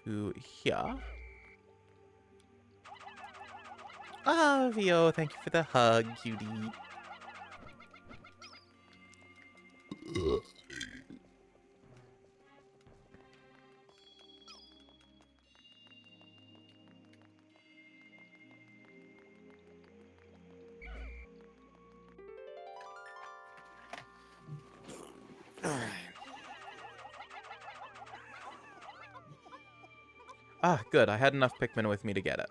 to here. Ah, Vio, thank you for the hug, cutie. Ah, good. I had enough Pikmin with me to get it.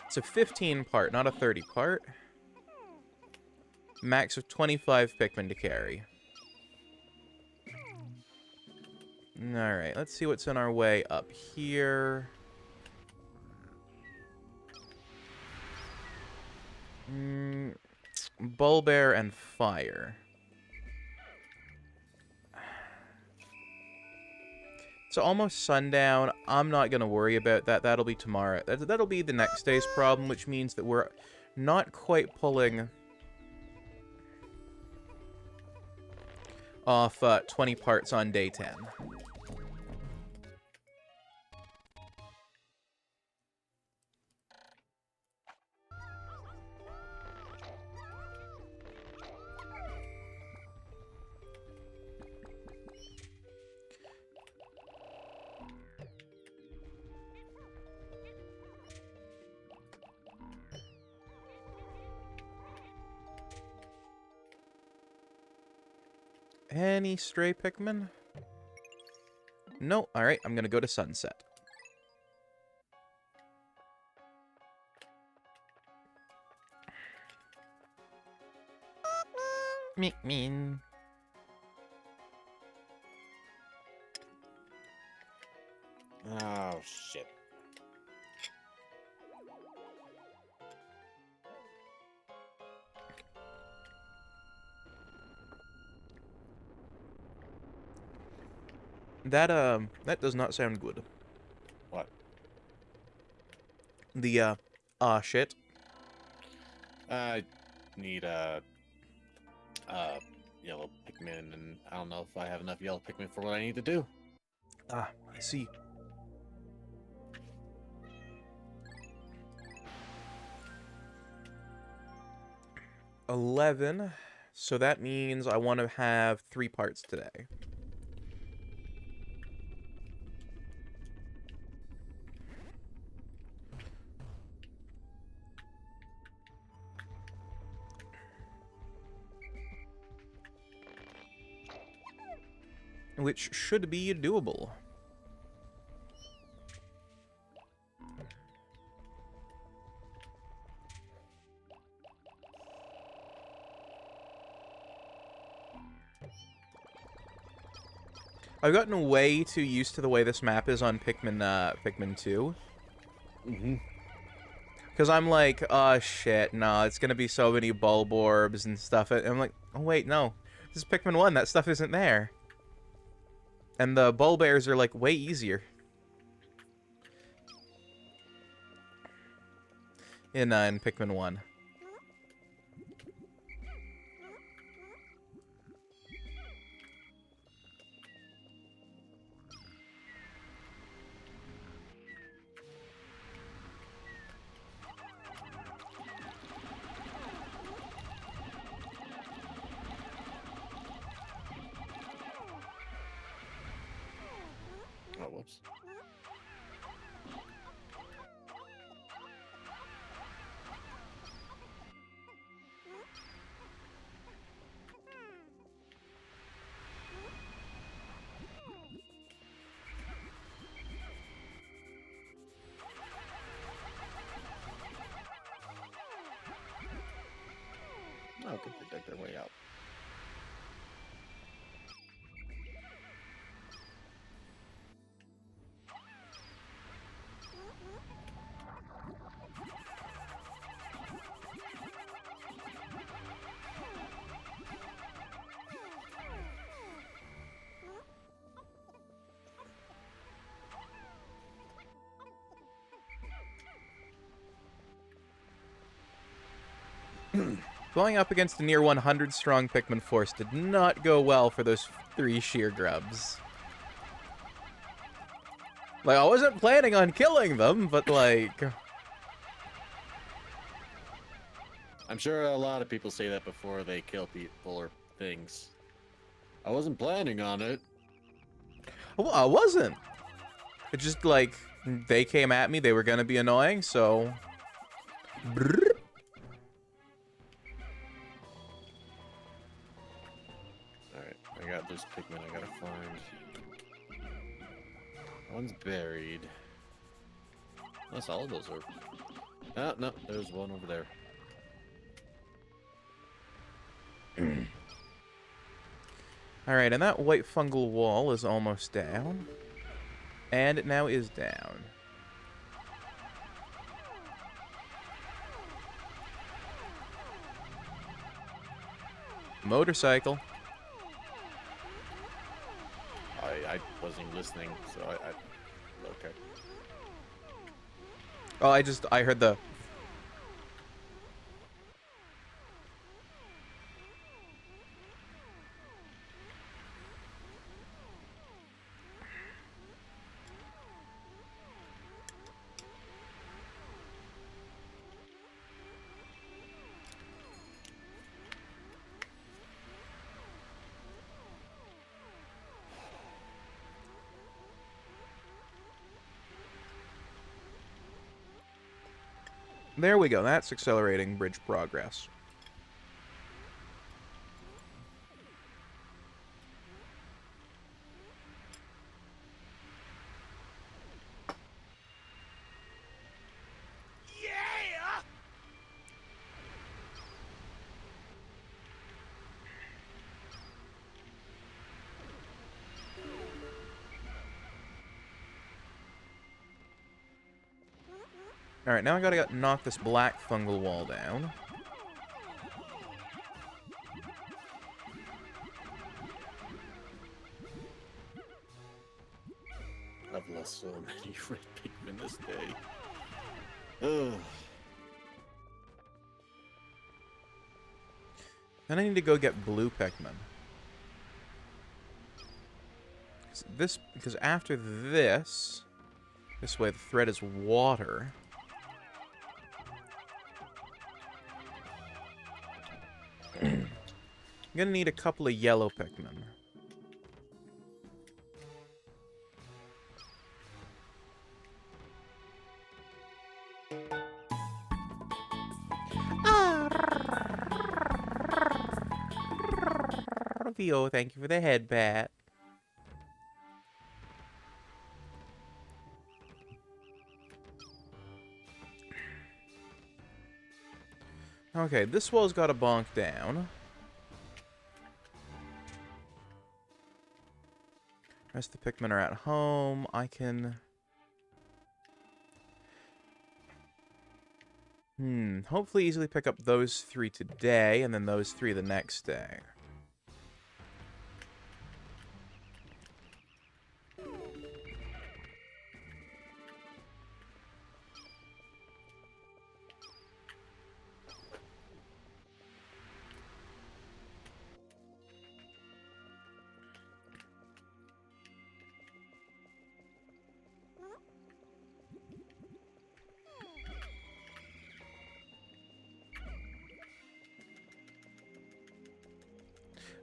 It's a 15 part, not a 30 part. Max of 25 Pikmin to carry. Alright, let's see what's in our way up here. Bulbear and fire. It's almost sundown. I'm not going to worry about that. That'll be tomorrow. That'll be the next day's problem, which means that we're not quite pulling off 20 parts on day 10. Any stray Pikmin? No. Alright, I'm gonna go to sunset. Mean. Oh, shit. That does not sound good. What? The, shit. I need, yellow Pikmin, and I don't know if I have enough yellow Pikmin for what I need to do. Ah, I see. $11. So that means I want to have 3 parts today. Which should be doable. I've gotten way too used to the way this map is on Pikmin 2. Because I'm like, oh shit, no, it's gonna be so many bulb orbs and stuff. And I'm like, oh wait, no. This is Pikmin 1, that stuff isn't there. And the Bulbears are, like, way easier. In Pikmin 1. Oh, whoops. Oh, good to dig their way out. Going up against a near 100 strong Pikmin force did not go well for those 3 sheer grubs. Like, I wasn't planning on killing them, but like... I'm sure a lot of people say that before they kill people or things. I wasn't planning on it. Well, I wasn't. It just, like, they came at me, they were gonna be annoying, so... Brrr. Alright, I got this Pikmin I gotta find. One's buried. That's all of those are... Ah, no, there's one over there. Alright, and that white fungal wall is almost down. And it now is down. Motorcycle. I wasn't listening, so I okay. Oh, I heard the... There we go. That's accelerating bridge progress. Alright, now I gotta knock this black fungal wall down. I've lost so many red Pikmin this day. Ugh. Then I need to go get blue Pikmin. Because after this way the thread is water. I'm gonna need a couple of yellow Pikmin. Theo, thank you for the head pat. Okay, this wall's got to bonk down. Rest of the Pikmin are at home. I can... hopefully easily pick up those 3 today, and then those 3 the next day.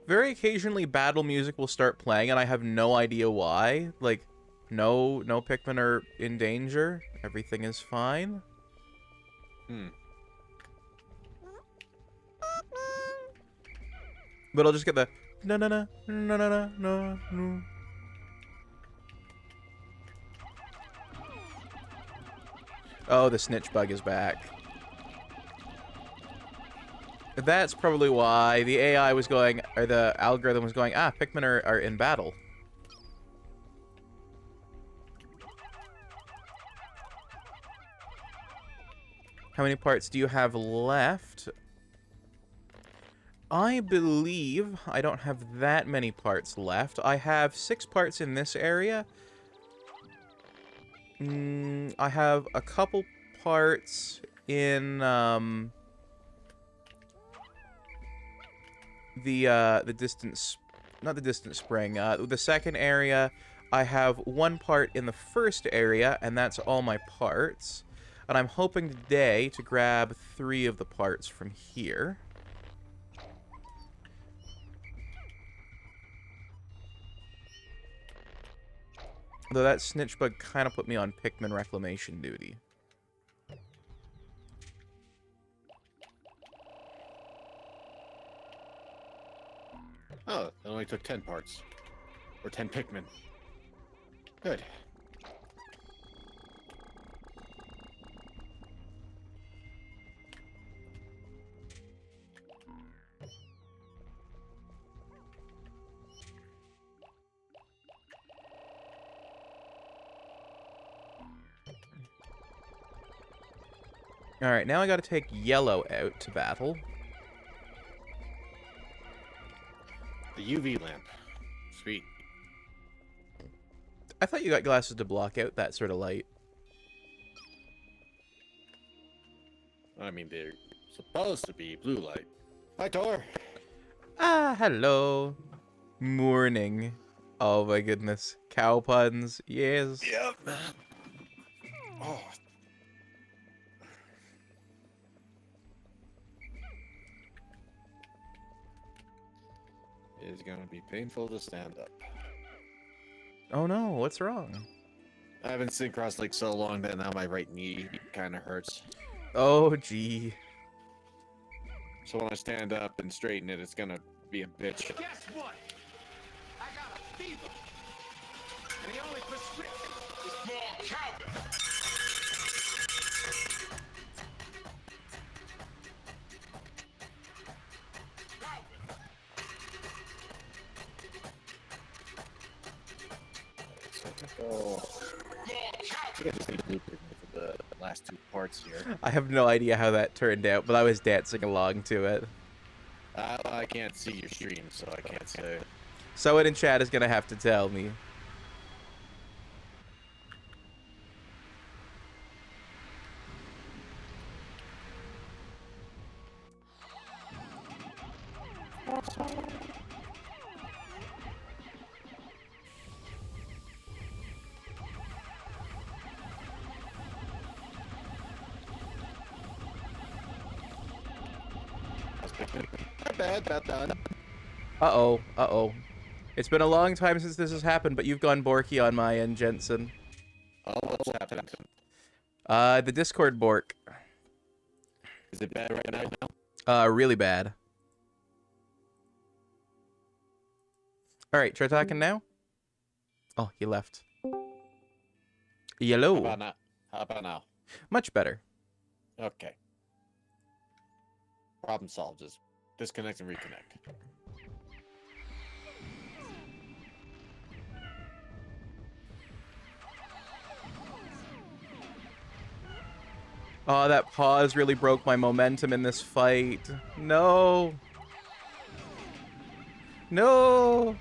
Very occasionally, battle music will start playing, and I have no idea why. Like, no Pikmin are in danger. Everything is fine. But I'll just get the no no no no no no no no. Oh, the snitch bug is back. That's probably why the AI was going, or the algorithm was going, Pikmin are in battle. How many parts do you have left? I believe I don't have that many parts left. I have 6 parts in this area. I have a couple parts in, the distance, not the distant spring, the second area. I have 1 part in the first area, and that's all my parts. And I'm hoping today to grab 3 of the parts from here. Though that snitch bug kind of put me on Pikmin reclamation duty. Oh, it only took 10 parts. Or 10 Pikmin. Good. Alright, now I gotta take yellow out to battle. The UV lamp. Sweet. I thought you got glasses to block out that sort of light. I mean, they're supposed to be blue light. Hi, Tor. Ah, hello. Morning. Oh my goodness. Cow puns. Yes. Yep. Oh. It is going to be painful to stand up. Oh no, what's wrong? I haven't seen cross legs so long that now my right knee kind of hurts. Oh gee. So when I stand up and straighten it, it's gonna be a bitch. Guess what? I got a fever. And the only prescription is more cowbell. Oh. I think I just need to loop it for the last two parts here. I have no idea how that turned out, but I was dancing along to it. I can't see your stream, so I can't say. Someone in chat is gonna have to tell me. Not bad, about done. Uh-oh, uh-oh. It's been a long time since this has happened, but you've gone Borky on my end, Jensen. Oh, what's happened? The Discord Bork. Is it bad right now? Really bad. Alright, try talking now? Oh, he left. Yellow. How about now? How about now? Much better. Okay. Problem solved. Just disconnect and reconnect. Oh, that pause really broke my momentum in this fight. No. No.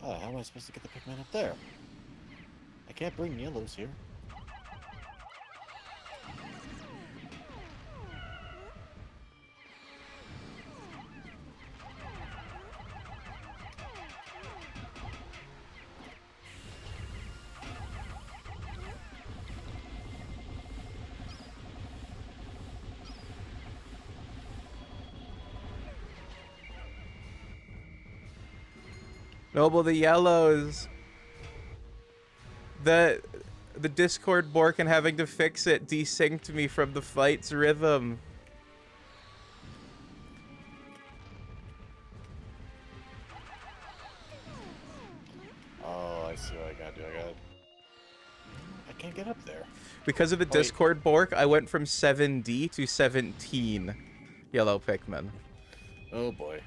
Oh, how am I supposed to get the Pikmin up there? I can't bring yellows here. Noble the yellows. The Discord Bork and having to fix it desynced me from the fight's rhythm. Oh, I see what I gotta do. I can't get up there. Because of the Discord Bork, I went from 7D to 17 yellow Pikmin. Oh boy.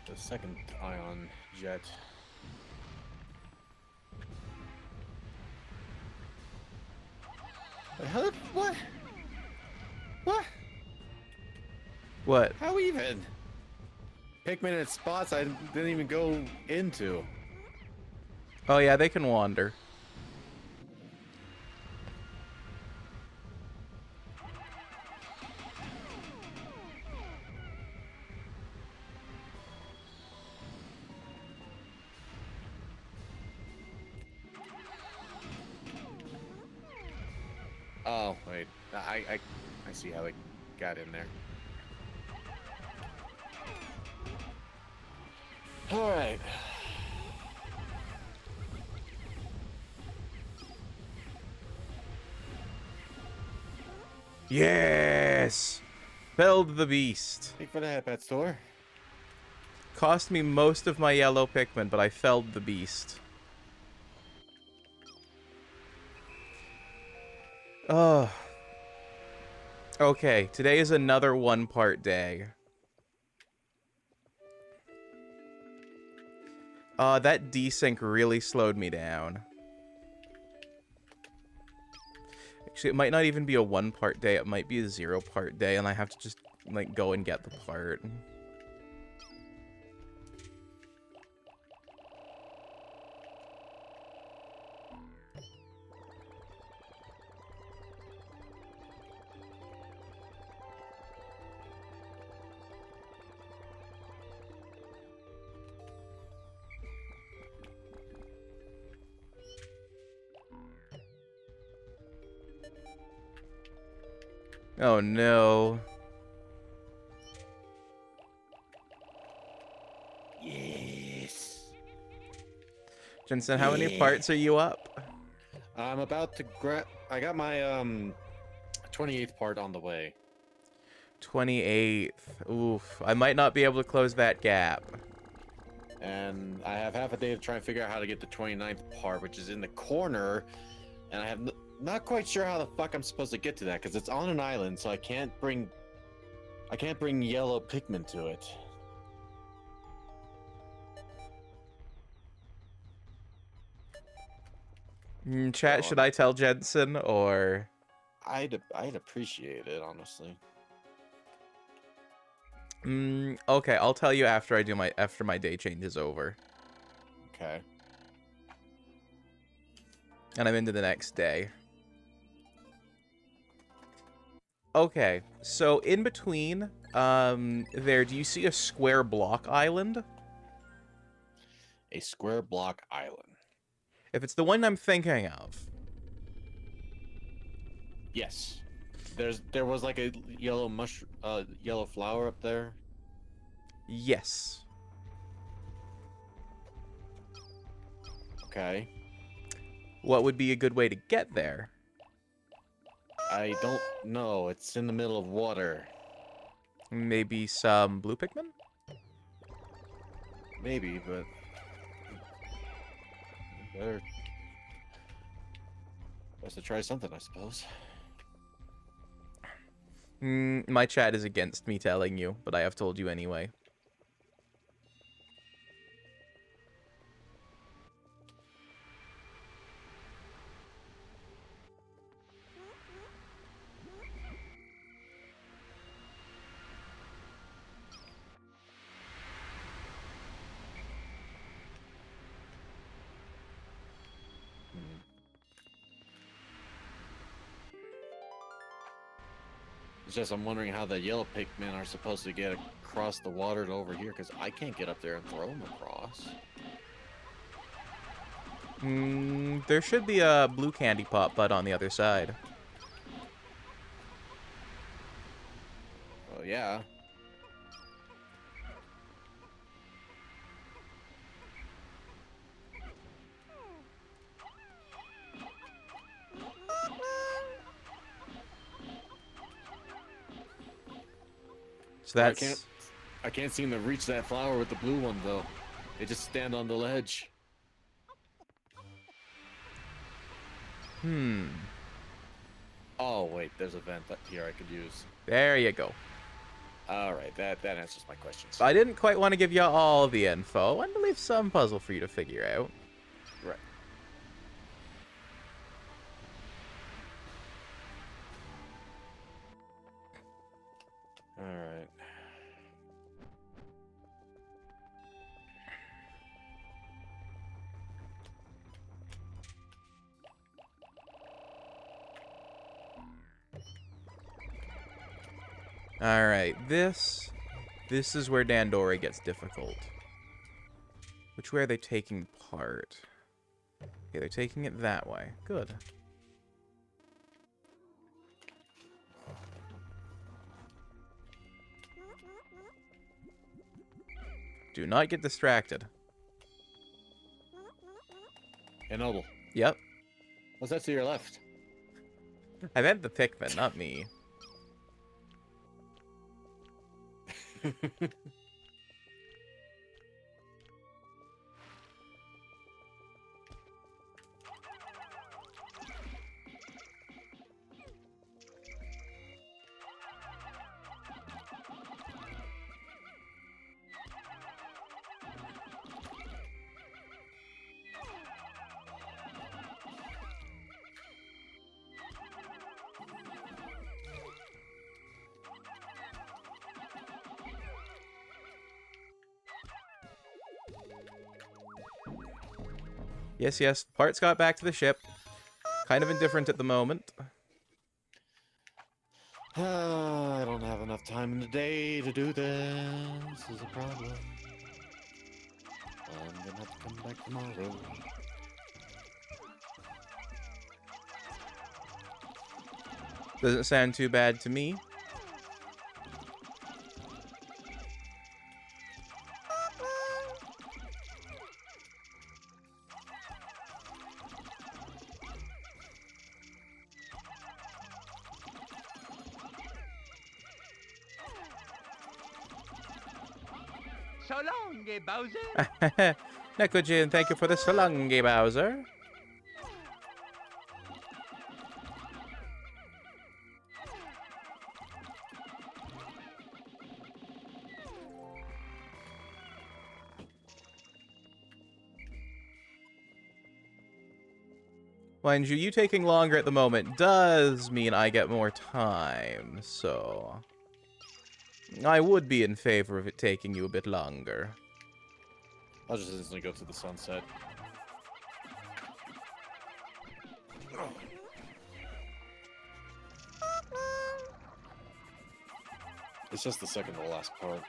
The second ion jet. Wait, how the what? What? What? How even? Pikmin at spots I didn't even go into. Oh yeah, they can wander. Oh wait, I see how it got in there. All right. Yes! Felled the beast. Thank you for the head pet store. Cost me most of my yellow Pikmin, but I felled the beast. Oh. Okay, today is another one-part day. That desync really slowed me down. Actually, it might not even be a one-part day, it might be a zero-part day, and I have to just, like, go and get the part. Oh no. Yes. Jensen, how many parts are you up? I'm about to grab. I got my 28th part on the way. 28th. Oof. I might not be able to close that gap. And I have half a day to try and figure out how to get the 29th part, which is in the corner. And I have not quite sure how the fuck I'm supposed to get to that because it's on an island, so I can't bring yellow Pikmin to it. Chat, So, should I tell Jensen or? I'd appreciate it, honestly. Okay, I'll tell you after I do after my day change is over. Okay. And I'm into the next day. Okay, so in between, there, do you see a square block island? A square block island. If it's the one I'm thinking of. Yes. There was like a yellow yellow flower up there. Yes. Okay. What would be a good way to get there? I don't know. It's in the middle of water. Maybe some blue Pikmin? Maybe, but better. Best to try something, I suppose. My chat is against me telling you, but I have told you anyway. It's just I'm wondering how the yellow Pikmin are supposed to get across the water to over here, because I can't get up there and throw them across. There should be a blue candy pop bud on the other side. Oh, yeah. So that's... I can't seem to reach that flower with the blue one, though. They just stand on the ledge. Oh, wait, there's a vent up here I could use. There you go. Alright, that answers my questions. I didn't quite want to give you all the info. I wanted to leave some puzzle for you to figure out. Right. Alright. Alright, this is where Dandori gets difficult. Which way are they taking part? Okay, they're taking it that way. Good. Do not get distracted. Hey, Noble. Yep. What's that to your left? I meant the Pikmin, not me. Yes, yes. Parts got back to the ship. Kind of indifferent at the moment. I don't have enough time in the day to do this. This is a problem. I'm gonna have to come back tomorrow. Doesn't sound too bad to me. So long, Bowser. Nekojin, thank you for the Salungi, Bowser. Mind you, you taking longer at the moment does mean I get more time, so... I would be in favor of it taking you a bit longer. I'll just instantly go to the sunset. It's just the second to last part.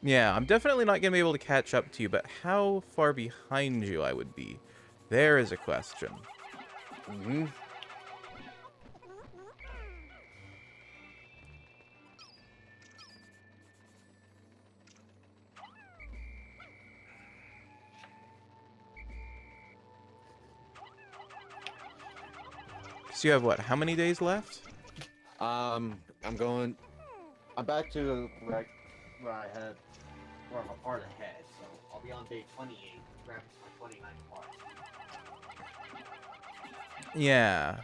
Yeah, I'm definitely not going to be able to catch up to you, but how far behind you I would be, there is a question. Mm-hmm. So you have, what, how many days left? I'm back to where I had more of a part ahead, so I'll be on day 28, grabbing my 29th part. Yeah.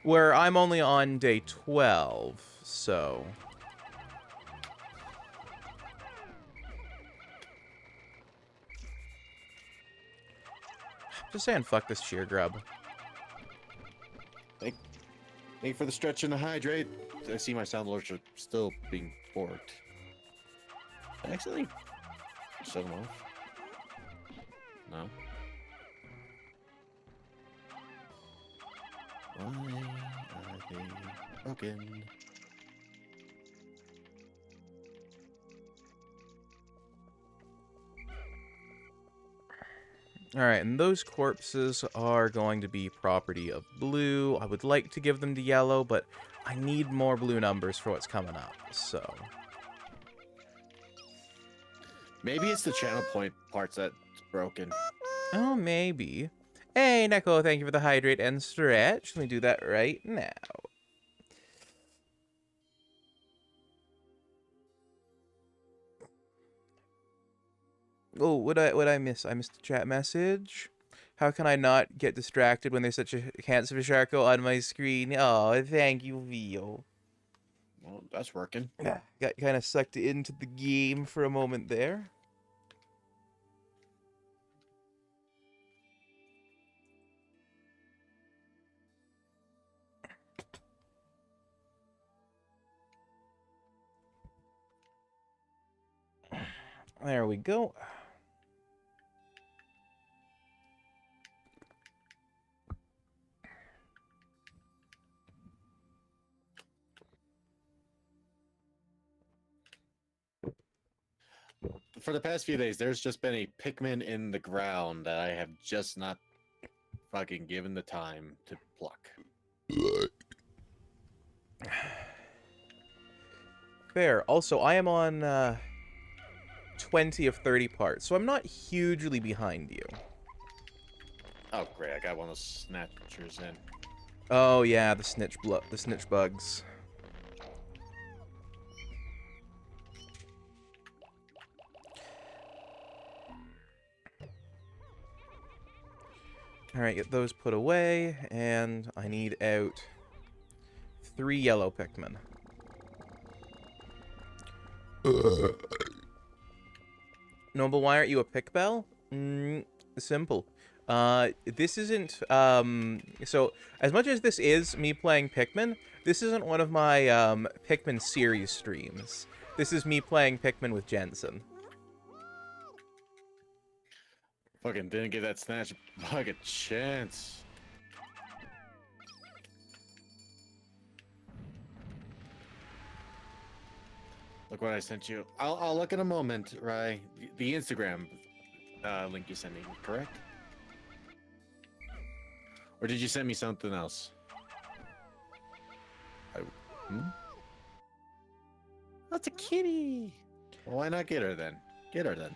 Where I'm only on day 12, so... Just saying, fuck this cheer grub. Thank you for the stretch and the hydrate. I see my sound alerts are still being forked. I accidentally shut them off. No. Why are they broken? Alright, and those corpses are going to be property of blue. I would like to give them to yellow, but I need more blue numbers for what's coming up, so... Maybe it's the channel point parts that's broken. Oh, maybe. Hey, Neko, thank you for the hydrate and stretch. Let me do that right now. Oh, what I miss? I missed the chat message. How can I not get distracted when there's such a handsome Sharko on my screen? Oh, thank you, Vio. Well, that's working. Got kind of sucked into the game for a moment there. There we go. For the past few days, there's just been a Pikmin in the ground that I have just not fucking given the time to pluck. There. Also, I am on 20 of 30 parts, so I'm not hugely behind you. Oh, great. I got one of those snatchers in. Oh yeah, the snitch bugs. Alright, get those put away, and I need out 3 yellow Pikmin. Noble, why aren't you a Pikbell? Simple. This isn't, so, as much as this is me playing Pikmin, this isn't one of my, Pikmin series streams. This is me playing Pikmin with Jensen. Fucking didn't give that snatch bug a chance. Look what I sent you. I'll look in a moment, Rye. The Instagram link you sent me, correct? Or did you send me something else? That's a kitty. Well, why not get her then? Get her then.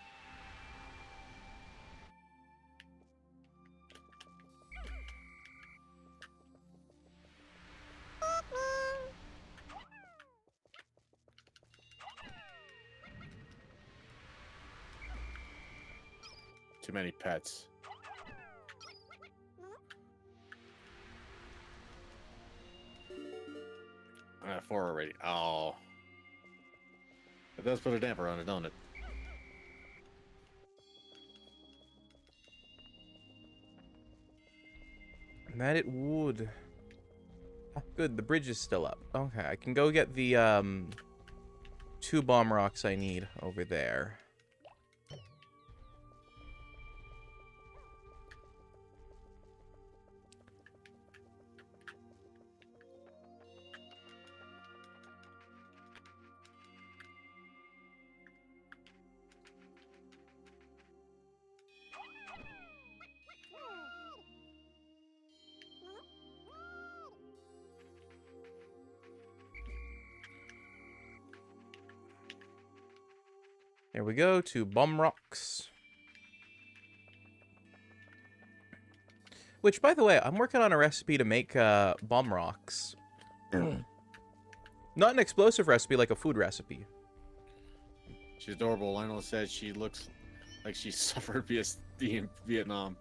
Too many pets. I have 4 already. Oh. It does put a damper on it, don't it? That it would. Ah, good, the bridge is still up. Okay, I can go get the, 2 bomb rocks I need over there. There we go, 2 bomb rocks. Which, by the way, I'm working on a recipe to make bomb rocks. Not an explosive recipe, like a food recipe. She's adorable. Lionel said she looks like she suffered PTSD in Vietnam.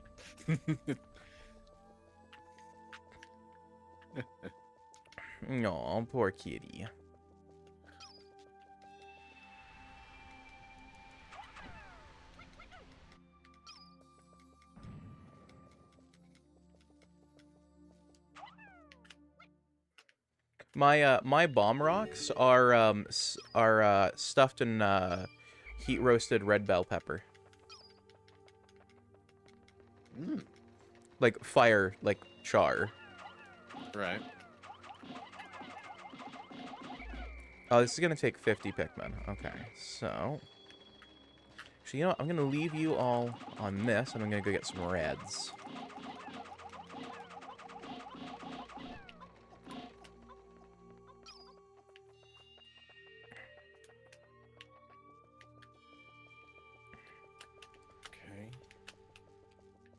Aw, poor kitty. My bomb rocks are stuffed in heat roasted red bell pepper. Like fire, like char. Right. Oh, this is gonna take 50 Pikmin. Okay, so actually, you know what? I'm gonna leave you all on this, and I'm gonna go get some reds.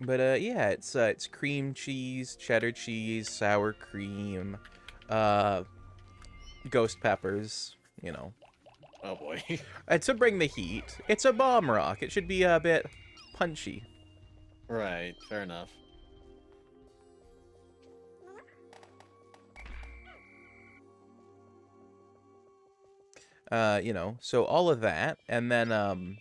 But yeah, it's cream cheese, cheddar cheese, sour cream, ghost peppers, you know. Oh boy. And to bring the heat, it's a bomb rock. It should be a bit punchy. Right, fair enough. You know, so all of that, and then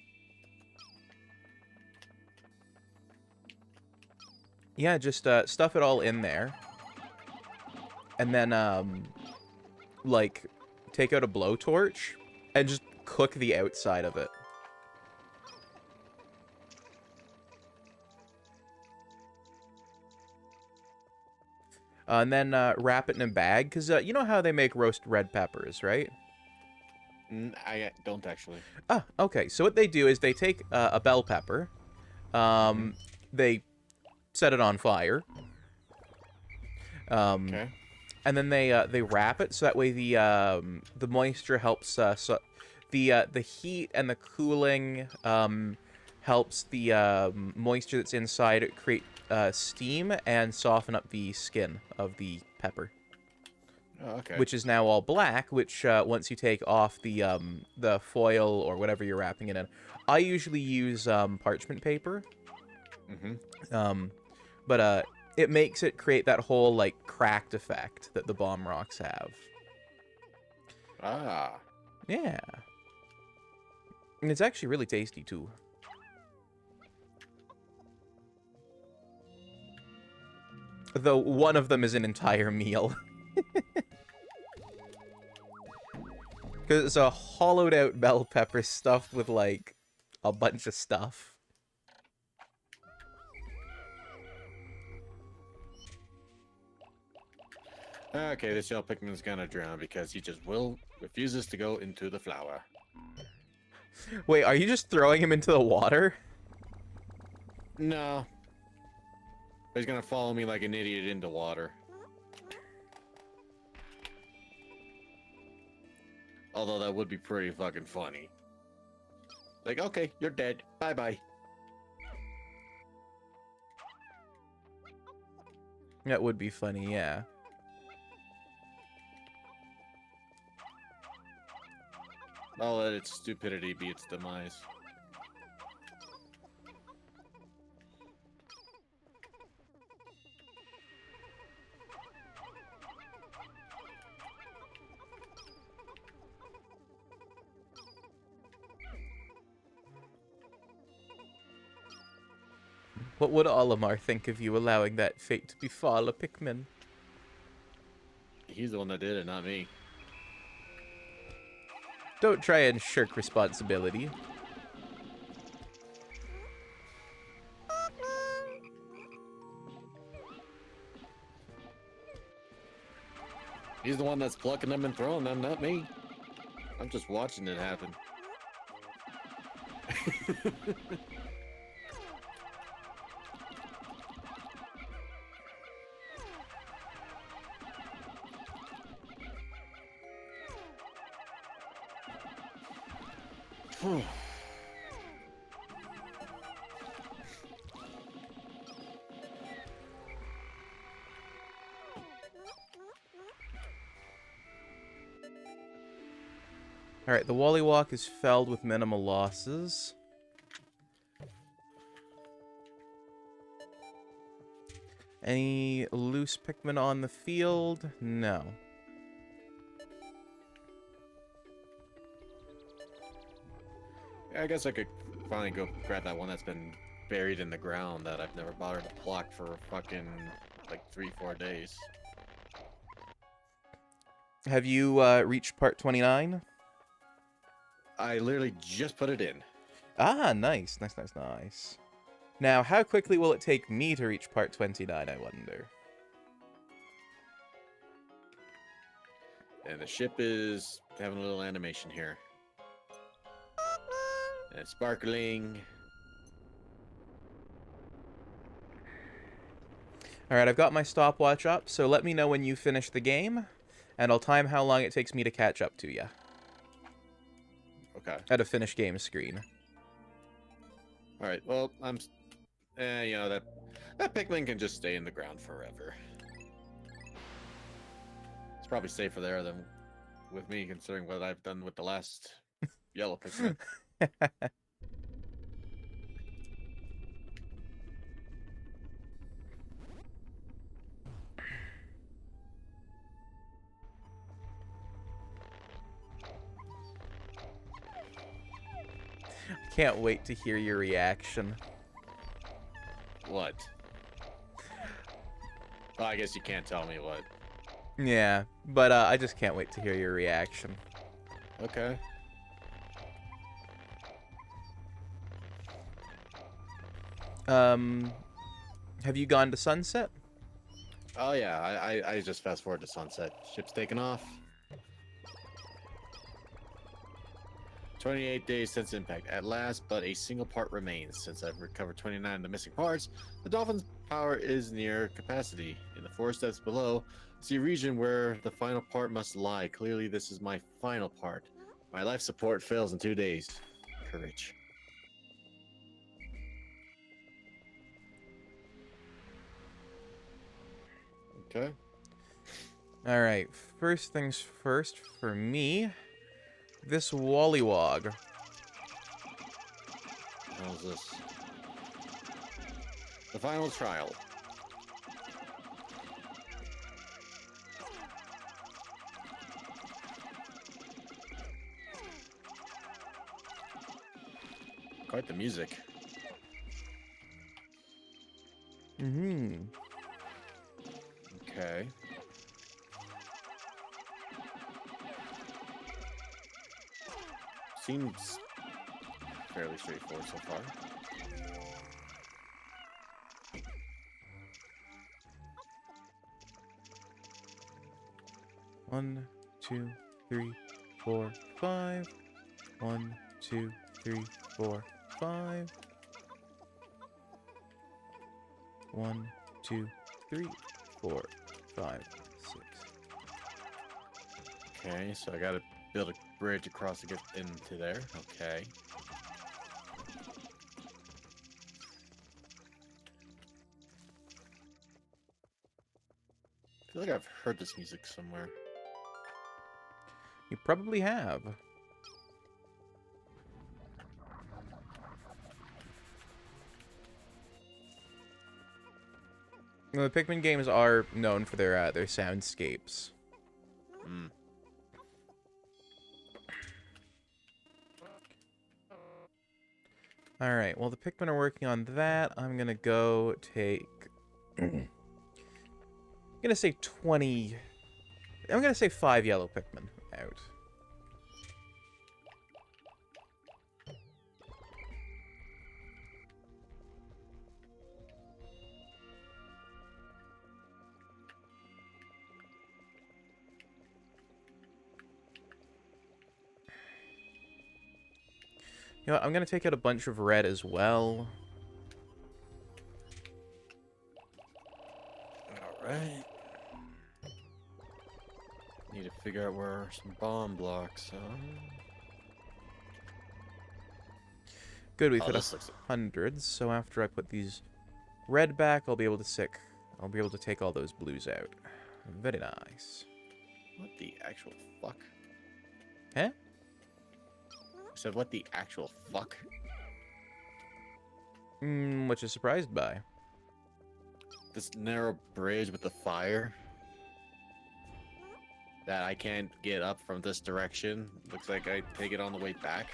yeah, just stuff it all in there. And then like take out a blowtorch and just cook the outside of it. And then wrap it in a bag, because you know how they make roast red peppers, right? I don't actually. Ah, okay. So what they do is they take a bell pepper, they set it on fire, Okay. and then they wrap it so that way the moisture helps the heat and the cooling helps the moisture that's inside create steam and soften up the skin of the pepper. Oh, okay. Which is now all black, which once you take off the foil or whatever you're wrapping it in. I usually use parchment paper. But it makes it create that whole, like, cracked effect that the bomb rocks have. Ah. Yeah. And it's actually really tasty, too. Though one of them is an entire meal. Because it's a hollowed out bell pepper stuffed with, like, a bunch of stuff. Okay, this yellow Pikmin's gonna drown because he just refuses to go into the flower. Wait, are you just throwing him into the water? No. He's gonna follow me like an idiot into water. Although that would be pretty fucking funny. Like, okay, you're dead. Bye-bye. That would be funny, yeah. I'll let its stupidity be its demise. What would Olimar think of you allowing that fate to befall a Pikmin? He's the one that did it, not me. Don't try and shirk responsibility. He's the one that's plucking them and throwing them, not me. I'm just watching it happen. Alright, the Wallywalk is felled with minimal losses. Any loose Pikmin on the field? No. Yeah, I guess I could finally go grab that one that's been buried in the ground that I've never bothered to pluck for fucking like 3-4 days. Have you reached part 29? I literally just put it in. Ah, nice. Nice, nice, nice. Now, how quickly will it take me to reach part 29, I wonder? And the ship is having a little animation here. And it's sparkling. Alright, I've got my stopwatch up, so let me know when you finish the game, and I'll time how long it takes me to catch up to you. Okay. At a finish game screen. Alright, well, you know, that Pikmin can just stay in the ground forever. It's probably safer there than with me, considering what I've done with the last yellow Pikmin. Can't wait to hear your reaction. What? Well, I guess you can't tell me what. Yeah, but I just can't wait to hear your reaction. Okay. Have you gone to Sunset? Oh yeah, I just fast forward to sunset. Ship's taking off. 28 days since impact. At last, but a single part remains. Since I've recovered 29 of the missing parts, the Dolphin's power is near capacity. In the 4 steps below, See a region where the final part must lie. Clearly, this is my final part. My life support fails in 2 days. Courage. Okay. All right. First things first for me. This Wallywog. How's this? The final trial. Quite the music. Mm-hmm. Okay. Seems fairly straightforward so far. One, 2, 3, 4, 5. 1, 2, 3, 4, 5. 1, 2, 3, 4, 5, 6. Okay, so I gotta build a bridge across to get into there. Okay. I feel like I've heard this music somewhere. You probably have. Well, the Pikmin games are known for their soundscapes. Hmm. All right. Well, the Pikmin are working on that. I'm gonna go take. I'm gonna say 20. I'm gonna say 5 yellow Pikmin out. You know what, I'm gonna take out a bunch of red as well. Alright. Need to figure out where some bomb blocks are. Good, we've Oh, hit this looks- 100. So after I put these red back, I'll be able to take all those blues out. Very nice. What the actual fuck? Huh? I said, what the actual fuck? What you surprised by? This narrow bridge with the fire that I can't get up from this direction. Looks like I take it on the way back.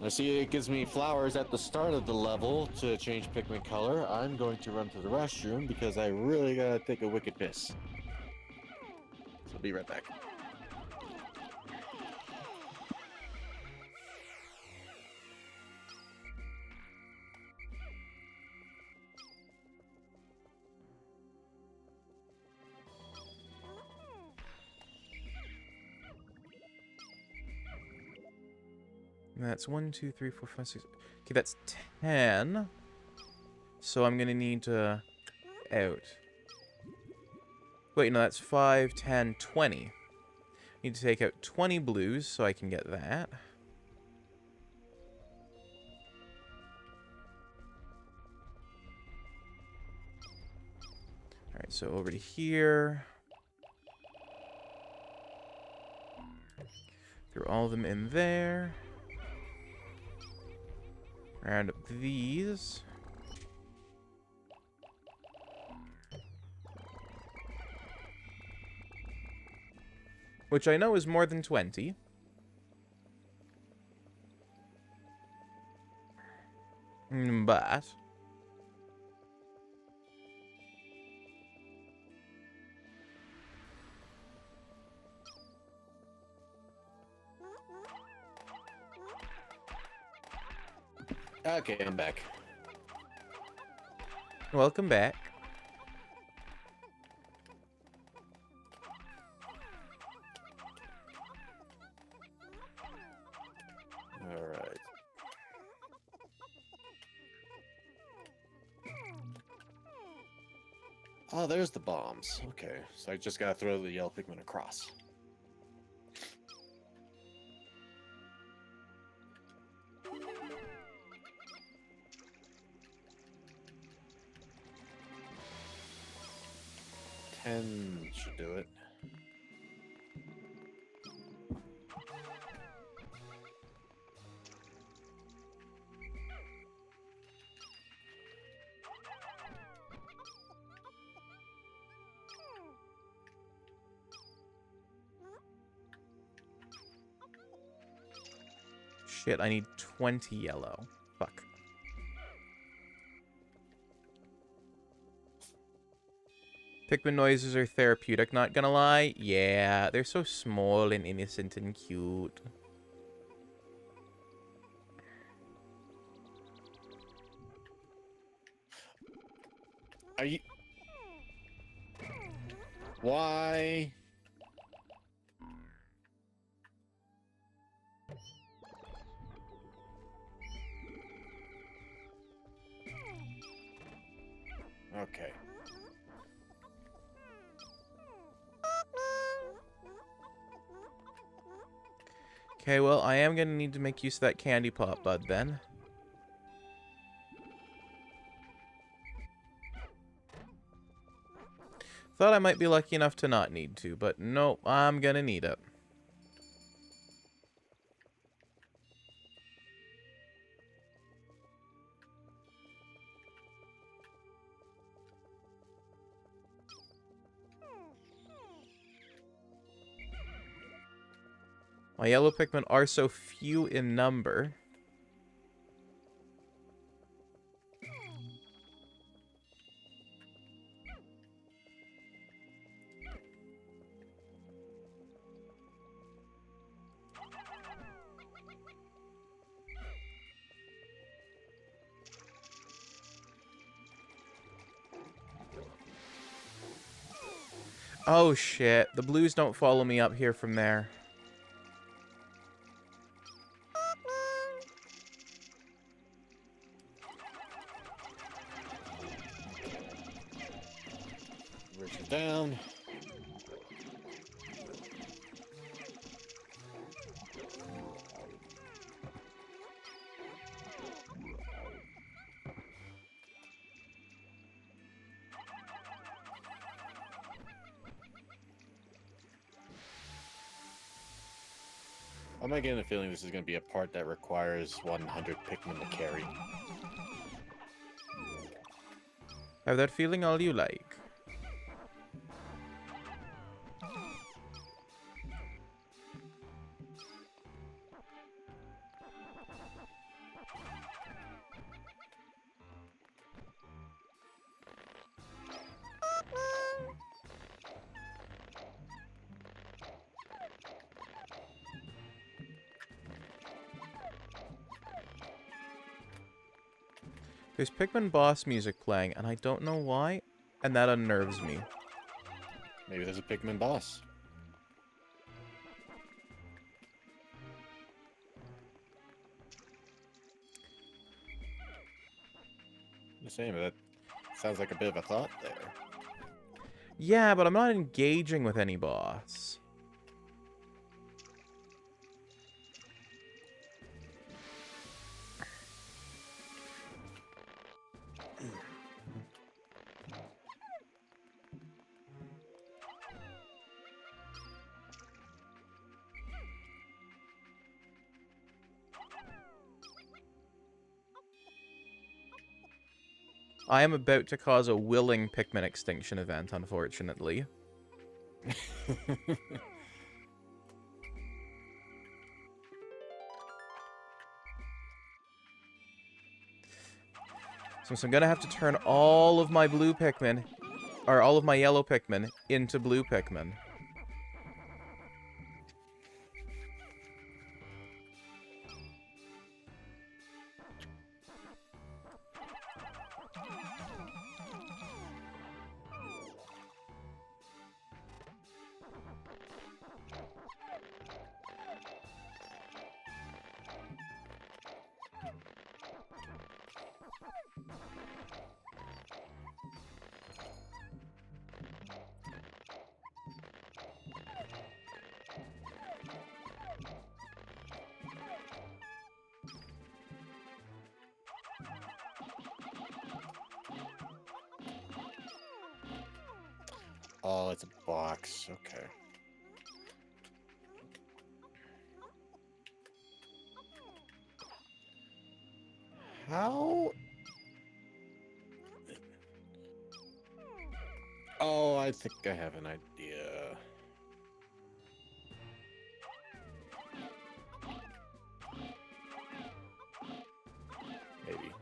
I see it gives me flowers at the start of the level to change Pikmin color. I'm going to run to the restroom because I really gotta take a wicked piss. So I'll be right back. That's 1, 2, 3, 4, 5, 6. Okay, that's 10. So I'm gonna need to out. Wait, no, that's 5, 10, 20. Need to take out 20 blues so I can get that. Alright, so over to here. Throw all of them in there. Round up these. Which I know is more than 20. But... Okay, I'm back. Welcome back. Alright. Oh, there's the bombs. Okay, so I just gotta throw the yellow Pikmin across. Ten should do it. Shit, I need 20 yellow. Fuck. Pikmin noises are therapeutic, not gonna lie. Yeah, they're so small and innocent and cute. Are you... Why? Okay. Okay, well, I am gonna need to make use of that candy pop bud then. Thought I might be lucky enough to not need to, but nope, I'm gonna need it. My yellow Pikmin are so few in number. Oh shit, the blues don't follow me up here from there. Reach it down. I'm getting a feeling this is going to be a part that requires 100 Pikmin to carry. Have that feeling all you like. There's Pikmin boss music playing, and I don't know why, and that unnerves me. Maybe there's a Pikmin boss. Just saying, but that sounds like a bit of a thought there. Yeah, but I'm not engaging with any boss. I am about to cause a willing Pikmin extinction event, unfortunately. So I'm gonna have to turn all of my blue Pikmin, or all of my yellow Pikmin, into blue Pikmin. Oh, it's a box. Okay. How? Oh, I think I have an idea. Maybe.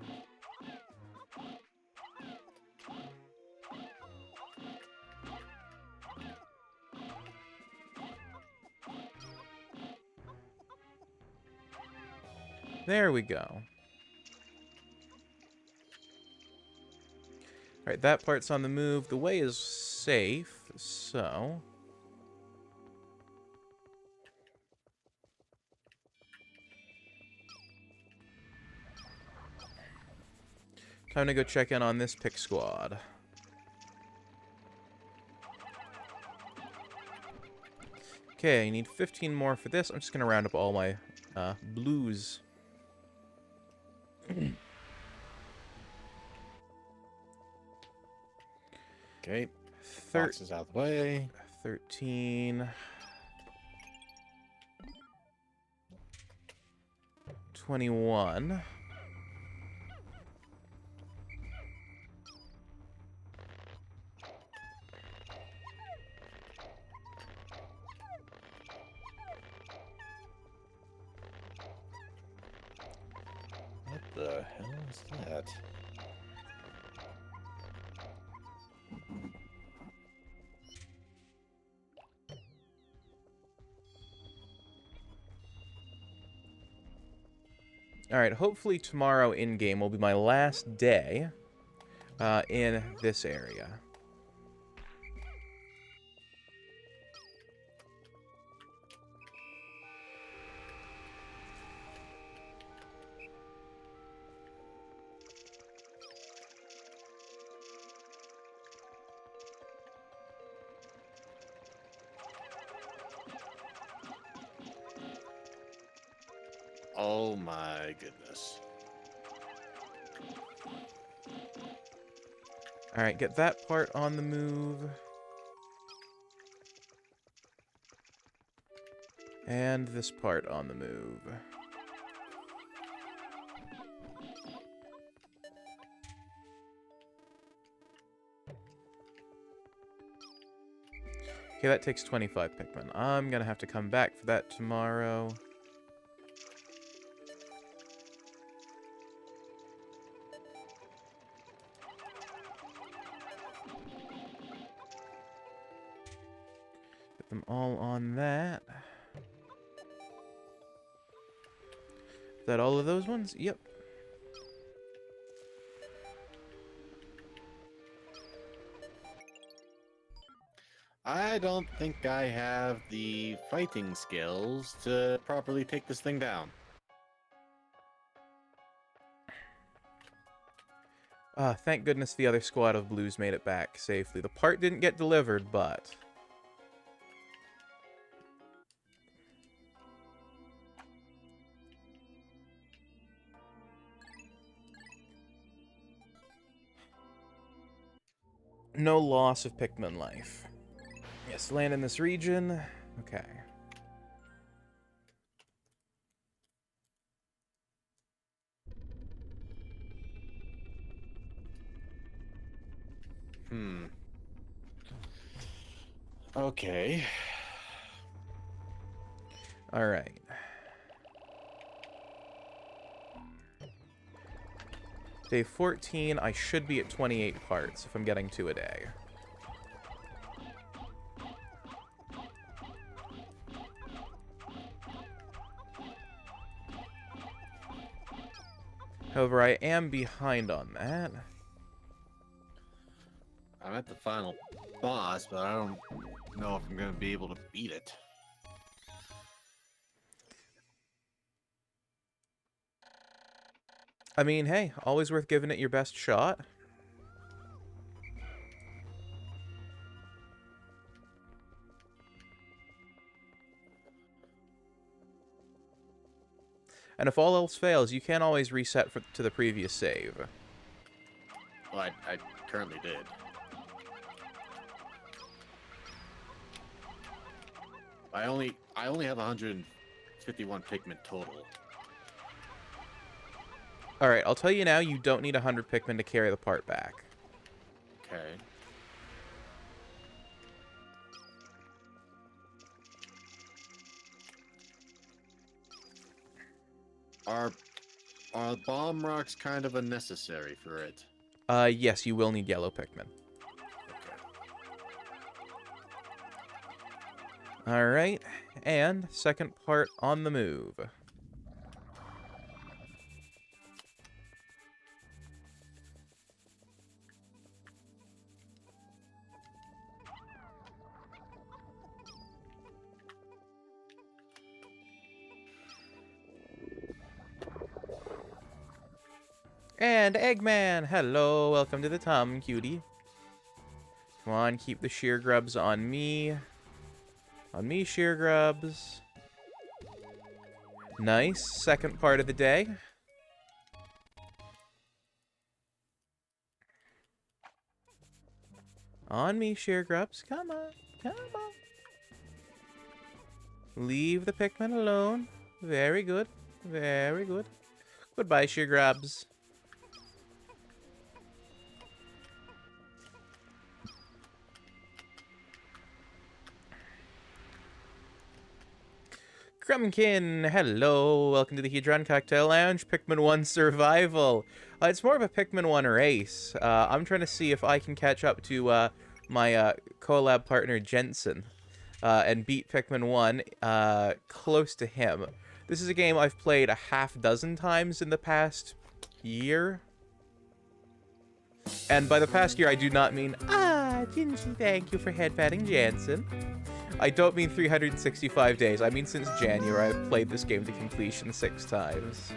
There we go. Alright, that part's on the move. The way is safe, so... Time to go check in on this pick squad. Okay, I need 15 more for this. I'm just going to round up all my blues. Okay. Box is out of the way. 13. 21. What the hell is that? Alright, hopefully tomorrow in-game will be my last day in this area. Oh my goodness. Alright, get that part on the move. And this part on the move. Okay, that takes 25 Pikmin. I'm gonna have to come back for that tomorrow. Get them all on that. Is that all of those ones? Yep. I don't think I have the fighting skills to properly take this thing down. Thank goodness the other squad of blues made it back safely. The part didn't get delivered, but... no loss of Pikmin life. Yes, land in this region. Okay. Okay. Alright. Day 14, I should be at 28 parts if I'm getting 2 a day. However, I am behind on that. I'm at the final boss, but I don't know if I'm going to be able to beat it. I mean, hey, always worth giving it your best shot. And if all else fails, you can always reset to the previous save. Well, I currently did. I only have 151 Pikmin total. All right, I'll tell you now. You don't need 100 Pikmin to carry the part back. Okay. Are bomb rocks kind of unnecessary for it? Yes, you will need yellow Pikmin. All right, and second part on the move. And Eggman, hello, welcome to the Tom Cutie. Come on, keep the sheer grubs on me. On me, sheer grubs. Nice, second part of the day. On me, sheer grubs, come on, come on. Leave the Pikmin alone. Very good, very good. Goodbye, sheer grubs. Crumkin, hello, welcome to the Hedron Cocktail Lounge, Pikmin 1 Survival. It's more of a Pikmin 1 race. I'm trying to see if I can catch up to my collab partner Jensen and beat Pikmin 1 close to him. This is a game I've played a half dozen times in the past year. And by the past year, I do not mean, Gingy, thank you for headbatting Jensen. I don't mean 365 days. I mean since January, I've played this game to completion 6 times.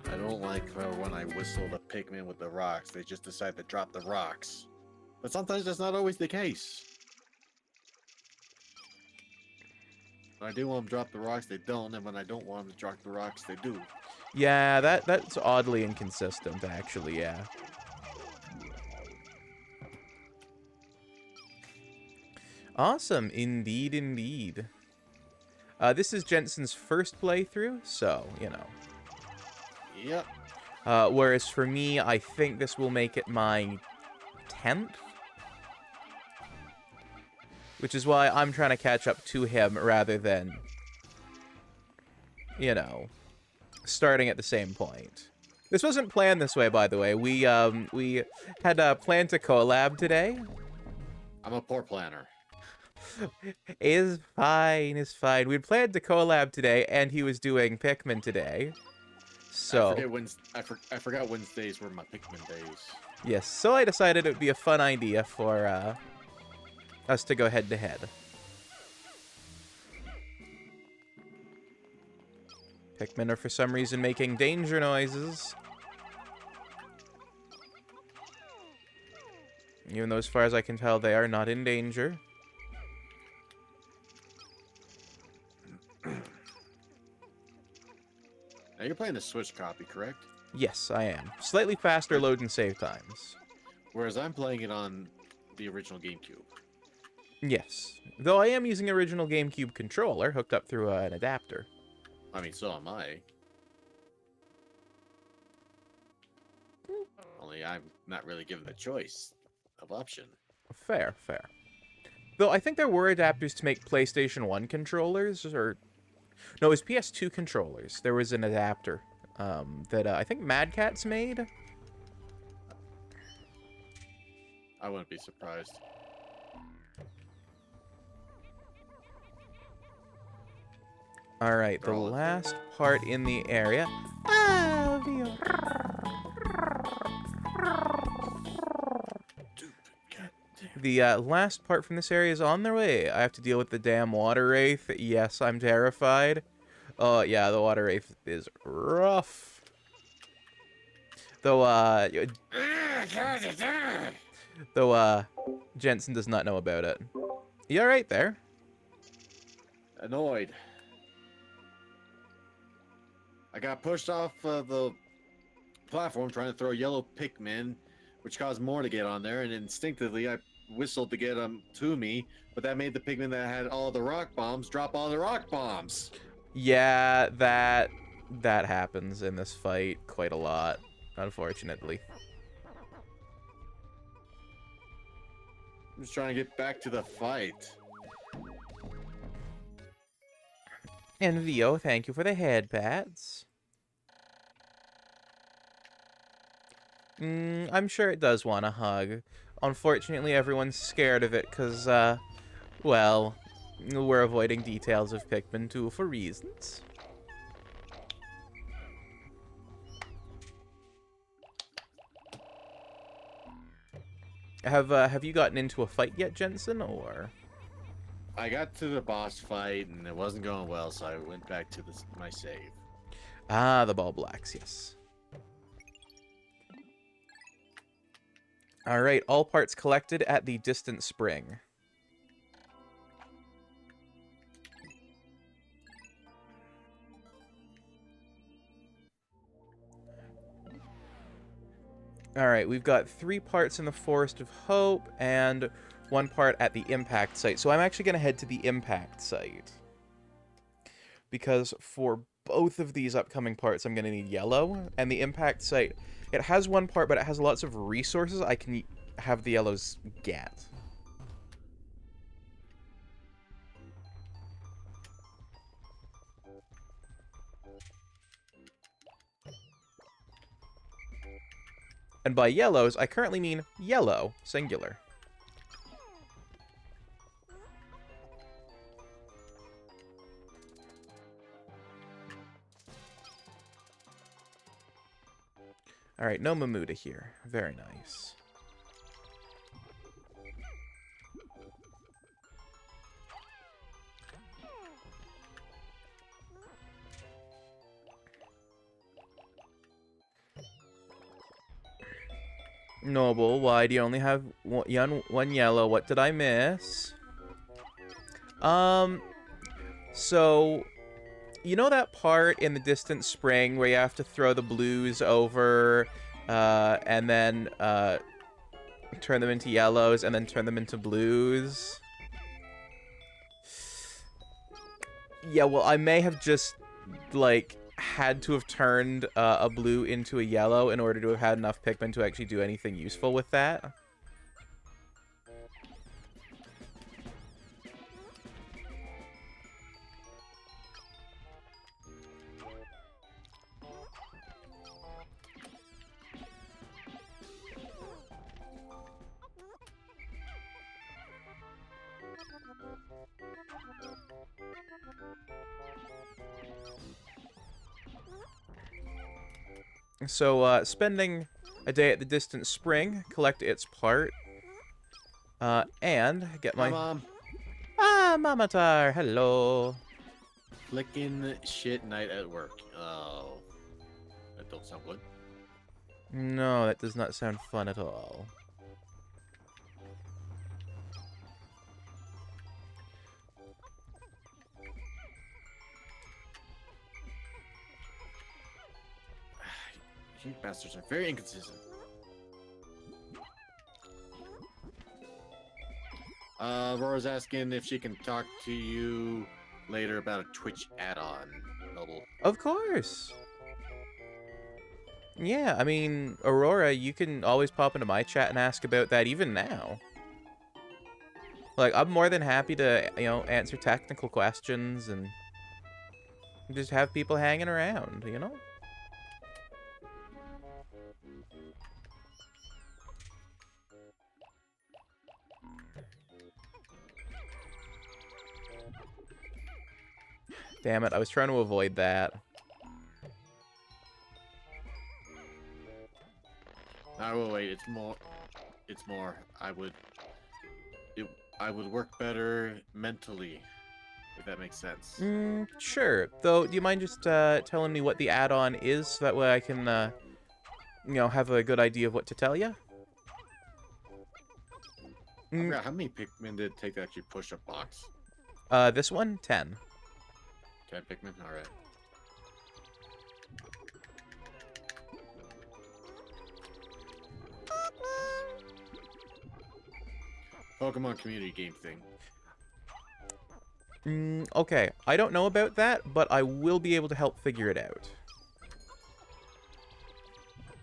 I don't like when I whistle the Pikmin with the rocks. They just decide to drop the rocks. But sometimes that's not always the case. When I do want them to drop the rocks, they don't. And when I don't want them to drop the rocks, they do. Yeah, that's oddly inconsistent, actually, yeah. Awesome, indeed, indeed. This is Jensen's first playthrough, so, you know. Yep. Whereas for me, I think this will make it my 10th? Which is why I'm trying to catch up to him rather than, you know, starting at the same point. This wasn't planned this way, by the way. We had planned to collab today. I'm a poor planner. It's fine, it's fine. We'd planned to collab today, and he was doing Pikmin today. So I forgot Wednesdays were my Pikmin days. yes, so I decided it would be a fun idea for us to go head to head. Pikmin are for some reason making danger noises. Even though as far as I can tell, they are not in danger. Now you're playing the Switch copy, correct? Yes, I am. Slightly faster load and save times. Whereas I'm playing it on the original GameCube. Yes. Though I am using original GameCube controller hooked up through an adapter. I mean, so am I. Only I'm not really given the choice of option. Fair, fair. Though I think there were adapters to make PlayStation 1 controllers, or... No, it was PS2 controllers. There was an adapter that I think Mad Catz made. I wouldn't be surprised. Alright, the last part in the area. The last part from this area is on their way. I have to deal with the damn water wraith. Yes, I'm terrified. Oh, yeah, the water wraith is rough. Though, Jensen does not know about it. You alright there? Annoyed. I got pushed off the platform trying to throw yellow Pikmin, which caused more to get on there, and instinctively I whistled to get them to me, but that made the pigmen that had all the rock bombs drop all the rock bombs. Yeah, that happens in this fight quite a lot, unfortunately. I'm just trying to get back to the fight. And Vio, thank you for the head pats. I'm sure it does want a hug. Unfortunately, everyone's scared of it because, well, we're avoiding details of Pikmin 2 for reasons. Have you gotten into a fight yet, Jensen, or? I got to the boss fight and it wasn't going well, so I went back to my save. Ah, the ball blacks, yes. Alright, all parts collected at the distant spring. Alright, we've got 3 parts in the Forest of Hope and 1 part at the impact site. So I'm actually going to head to the impact site. Because for both of these upcoming parts, I'm going to need yellow. And the impact site, it has 1 part, but it has lots of resources I can have the yellows get. And by yellows, I currently mean yellow, singular. Alright, no Mamuda here. Very nice. Noble, why do you only have one yellow? What did I miss? So, you know that part in the distant spring where you have to throw the blues over, and then, turn them into yellows, and then turn them into blues? Yeah, well, I may have just, like, had to have turned a blue into a yellow in order to have had enough Pikmin to actually do anything useful with that. So, spending a day at the distant spring, collect its part, and get my... Hi, Mom. Ah, Mamatar, hello. Flicking shit night at work. Oh. That don't sound good. No, that does not sound fun at all. You bastards are very inconsistent. Aurora's asking if she can talk to you later about a Twitch add-on, Noble. Of course. Yeah, I mean, Aurora, you can always pop into my chat and ask about that even now. Like, I'm more than happy to, you know, answer technical questions and just have people hanging around, you know? Damn it, I was trying to avoid that. I will wait. It's more. I would work better mentally, if that makes sense. Sure. Though, do you mind just telling me what the add-on is, so that way I can, you know, have a good idea of what to tell you? I forgot, how many Pikmin did it take to actually push a box? This one, 10. 10 Pikmin? Alright. Pokemon community game thing. Okay, I don't know about that, but I will be able to help figure it out.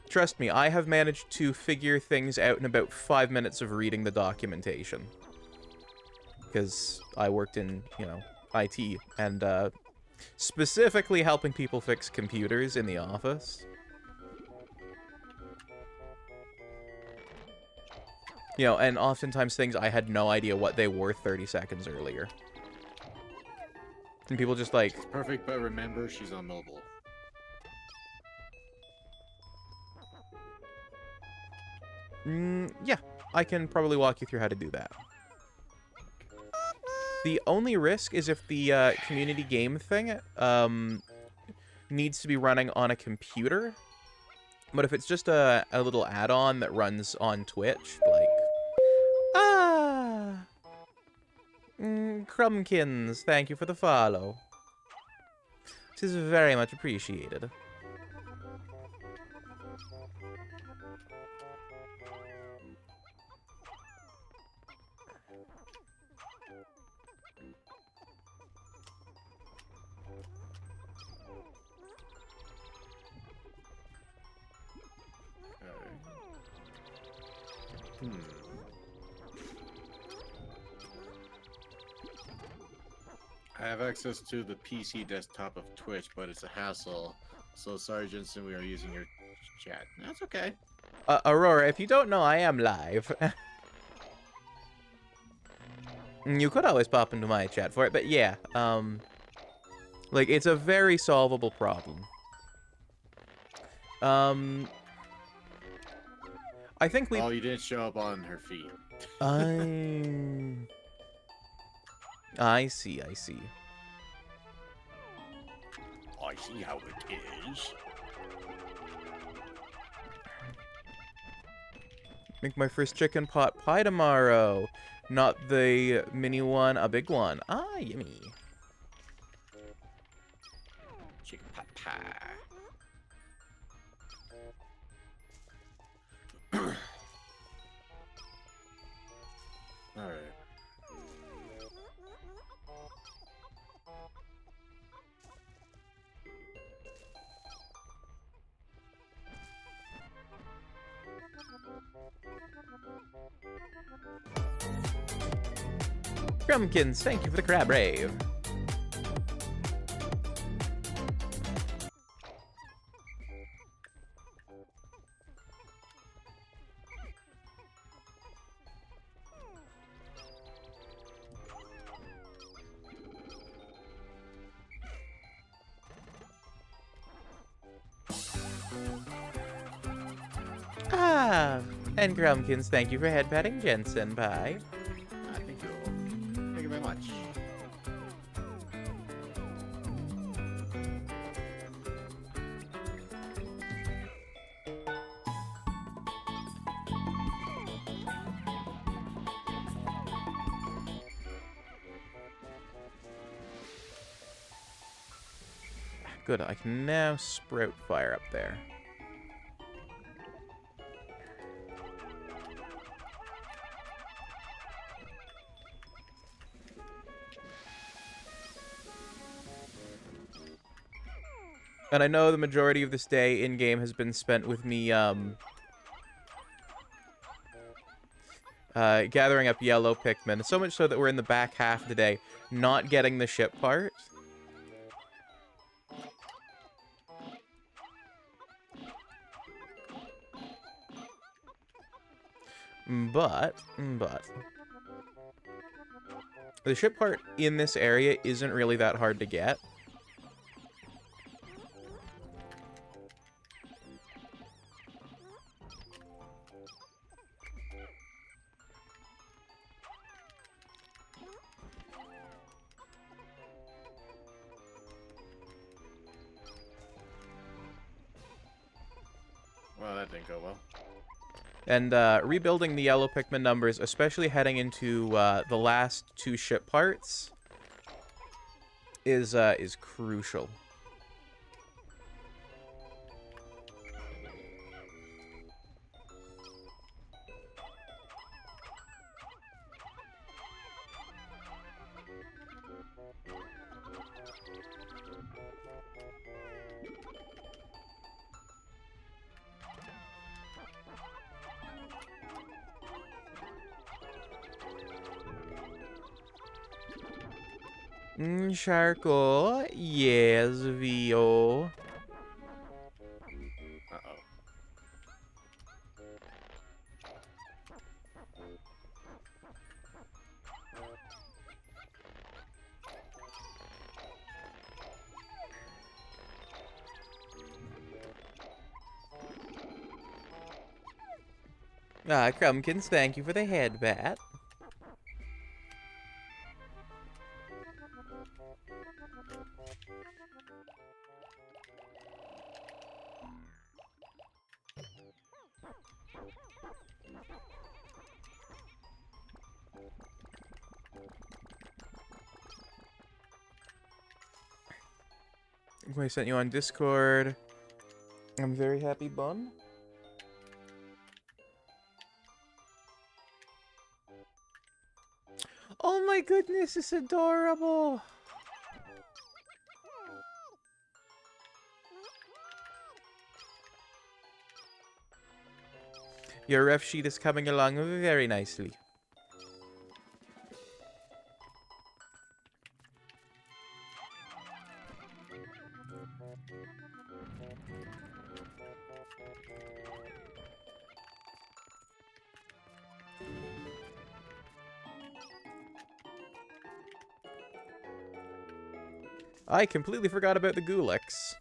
Trust me, I have managed to figure things out in about 5 minutes of reading the documentation. Because I worked in, you know, IT, and specifically helping people fix computers in the office. You know, and oftentimes things I had no idea what they were 30 seconds earlier. And people just like... It's perfect, but remember, she's on mobile. Yeah, I can probably walk you through how to do that. The only risk is if the community game thing needs to be running on a computer. But if it's just a little add-on that runs on Twitch, like... Ah! Crumbkins, thank you for the follow. It is very much appreciated. I have access to the PC desktop of Twitch, but it's a hassle. So sorry, Jensen, we are using your chat. That's okay. Aurora, if you don't know, I am live. You could always pop into my chat for it, but yeah, like, it's a very solvable problem. I think we... Oh, you didn't show up on her feed. I see, I see. I see how it is. Make my first chicken pot pie tomorrow. Not the mini one, a big one. Ah, yummy. Chicken pot pie. Alright. Crumbkins, thank you for the crab rave. Ah, and Crumbkins, thank you for head patting Jensen. Bye. Thank you. Thank you very much. Good, I can now sprout fire up there. And I know the majority of this day in-game has been spent with me, gathering up yellow Pikmin. So much so that we're in the back half of the day not getting the ship part. But, the ship part in this area isn't really that hard to get. Well, that didn't go well. And rebuilding the yellow Pikmin numbers, especially heading into the last two ship parts, is crucial. Sharko, yes, VO. Uh-oh. Ah, Crumpkins, thank you for the head bat. I sent you on Discord. I'm very happy, Bun. Oh my goodness, it's adorable. Your ref sheet is coming along very nicely. I completely forgot about the Gulix.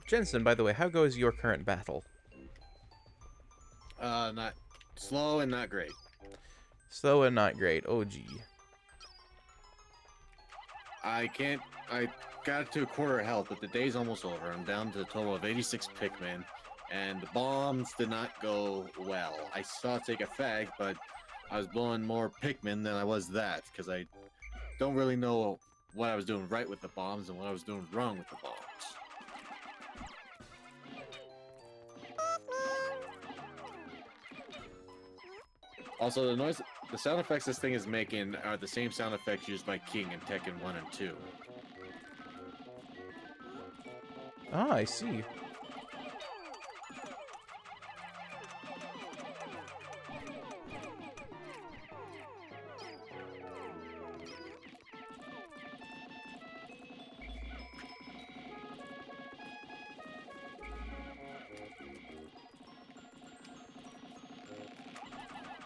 Jensen, by the way, how goes your current battle? Not slow and not great. Slow and not great. Oh, gee. I got to a quarter health, but the day's almost over. I'm down to a total of 86 Pikmin, and the bombs did not go well. I saw it take effect, but I was blowing more Pikmin than I was that, because I don't really know what I was doing right with the bombs and what I was doing wrong with the bombs. Also, the sound effects this thing is making are the same sound effects used by King in Tekken 1 and 2. Ah, I see.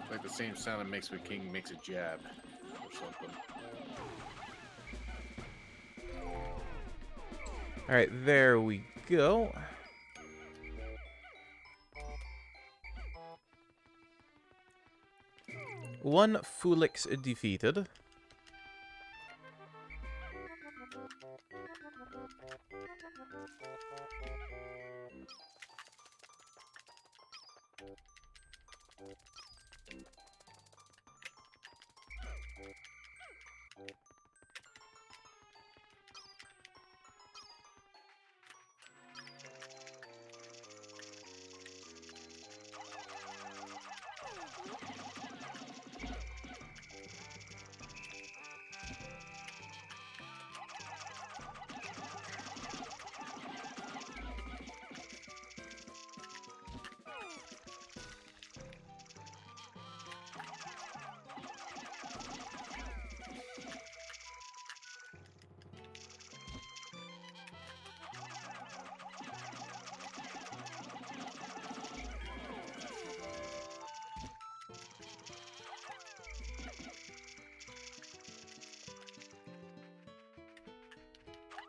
Like the same sound it makes when King makes a jab or something. Alright, there we go. One Fulix defeated.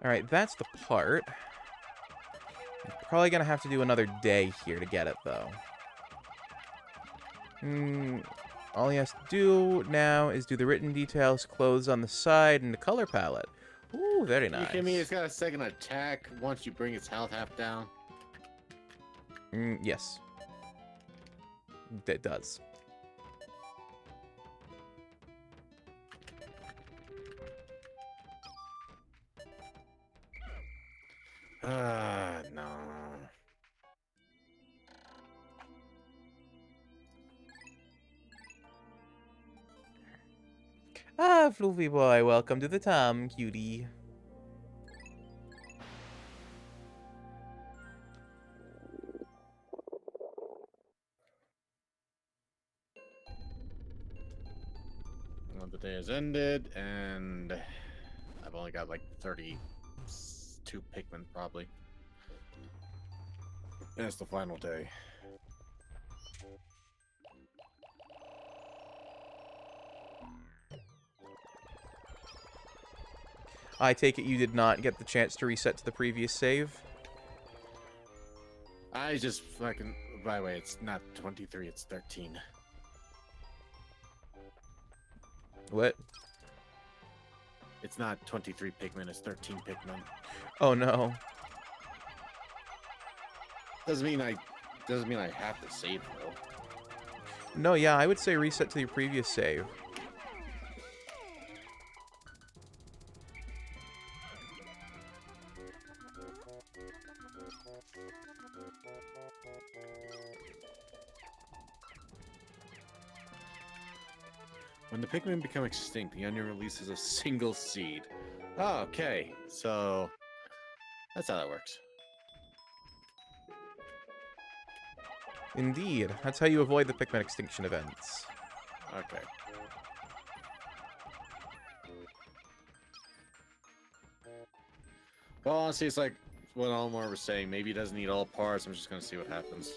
Alright, that's the part. I'm probably gonna have to do another day here to get it, though. All he has to do now is do the written details, clothes on the side, and the color palette. Ooh, very nice. You kidding me? It's got a second attack once you bring its health half down. Yes. It does. No. Ah, Floofy boy, welcome to the Tom, cutie. Well, the day has ended, and I've only got like 32 Pikmin, probably. And it's the final day. I take it you did not get the chance to reset to the previous save? I just fucking... By the way, it's not 23, it's 13. What? It's not 23 Pikmin, it's 13 Pikmin. Oh no. Doesn't mean I have to save though. No, yeah, I would say reset to your previous save. When the Pikmin become extinct, the onion releases a single seed. Oh, okay, so that's how that works. Indeed. That's how you avoid the Pikmin extinction events. Okay. Well, honestly, it's like what Almar was saying. Maybe it doesn't need all parts. I'm just gonna see what happens.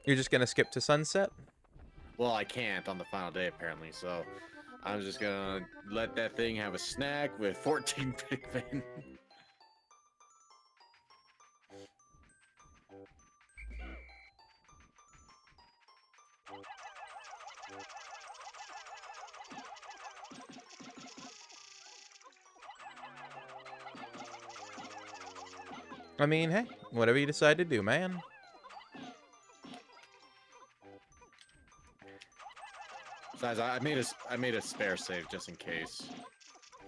You're just gonna skip to sunset? Well, I can't on the final day, apparently, so I'm just gonna let that thing have a snack with 14 Pikmin. I mean, hey, whatever you decide to do, man. Besides, I made a spare save just in case.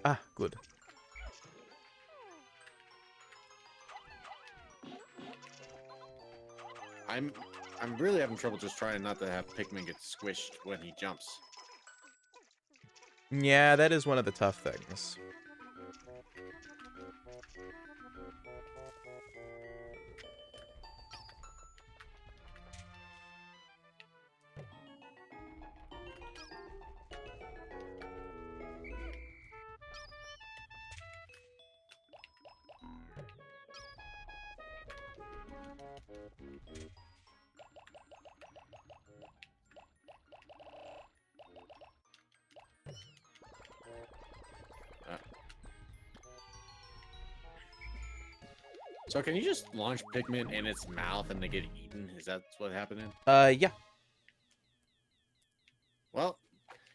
Ah, good. I'm really having trouble just trying not to have Pikmin get squished when he jumps. Yeah, that is one of the tough things. So can you just launch Pikmin in its mouth and they get eaten? Is that what happening? Yeah. Well,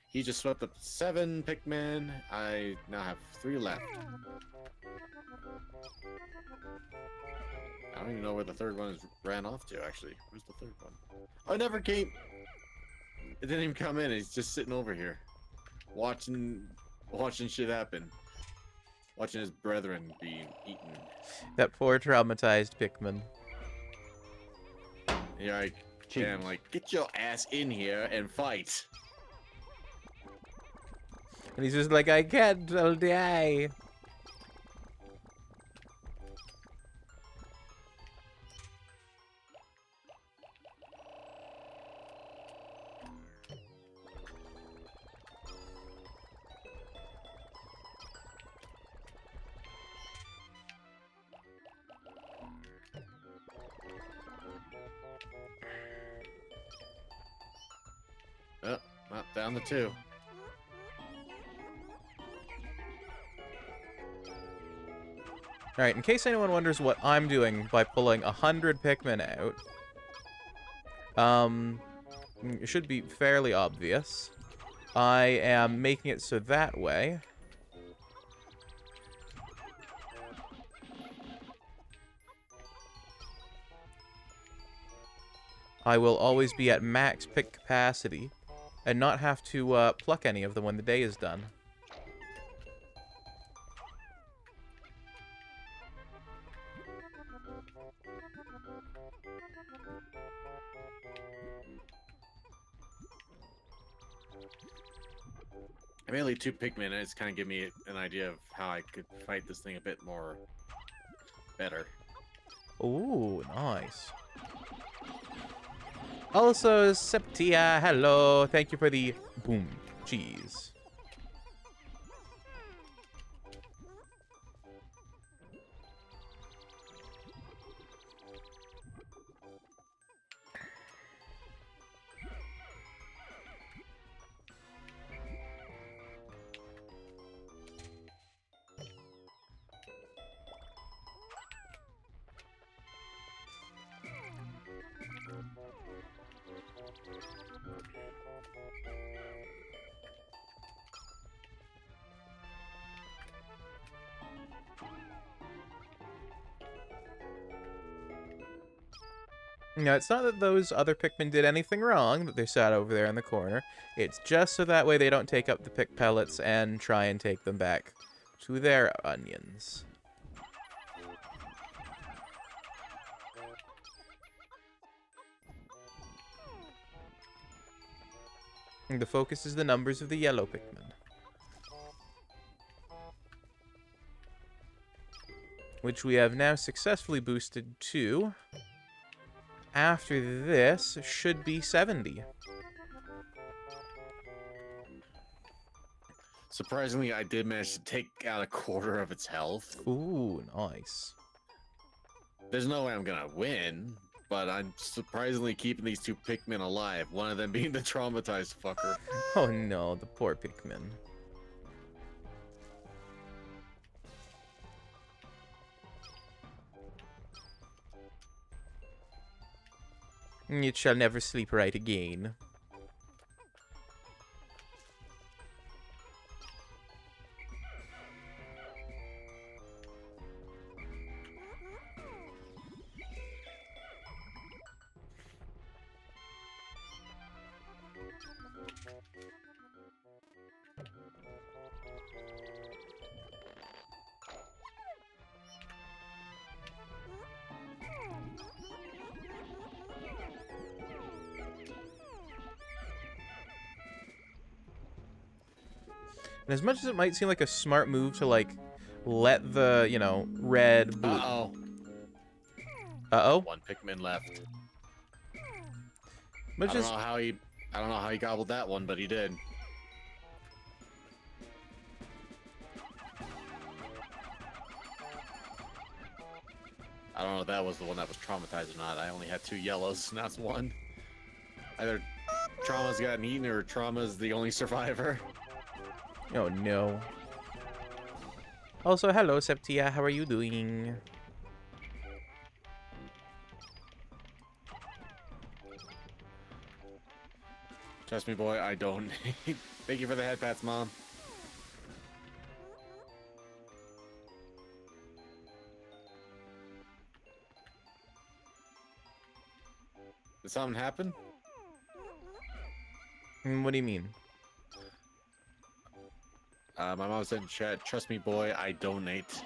he just swept up 7 Pikmin. I now have 3 left. I don't even know where the third one is ran off to, actually. Where's the third one? Oh, it never came. It didn't even come in. He's just sitting over here, watching shit happen. Watching his brethren be eaten. That poor traumatized Pikmin. You're like, damn, like, get your ass in here and fight. And he's just like, I can't, I'll die. Oh, not down to 2. Alright, in case anyone wonders what I'm doing by pulling 100 Pikmin out, it should be fairly obvious. I am making it so that way I will always be at max pick capacity and not have to pluck any of them when the day is done. I mainly 2 Pikmin, it's kind of give me an idea of how I could fight this thing a bit more better. Ooh, nice. Also, Septia, hello. Thank you for the boom cheese. No, it's not that those other Pikmin did anything wrong, that they sat over there in the corner. It's just so that way they don't take up the pick pellets and try and take them back to their onions. And the focus is the numbers of the yellow Pikmin, which we have now successfully boosted to, after this, should be 70. Surprisingly, I did manage to take out a quarter of its health. Ooh, nice. There's no way I'm gonna win, but I'm surprisingly keeping these 2 Pikmin alive, one of them being the traumatized fucker. Oh no, the poor Pikmin. It shall never sleep right again. And as much as it might seem like a smart move to, like, let the, you know, red... Uh-oh. Uh-oh? 1 Pikmin left. But I don't know how he gobbled that one, but he did. I don't know if that was the one that was traumatized or not. I only had 2 yellows, and that's 1. Either Trauma's gotten eaten or Trauma's the only survivor. Oh no. Also, hello, Septia. How are you doing? Trust me, boy, I don't. Thank you for the head pats, Mom. Did something happen? What do you mean? My mom said in chat, trust me, boy, I donate.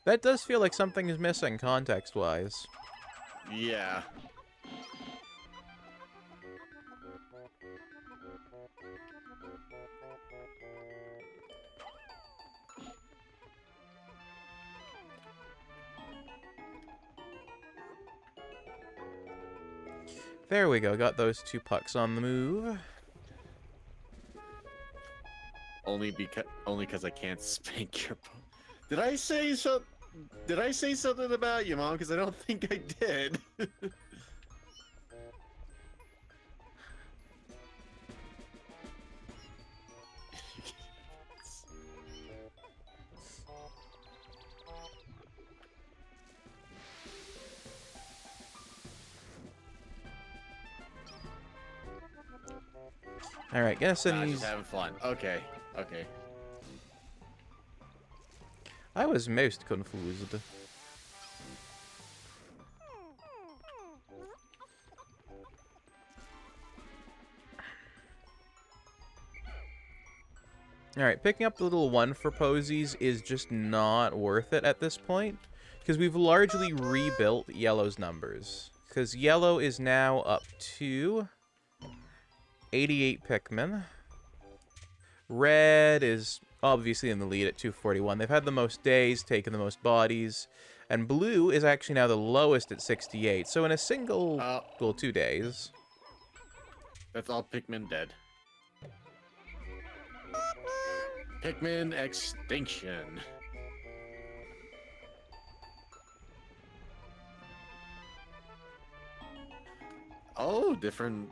That does feel like something is missing, context-wise. Yeah. There we go, got those 2 pucks on the move. Only because I can't spank your. Did I say so? Did I say something about you, Mom? Because I don't think I did. All right, gonna send Nah, these. just having fun. Okay. Okay. I was most confused. Alright, picking up the little one for posies is just not worth it at this point, because we've largely rebuilt Yellow's numbers. Because Yellow is now up to 88 Pikmin. Red is obviously in the lead at 241. They've had the most days, taken the most bodies. And Blue is actually now the lowest at 68. So in a single, well, 2 days. That's all Pikmin dead. Pikmin extinction. Oh, different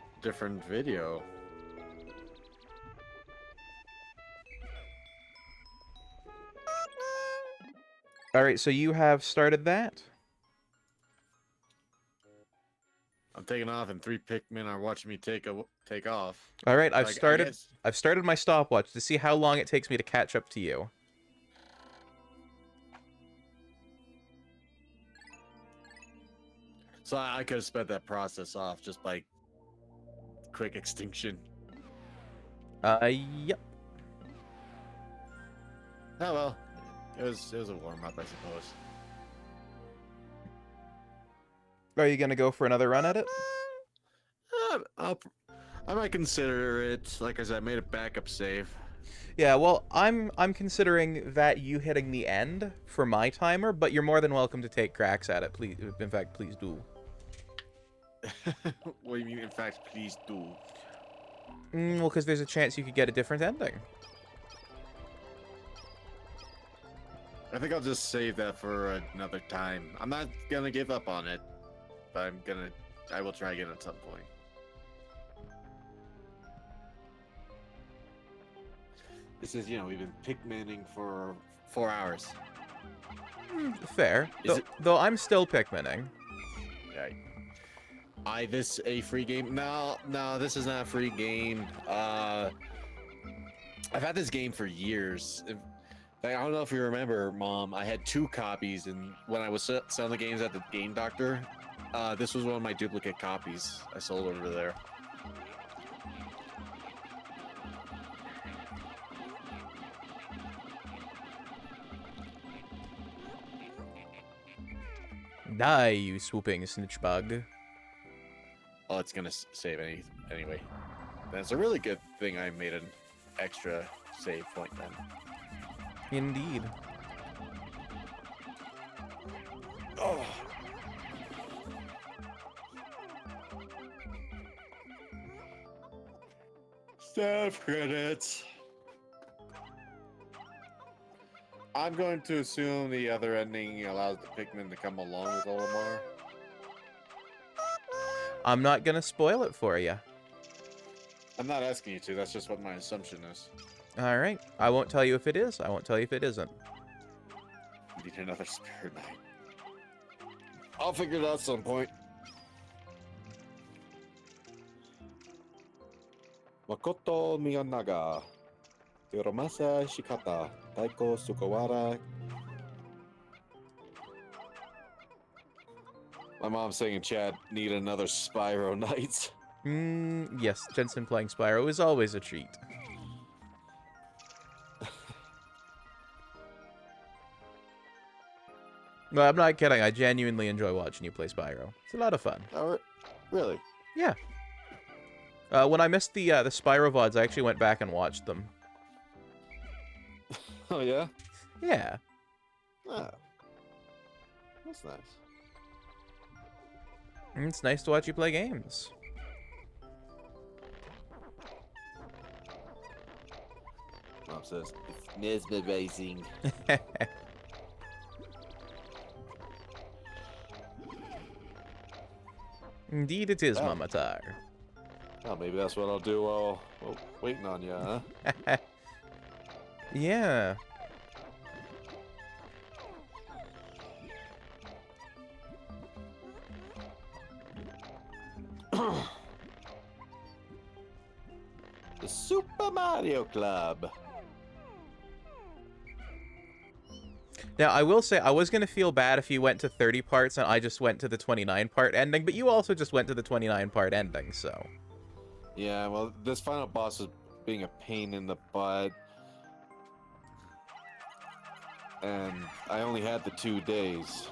video. Alright, so you have started that? I'm taking off, and 3 Pikmin are watching me take off. All right, So I guess- I've started my stopwatch to see how long it takes me to catch up to you. So I could have sped that process off just by quick extinction. Yep. Oh well, it was a warm up, I suppose. Are you gonna go for another run at it? I might consider it. Like I said, I made a backup save. Yeah, well, I'm considering that you hitting the end for my timer, but you're more than welcome to take cracks at it. Please, in fact, please do. What do you mean? In fact, please do. Well, because there's a chance you could get a different ending. I think I'll just save that for another time. I'm not gonna give up on it, but I will try again at some point. This is, we've been Pikmining for 4 hours. Fair. Though I'm still Pikmining. Yeah. This a free game? No, this is not a free game. I've had this game for years. I don't know if you remember, Mom. I had 2 copies, and when I was selling the games at the Game Doctor, this was one of my duplicate copies I sold over there. Die, you swooping snitch bug. Oh, it's gonna save anyway. That's a really good thing I made an extra save point then. Indeed. Oh. Staff credits. I'm going to assume the other ending allows the Pikmin to come along with Olimar. I'm not gonna spoil it for you. I'm not asking you to, that's just what my assumption is. Alright. I won't tell you if it is. I won't tell you if it isn't. Need another spare night. I'll figure it out at some point. Makoto Miyanaga. Hiromasa Shikata. Taiko Sukawara. My mom's saying in chat, need another Spyro Nights. Yes, Jensen playing Spyro is always a treat. No, I'm not kidding. I genuinely enjoy watching you play Spyro. It's a lot of fun. Oh, really? Yeah. When I missed the Spyro VODs, I actually went back and watched them. Oh, yeah? Yeah. Ah. That's nice. It's nice to watch you play games. Mom says, it's mesmerizing. Indeed it is, Oh. Mamatar. Oh, maybe that's what I'll do while waiting on you, huh? Yeah. The Super Mario Club. Now, I will say, I was going to feel bad if you went to 30 parts and I just went to the 29-part ending, but you also just went to the 29-part ending, so... Yeah, well, this final boss is being a pain in the butt. And I only had the 2 days.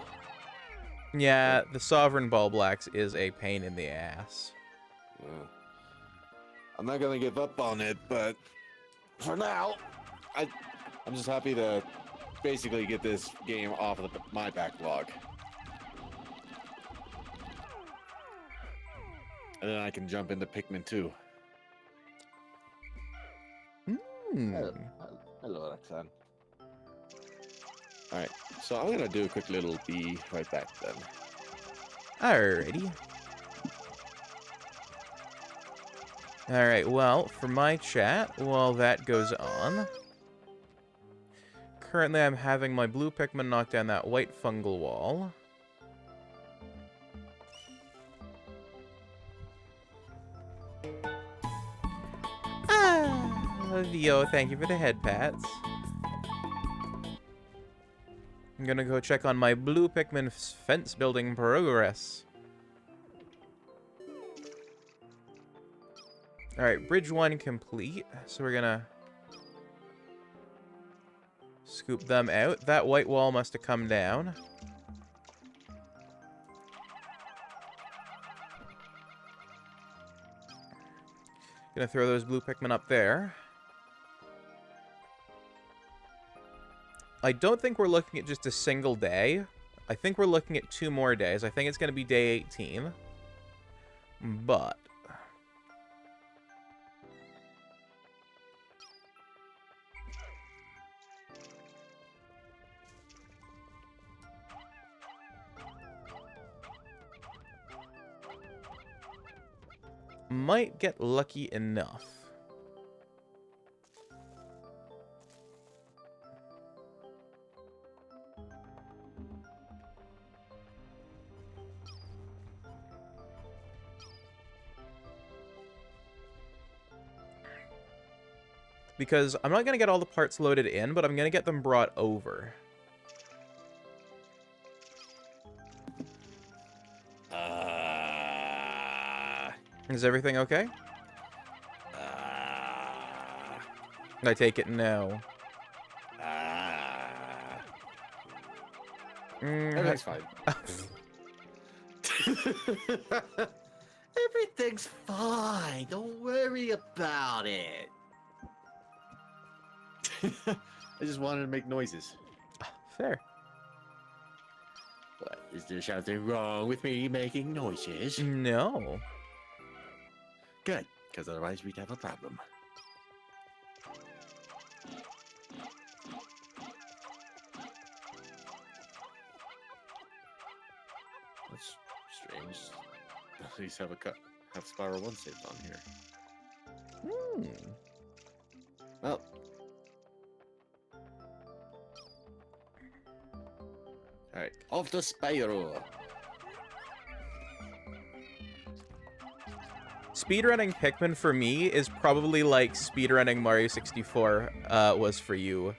Yeah, the Sovereign Ball Blacks is a pain in the ass. Yeah. I'm not gonna give up on it, but for now, I'm just happy to basically get this game off of my backlog. And then I can jump into Pikmin 2. Hello, Roxanne. Alright, so I'm gonna do a quick little be right back then. Alrighty. Alright, well, for my chat, while that goes on... Currently, I'm having my blue Pikmin knock down that white fungal wall. Vio, thank you for the head pats. I'm gonna go check on my blue Pikmin fence building progress. Alright, bridge 1 complete. So we're gonna scoop them out. That white wall must have come down. Gonna throw those blue Pikmin up there. I don't think we're looking at just a single day. I think we're looking at 2 more days. I think it's gonna be day 18. But... might get lucky enough. Because I'm not going to get all the parts loaded in, but I'm going to get them brought over. Is everything okay? I take it no. Everything's fine. Everything's fine. Don't worry about it. I just wanted to make noises. Fair. What? Is there something wrong with me making noises? No. Good, because otherwise we'd have a problem. That's strange. At least have Spiral 1 saved on here. Well. Alright, off the Spiral. Speedrunning Pikmin for me is probably like speedrunning Mario 64 was for you.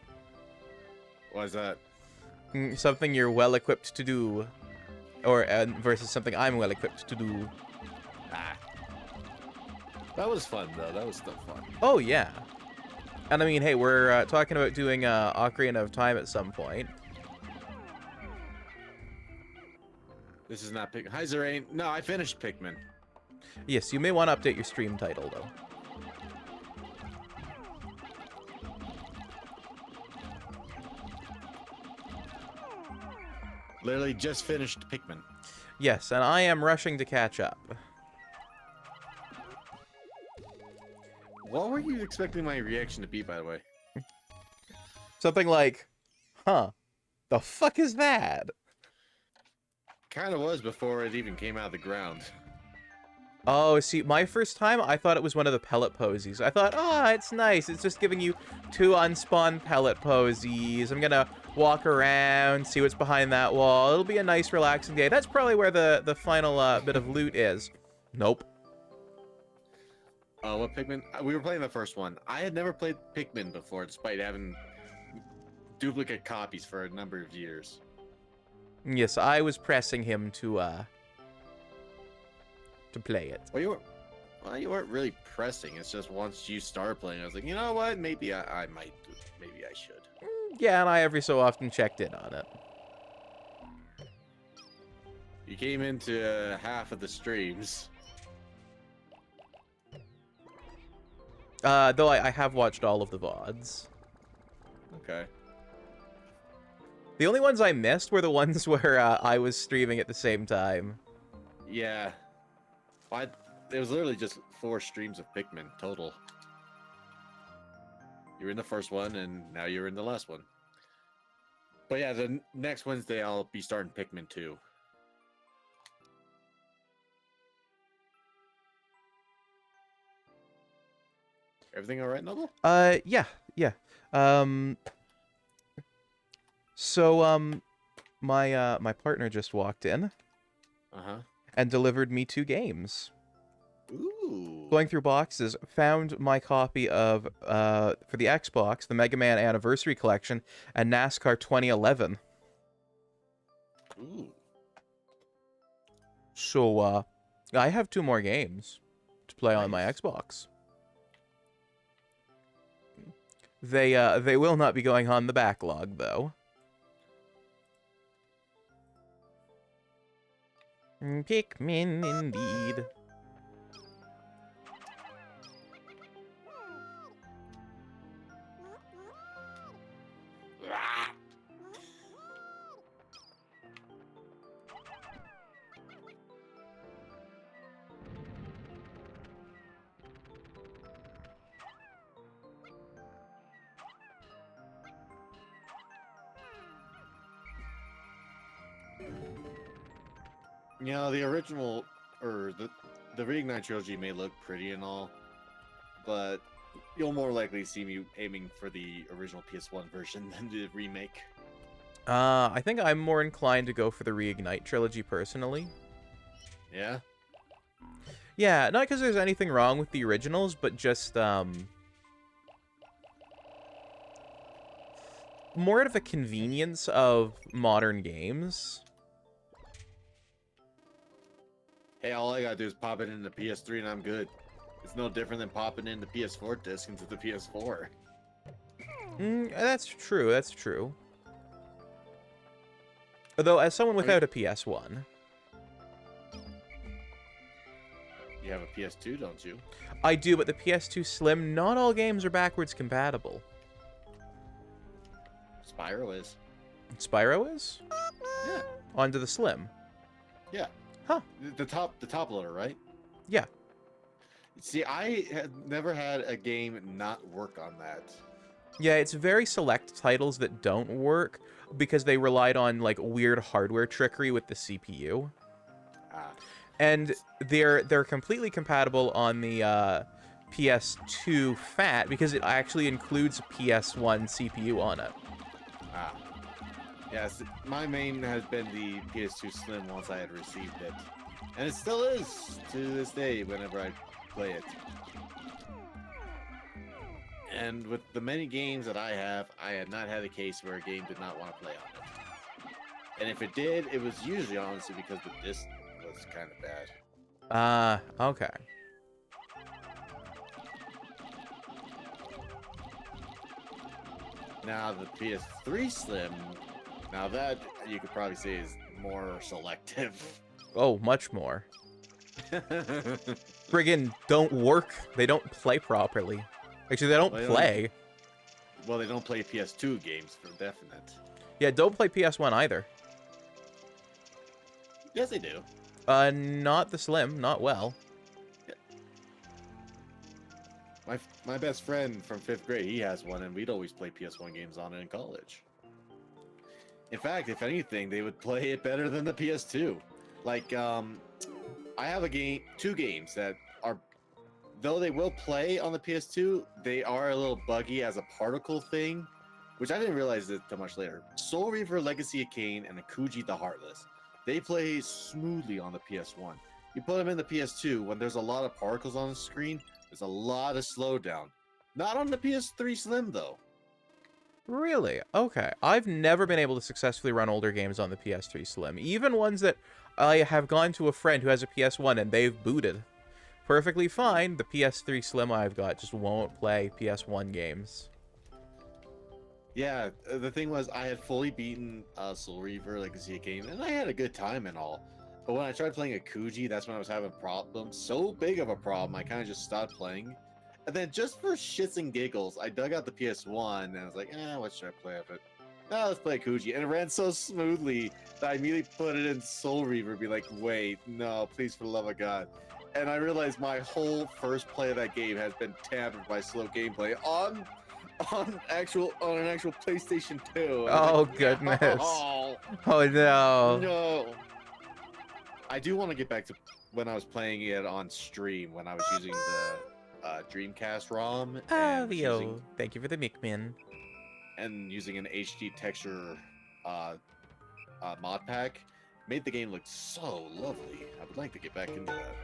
Why is that? Something you're well equipped to do. Or versus something I'm well equipped to do. That was fun, though. That was still fun. Oh, yeah. And I mean, hey, we're talking about doing Ocarina of Time at some point. This is not Pikmin. Hi, Zerain. No, I finished Pikmin. Yes, you may want to update your stream title, though. Literally just finished Pikmin. Yes, and I am rushing to catch up. What were you expecting my reaction to be, by the way? Something like, huh, the fuck is that? Kind of was before it even came out of the ground. Oh, see, my first time, I thought it was one of the pellet posies. I thought, oh, it's nice. It's just giving you 2 unspawned pellet posies. I'm gonna walk around, see what's behind that wall. It'll be a nice, relaxing day. That's probably where the final bit of loot is. Nope. Oh, what Pikmin? We were playing the first one. I had never played Pikmin before, despite having duplicate copies for a number of years. Yes, I was pressing him to play it. Well, you weren't really pressing. It's just once you start playing, I was like, you know what? Maybe I might. Maybe I should. Yeah, and I every so often checked in on it. You came into half of the streams. Though I have watched all of the VODs. Okay. The only ones I missed were the ones where I was streaming at the same time. Yeah. It was literally just 4 streams of Pikmin total. You were in the first one, and now you're in the last one. But yeah, the next Wednesday I'll be starting Pikmin 2. Everything all right, Noble? Yeah. So, my partner just walked in Uh-huh. and delivered me 2 games. Ooh. Going through boxes, found my copy of, for the Xbox, the Mega Man Anniversary Collection, and NASCAR 2011. Ooh. So, I have 2 more games to play on my Nice. Xbox. They will not be going on the backlog, though. Pikmin, indeed. You know, the original, or the Reignite trilogy may look pretty and all, but you'll more likely see me aiming for the original PS1 version than the remake. I think I'm more inclined to go for the Reignite trilogy, personally. Yeah? Yeah, not because there's anything wrong with the originals, but just, more out of the convenience of modern games. Hey, all I gotta do is pop it into PS3 and I'm good. It's no different than popping in the PS4 disc into the PS4. That's true, that's true. Although, as someone without a PS1... You have a PS2, don't you? I do, but the PS2 Slim, not all games are backwards compatible. Spyro is. Spyro is? Yeah. Onto the Slim. Yeah. Huh. The top loader, right? Yeah. See, I had never had a game not work on that. Yeah, it's very select titles that don't work because they relied on, like, weird hardware trickery with the CPU. Ah. And they're completely compatible on the PS2 Fat because it actually includes a PS1 CPU on it. Ah. Yes, my main has been the PS2 Slim once I had received it. And it still is to this day whenever I play it. And with the many games that I have, I had not had a case where a game did not want to play on it. And if it did, it was usually honestly because the disc was kind of bad. Okay. Now the PS3 Slim, now that you could probably say is more selective. Oh, much more. Friggin' don't work. They don't play properly. Actually, they don't play. Well, they don't play PS2 games for definite. Yeah, don't play PS1 either. Yes, they do. Not the Slim. Not well. My best friend from 5th grade, he has one, and we'd always play PS1 games on it in college. In fact, if anything, they would play it better than the PS2. Like, I have two games that are, though they will play on the PS2, they are a little buggy as a particle thing, which I didn't realize it till much later. Soul Reaver Legacy of Kain and Akuji the Heartless. They play smoothly on the PS1. You put them in the PS2, when there's a lot of particles on the screen, There's a lot of slowdown. Not on the PS3 Slim though. Really? Okay. I've never been able to successfully run older games on the PS3 Slim. Even ones that I have gone to a friend who has a PS1 and they've booted perfectly fine. The PS3 Slim I've got just won't play PS1 games. Yeah, the thing was, I had fully beaten Soul Reaver Legacy game, and I had a good time and all. But when I tried playing a Kuji, that's when I was having problems. So big of a problem, I kind of just stopped playing. And then just for shits and giggles, I dug out the PS1, and I was like, what should I play of it? Let's play Kuji. And it ran so smoothly that I immediately put it in Soul Reaver, be like, wait, no, please, for the love of God. And I realized my whole first play of that game has been tampered by slow gameplay on an actual PlayStation 2. Oh, goodness. No. Oh, no. No. I do want to get back to when I was playing it on stream, when I was using the Dreamcast ROM. Oh, Leo. Thank you for the Mickman. And using an HD texture mod pack. Made the game look so lovely. I would like to get back into that.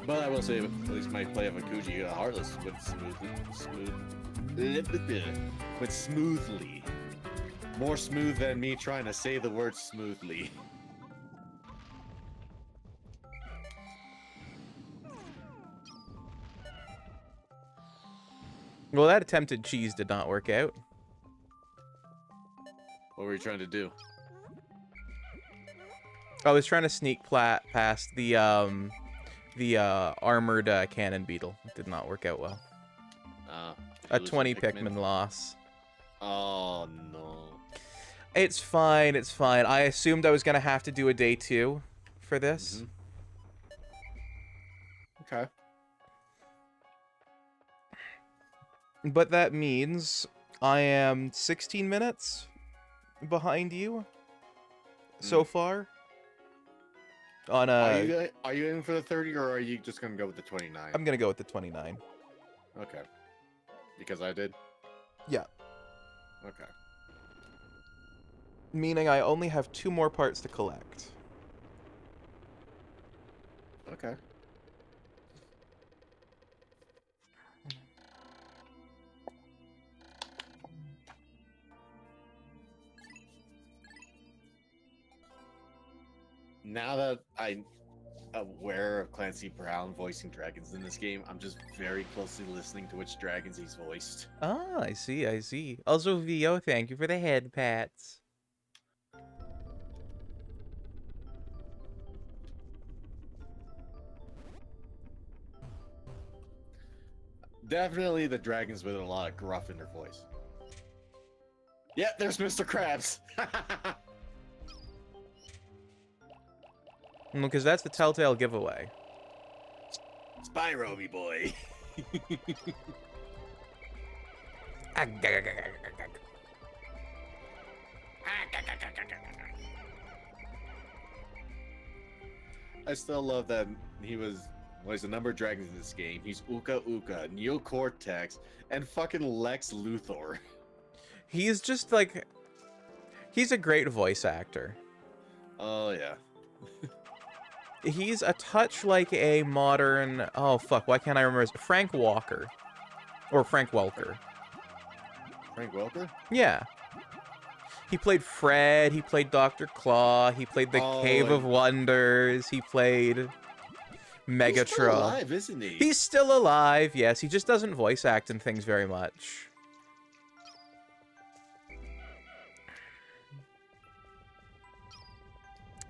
But I will say, at least my play of Akuji Heartless went smoothly. More smooth than me trying to say the word smoothly. Well, that attempted cheese did not work out. What were you trying to do? I was trying to sneak past the armored cannon beetle. It did not work out well. A 20 Pikmin loss. Oh no. It's fine, it's fine. I assumed I was gonna have to do a day 2 for this. Okay. But that means I am 16 minutes behind you so far. On Are you in for the 30, or are you just gonna go with the 29? I'm gonna go with the 29. Okay. Because I did? Yeah. Okay. Meaning I only have 2 more parts to collect. Okay. Now that I'm aware of Clancy Brown voicing dragons in this game, I'm just very closely listening to which dragons he's voiced. Ah, I see, I see. Also, Vio, thank you for the head pats. Definitely the dragons with a lot of gruff in their voice. Yeah, there's Mr. Krabs. Because that's the Telltale giveaway. Spyro, me boy. I still love that he was. Well, he's a number of dragons in this game. He's Uka Uka, Neocortex, and fucking Lex Luthor. He's just like... He's a great voice actor. Oh, yeah. He's a touch like a modern... Oh, fuck, why can't I remember his... Frank Walker. Or Frank Welker. Frank Welker? Yeah. He played Fred, he played Dr. Claw, he played the Cave of Wonders, he played Megatron. He's still alive, isn't he? He's still alive, yes. He just doesn't voice act in things very much.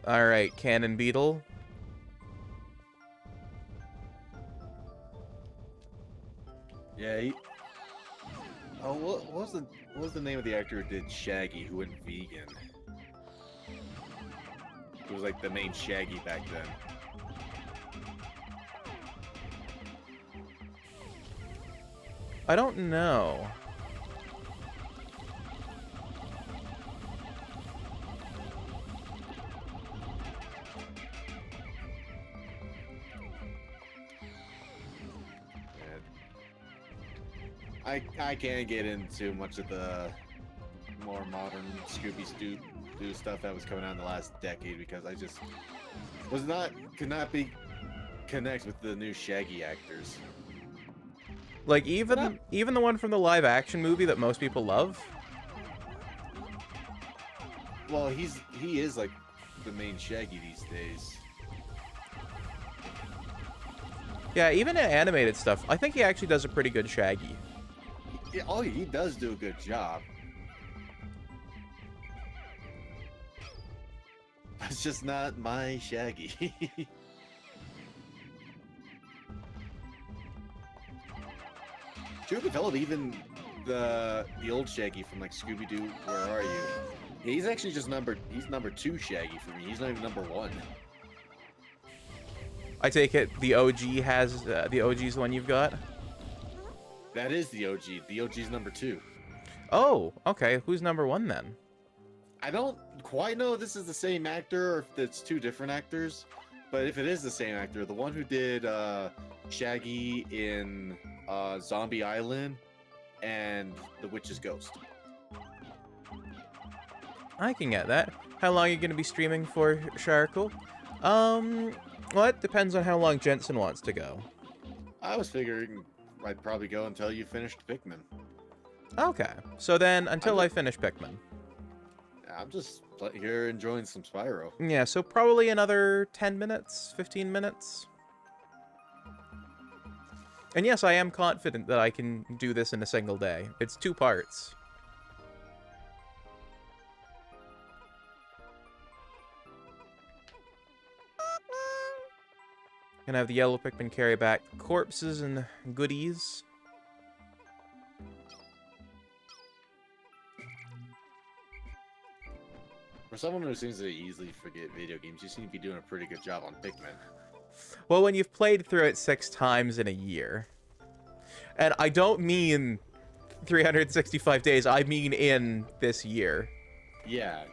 Alright, Cannon Beetle. Yeah, he... Oh, what was the name of the actor who did Shaggy, who went vegan? It was like the main Shaggy back then. I don't know. I can't get into much of the more modern Scooby-Doo stuff that was coming out in the last decade because I just could not be connect with the new Shaggy actors. Like even the one from the live action movie that most people love. Well, he is like the main Shaggy these days. Yeah, even in animated stuff, I think he actually does a pretty good Shaggy. Yeah, oh, he does do a good job. It's just not my Shaggy. Truth be told, even the old Shaggy from like Scooby-Doo, Where Are You? He's actually just number 2 Shaggy for me. He's not even number 1. I take it the OG has the OG's the one you've got. That is the OG. The OG's number 2. Oh, okay. Who's number 1 then? I don't quite know if this is the same actor or if it's 2 different actors, but if it is the same actor, the one who did Shaggy in Zombie Island and The Witch's Ghost. I can get that. How long are you going to be streaming for, Sharko? Well, it depends on how long Jensen wants to go. I was figuring I'd probably go until you finished Pikmin. Okay, so then until I finish Pikmin. I'm just here enjoying some Spyro. Yeah, so probably another 10 minutes, 15 minutes. And yes, I am confident that I can do this in a single day. It's 2 parts. Gonna have the yellow Pikmin carry back corpses and goodies. For someone who seems to easily forget video games, you seem to be doing a pretty good job on Pikmin. Well, when you've played through it 6 times in a year. And I don't mean 365 days, I mean in this year. Yeah.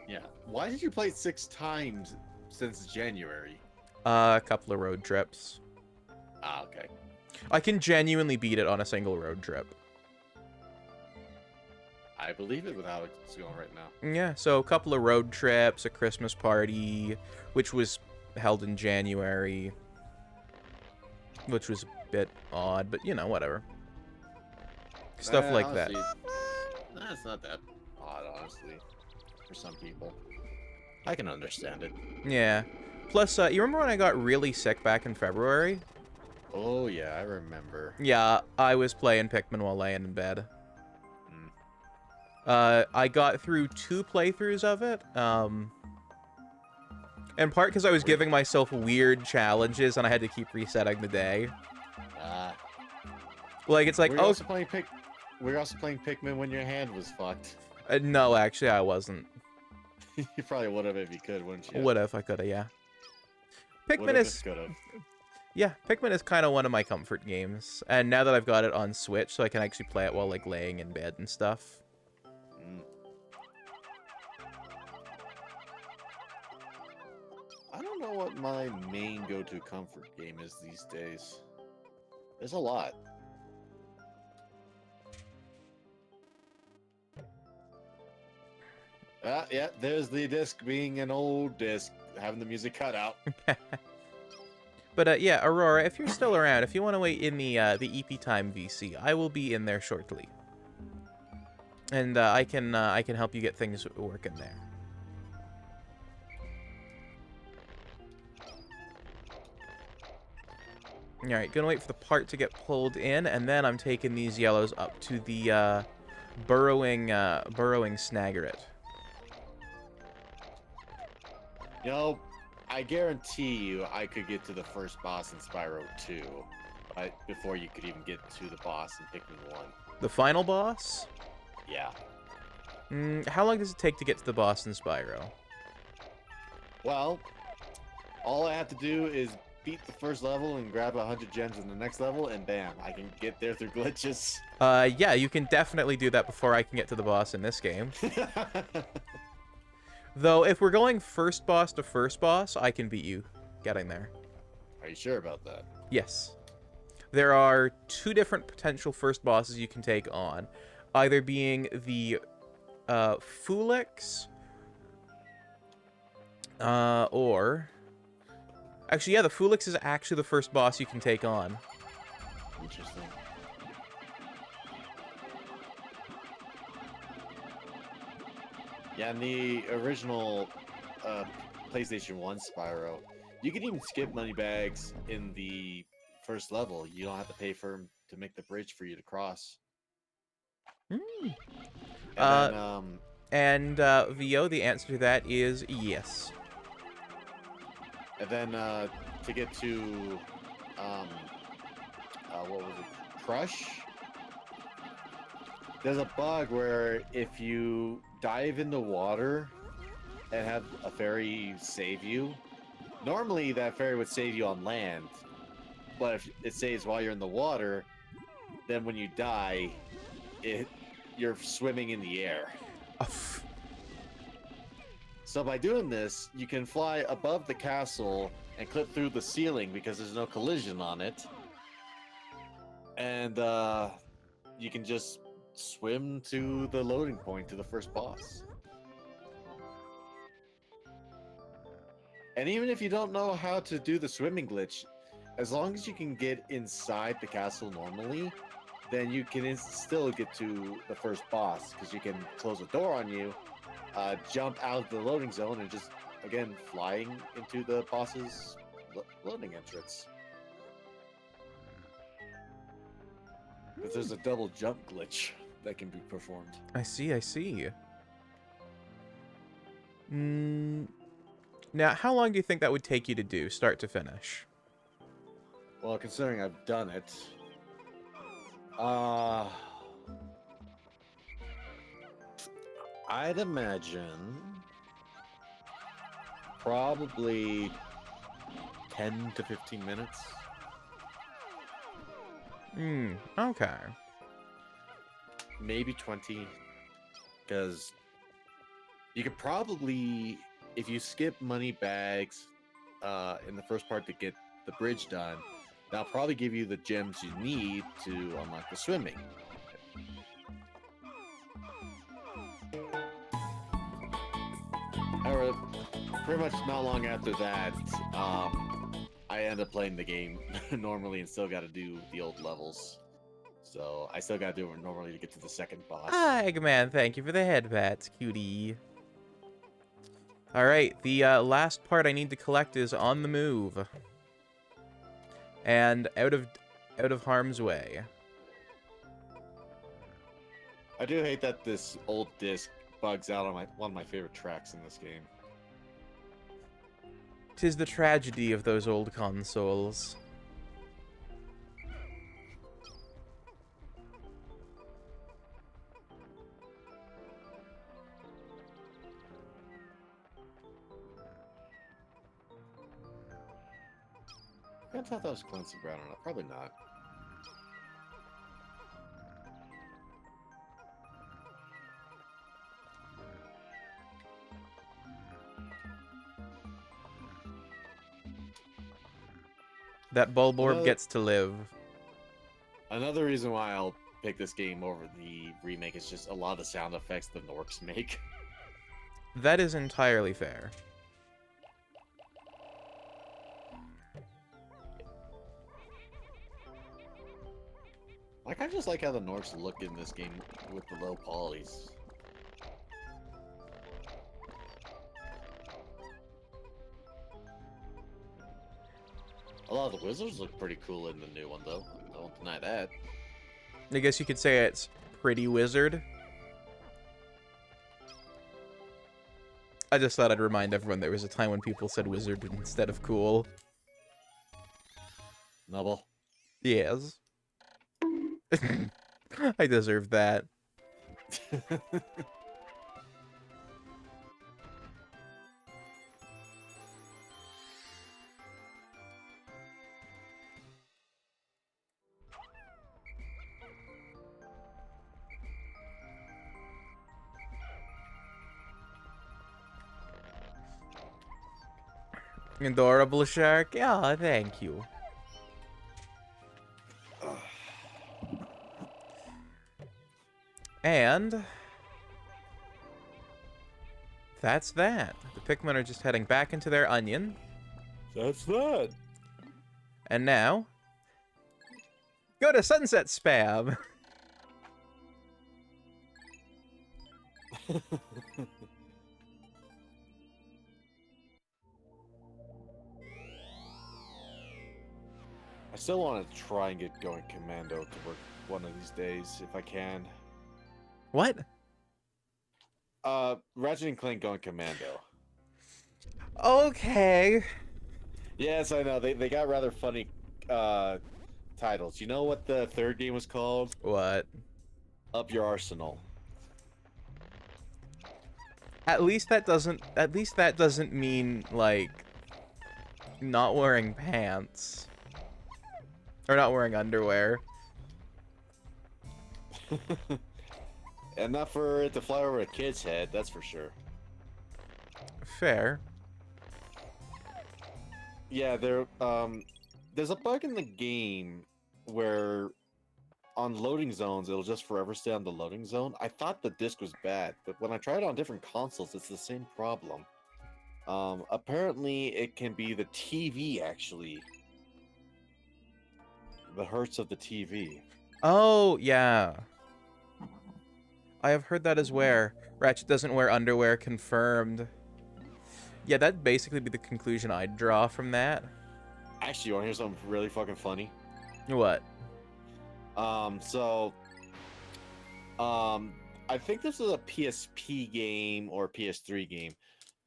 Why did you play it 6 times since January? A couple of road trips. Ah, okay. I can genuinely beat it on a single road trip. I believe it with how it's going right now. Yeah, so a couple of road trips, a Christmas party, which was held in January, which was a bit odd, but you know, whatever. Stuff like honestly, that. Nah, it's not that odd, honestly, for some people. I can understand it. Yeah. Plus, you remember when I got really sick back in February? Oh, yeah, I remember. Yeah, I was playing Pikmin while laying in bed. I got through 2 playthroughs of it, in part because I was giving myself weird challenges and I had to keep resetting the day. Like, it's like, We're also playing Pikmin when your hand was fucked. No, actually, I wasn't. You probably would have if you could, wouldn't you? Would have, I could have, yeah. Pikmin Would've is... if could've. Yeah, Pikmin is kind of one of my comfort games. And now that I've got it on Switch, so I can actually play it while, like, laying in bed and stuff. I don't know what my main go-to comfort game is these days. There's a lot. Yeah, there's the disc being an old disc, having the music cut out. But yeah, Aurora, if you're still around, if you want to wait in the EP Time VC, I will be in there shortly. And I can help you get things working there. Alright, gonna wait for the part to get pulled in, and then I'm taking these yellows up to the burrowing Snaggeret. You know, I guarantee you I could get to the first boss in Spyro 2 before you could even get to the boss in Pikmin 1. The final boss? Yeah. How long does it take to get to the boss in Spyro? Well, all I have to do is beat the first level and grab 100 gems in the next level, and bam, I can get there through glitches. Yeah, you can definitely do that before I can get to the boss in this game. Though, if we're going first boss to first boss, I can beat you getting there. Are you sure about that? Yes. there are two different potential first bosses you can take on. Either being the Fulix, or... Actually, yeah, the Fulix is actually the first boss you can take on. Interesting. Yeah, in the original PlayStation 1 Spyro, you can even skip moneybags in the first level. You don't have to pay for 'em to make the bridge for you to cross. Mm. And then, VO, the answer to that is yes. and then to get to what was it? Crush. There's a bug where if you dive in the water and have a fairy save you, normally that fairy would save you on land, but if it saves while you're in the water, then when you die, you're swimming in the air. So by doing this, you can fly above the castle and clip through the ceiling because there's no collision on it. And you can just swim to the loading point to the first boss. And even if you don't know how to do the swimming glitch, as long as you can get inside the castle normally, then you can still get to the first boss because you can close a door on you, jump out of the loading zone, and just, again, flying into the boss's loading entrance. But there's a double jump glitch that can be performed. I see, I see. Now, how long do you think that would take you to do, start to finish? Well, considering I've done it, I'd imagine probably 10 to 15 minutes. Okay. Maybe 20, because you could probably, if you skip money bags in the first part to get the bridge done, that'll probably give you the gems you need to unlock the swimming. However, pretty much not long after that, I end up playing the game normally and still got to do the old levels. So I still got to do it normally to get to the second boss. Eggman, thank you for the head pats, cutie. Alright, the last part I need to collect is on the move. And out of harm's way. I do hate that this old disc bugs out on one of my favorite tracks in this game. 'Tis the tragedy of those old consoles. I thought that was Clancy Brown or not. Probably not. That Bulborb gets to live. Another reason why I'll pick this game over the remake is just a lot of the sound effects the Norks make. That is entirely fair. Like, I just like how the Norks look in this game with the low polys. A lot of the wizards look pretty cool in the new one, though. I won't deny that. I guess you could say it's pretty wizard. I just thought I'd remind everyone there was a time when people said wizard instead of cool. Nubble. Yes. I deserve that. Adorable shark. Yeah, thank you. And that's that. The Pikmin are just heading back into their onion. That's that. And now, go to sunset spam. I still want to try and get going commando to work one of these days if I can. What? Ratchet and Clank going commando. Okay. Yes, I know. They got rather funny titles. You know what the third game was called? What? Up Your Arsenal. At least that doesn't mean like not wearing pants or not wearing underwear. And not for it to fly over a kid's head, that's for sure. Fair. Yeah, there's a bug in the game where on loading zones it'll just forever stay on the loading zone. I thought the disc was bad, but when I tried it on different consoles, it's the same problem. Apparently it can be the TV actually. The hertz of the TV. Oh, yeah. I have heard that as well. Ratchet doesn't wear underwear, confirmed. Yeah, that'd basically be the conclusion I'd draw from that. Actually, you want to hear something really fucking funny? What? I think this is a PSP game or PS3 game,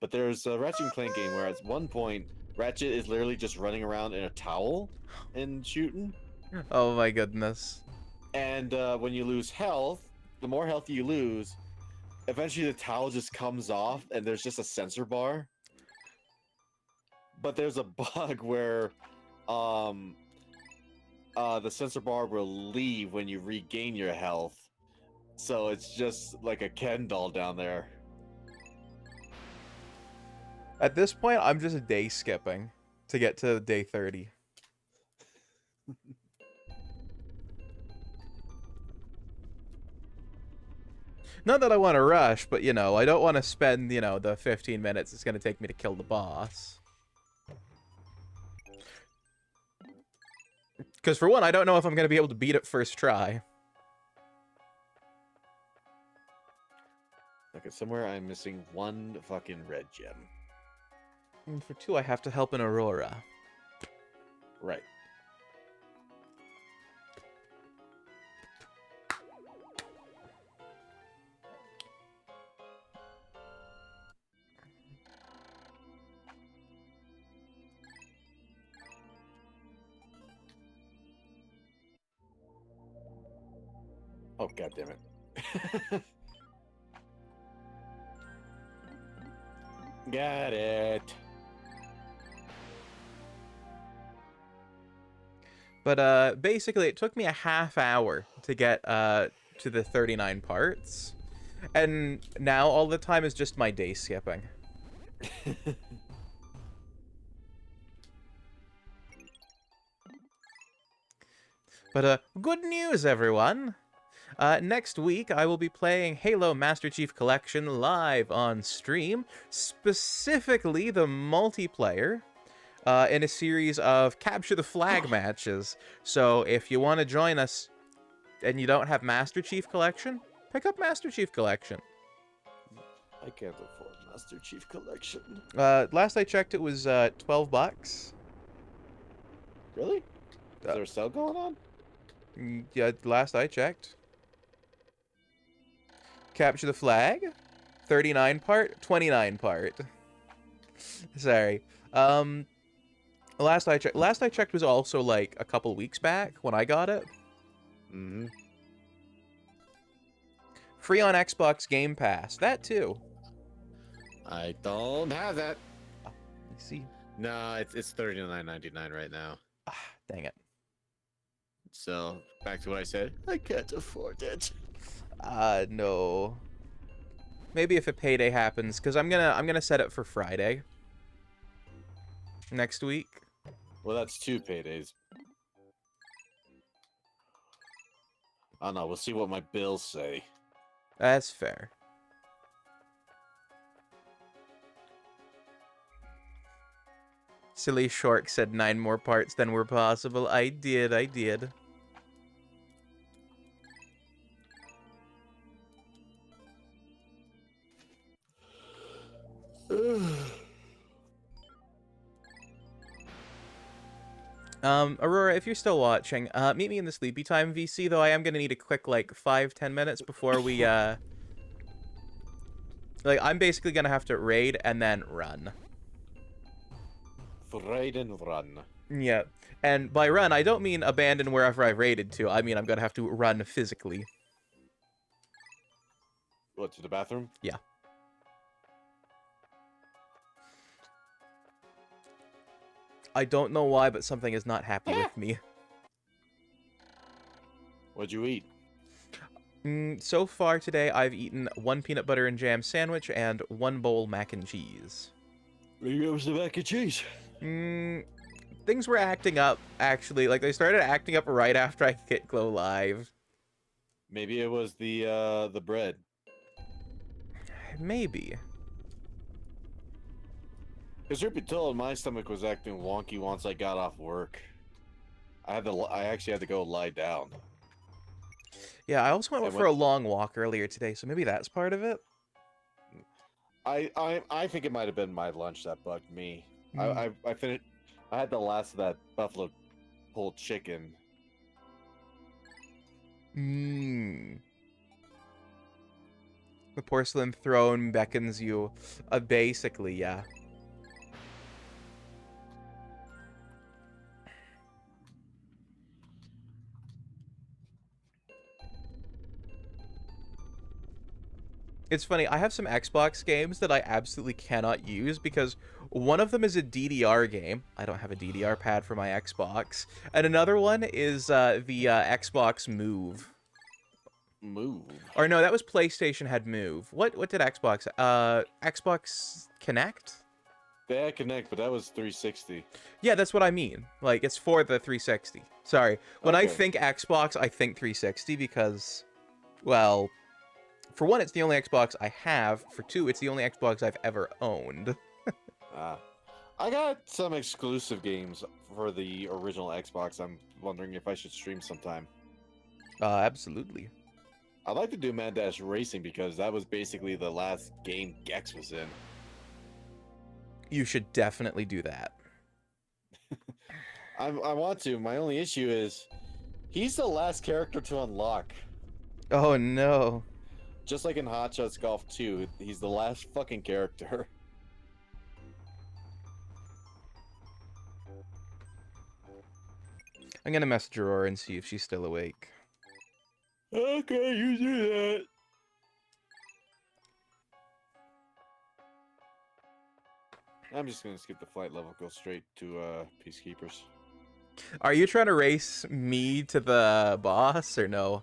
but there's a Ratchet and Clank game where at one point Ratchet is literally just running around in a towel and shooting. Oh my goodness. And when you lose health, the more health you lose, eventually the towel just comes off and there's just a sensor bar. But there's a bug where the sensor bar will leave when you regain your health. So it's just like a Ken doll down there. At this point, I'm just day skipping to get to day 30. Not that I want to rush, but, you know, I don't want to spend, you know, the 15 minutes it's going to take me to kill the boss. Because, for one, I don't know if I'm going to be able to beat it first try. Okay, somewhere I'm missing one fucking red gem. And for two, I have to help an Aurora. Right. Oh, god damn it. Got it. But basically, it took me a half hour to get to the 39 parts. And now all the time is just my day skipping. But good news, everyone! Next week, I will be playing Halo Master Chief Collection live on stream, specifically the multiplayer, in a series of Capture the Flag matches. So if you want to join us and you don't have Master Chief Collection, pick up Master Chief Collection. I can't afford Master Chief Collection. Last I checked, it was $12. Really? Is there a sale going on? Yeah, last I checked. Capture the Flag, 39 part, 29 part. Sorry. Last I checked was also like a couple weeks back when I got it. Mm-hmm. Free on Xbox Game Pass. That too. I don't have that. I see. No, it's $39.99 right now. Ah, dang it. So back to what I said. I can't afford it. No. Maybe if a payday happens, because I'm gonna set it for Friday. Next week. Well, that's 2 paydays. I don't know. We'll see what my bills say. That's fair. Silly Shork said 9 more parts than were possible. I did. Aurora, if you're still watching, meet me in the sleepy time VC, though I am gonna need a quick, like, 5-10 minutes before we, like, I'm basically gonna have to raid and then run. Raid and run. Yeah, and by run, I don't mean abandon wherever I've raided to. I mean I'm gonna have to run physically. What, to the bathroom? Yeah. I don't know why, but something is not happy with me. What'd you eat? So far today, I've eaten 1 peanut butter and jam sandwich and 1 bowl mac and cheese. Where goes the mac and cheese? Things were acting up, actually. Like, they started acting up right after I hit Glow Live. Maybe it was the bread. Maybe. Because truth be told, my stomach was acting wonky once I got off work. I actually had to go lie down. Yeah, I also went for a long walk earlier today, so maybe that's part of it. I think it might have been my lunch that bugged me. I finished. I had the last of that buffalo pulled chicken. The porcelain throne beckons you. Basically, yeah. It's funny, I have some Xbox games that I absolutely cannot use because one of them is a DDR game. I don't have a DDR pad for my Xbox. And another one is the Xbox Move. Move? Or no, that was PlayStation had Move. What did Xbox? Xbox Connect? They had Connect, but that was 360. Yeah, that's what I mean. Like, it's for the 360. Sorry. When I Okay. think Xbox, I think 360 because, well, for one, it's the only Xbox I have. For two, it's the only Xbox I've ever owned. I got some exclusive games for the original Xbox. I'm wondering if I should stream sometime. Absolutely. I'd like to do Mad Dash Racing because that was basically the last game Gex was in. You should definitely do that. I want to. My only issue is he's the last character to unlock. Oh, no. Just like in Hot Shots Golf 2, he's the last fucking character. I'm gonna message Aurora and see if she's still awake. Okay, you do that. I'm just gonna skip the flight level, go straight to Peacekeepers. Are you trying to race me to the boss, or no?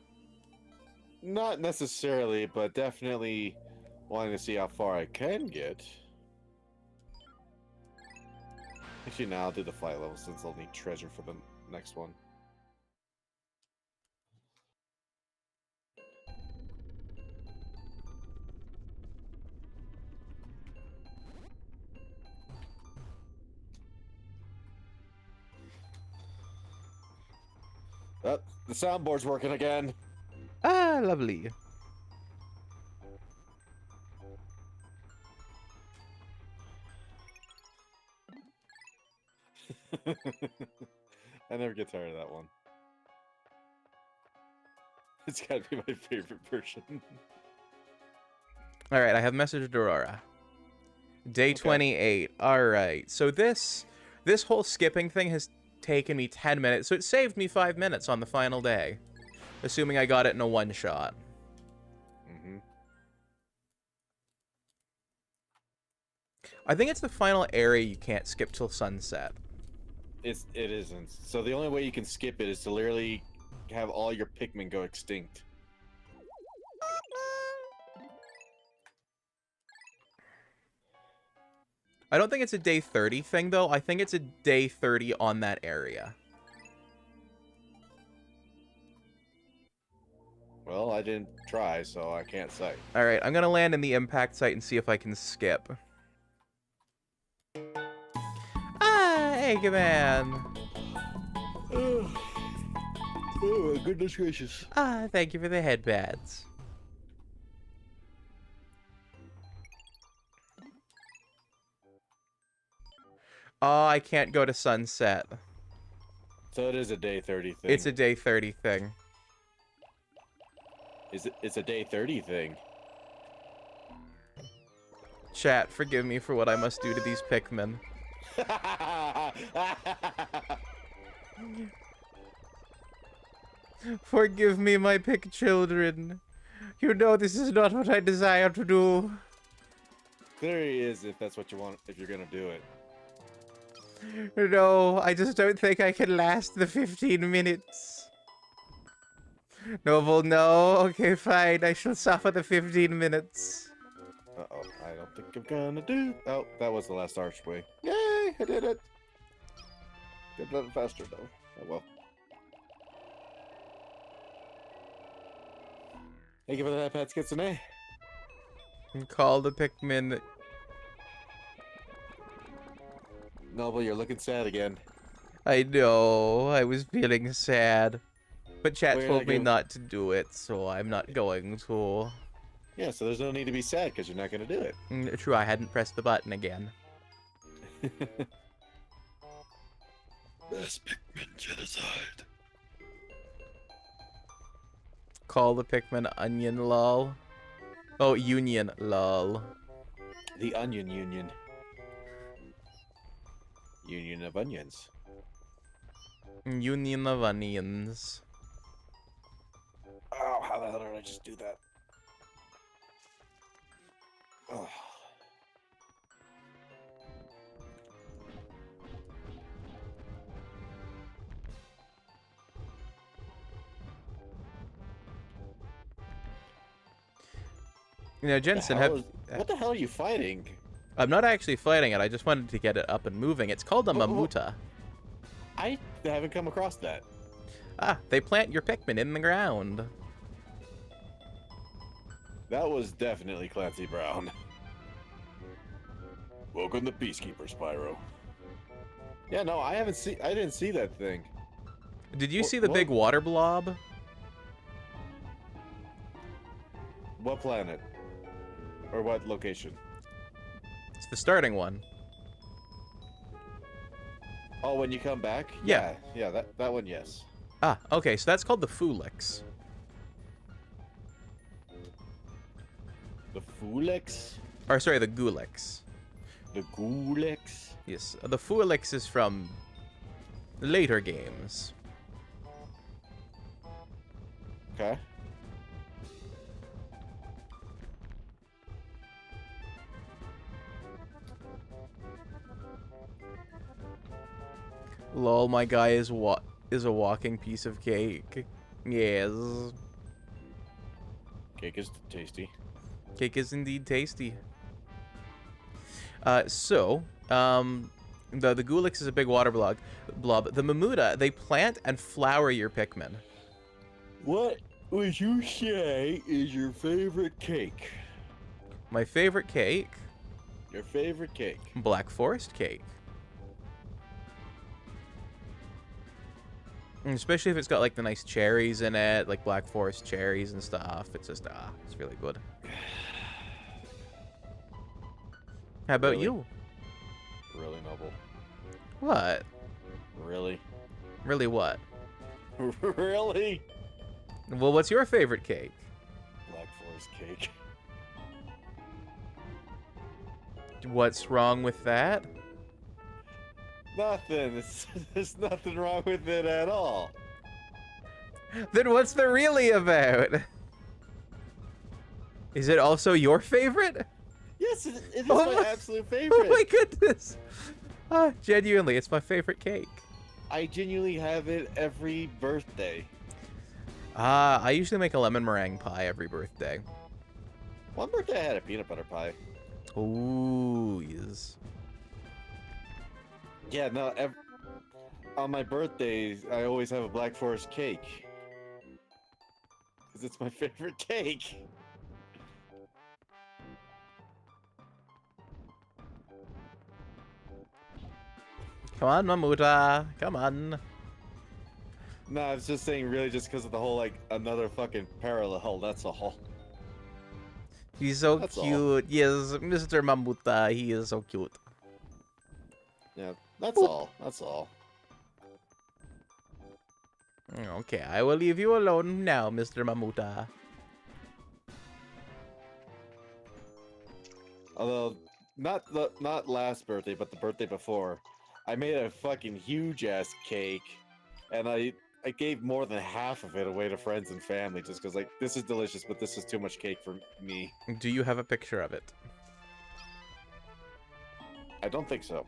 Not necessarily, but definitely wanting to see how far I can get. Actually, now I'll do the flight level since I'll need treasure for the next one. Oh, the soundboard's working again. Ah, lovely. I never get tired of that one. It's gotta be my favorite version. Alright, I have messaged Aurora. Day 28. Alright, so this whole skipping thing has taken me 10 minutes, so it saved me 5 minutes on the final day. Assuming I got it in a one-shot. Mm-hmm. I think it's the final area you can't skip till sunset. It isn't. So the only way you can skip it is to literally have all your Pikmin go extinct. I don't think it's a day 30 thing, though. I think it's a day 30 on that area. Well, I didn't try, so I can't say. All right, I'm gonna land in the impact site and see if I can skip. Ah, Eggman. Oh, goodness gracious. Ah, thank you for the headbands. Oh, I can't go to sunset. So it is a day 30 thing. It's a day 30 thing. It's a day 30 thing. Chat, forgive me for what I must do to these Pikmin. Forgive me, my Pick children. You know this is not what I desire to do. There he is, if that's what you want, if you're gonna do it. No, I just don't think I can last the 15 minutes. Noble, no. Okay, fine. I shall suffer the 15 minutes. Uh-oh, I don't think I'm gonna do... Oh, that was the last archway. Yay, I did it! Did a little faster, though. Oh, well. Thank you for that, Pat Skitsune. Call the Pikmin. Noble, you're looking sad again. I know. I was feeling sad. But chat We're told not me gonna- not to do it, so I'm not going to. Yeah, so there's no need to be sad, because you're not gonna do it. True, I hadn't pressed the button again. Best Pikmin genocide. Call the Pikmin onion lol. Oh, union lol. The Onion Union. Union of Onions. Union of onions. Oh, how the hell did I just do that? Oh. You know, Jensen, What the hell are you fighting? I'm not actually fighting it. I just wanted to get it up and moving. It's called a mamuta. I haven't come across that. Ah, they plant your Pikmin in the ground. That was definitely Clancy Brown. Welcome to Peacekeeper, Spyro. Yeah, no, I didn't see that thing. Did you see the big water blob? What planet? Or what location? It's the starting one. Oh, when you come back? Yeah. Yeah, that one, yes. Ah, okay, so that's called the Fulix. The Fulix? Or sorry, the Gulix. The Gulix? Yes, the Fulix is from later games. Okay. Lol, my guy is a walking piece of cake. Yes. Cake is tasty. Cake is indeed tasty. The Gulix is a big water blob. The Mamuta, they plant and flower your Pikmin. What would you say is your favorite cake? My favorite cake? Your favorite cake? Black Forest cake. And especially if it's got like the nice cherries in it, like Black Forest cherries and stuff. It's just, it's really good. How about you? Really, Noble? What? Really? Really what? Really? Well, what's your favorite cake? Black Forest cake. What's wrong with that? Nothing. There's nothing wrong with it at all. Then what's the really about? Is it also your favorite? Yes, it is Oh my my- absolute favorite. Oh my goodness! Genuinely, it's my favorite cake. I genuinely have it every birthday. I usually make a lemon meringue pie every birthday. One birthday I had a peanut butter pie. Ooh, yes. Yeah, no, on my birthdays, I always have a Black Forest cake. because it's my favorite cake. Come on, Mamuta. Come on. No, I was just saying really just because of the whole, like, another fucking parallel, that's all. He's so That's all. cute. Yes, Mr. Mamuta. He is so cute. Yeah, that's all. That's all. Okay, I will leave you alone now, Mr. Mamuta. Although, not last birthday, but the birthday before, I made a fucking huge ass cake, and I gave more than half of it away to friends and family just because, like, this is delicious, but this is too much cake for me. Do you have a picture of it? I don't think so.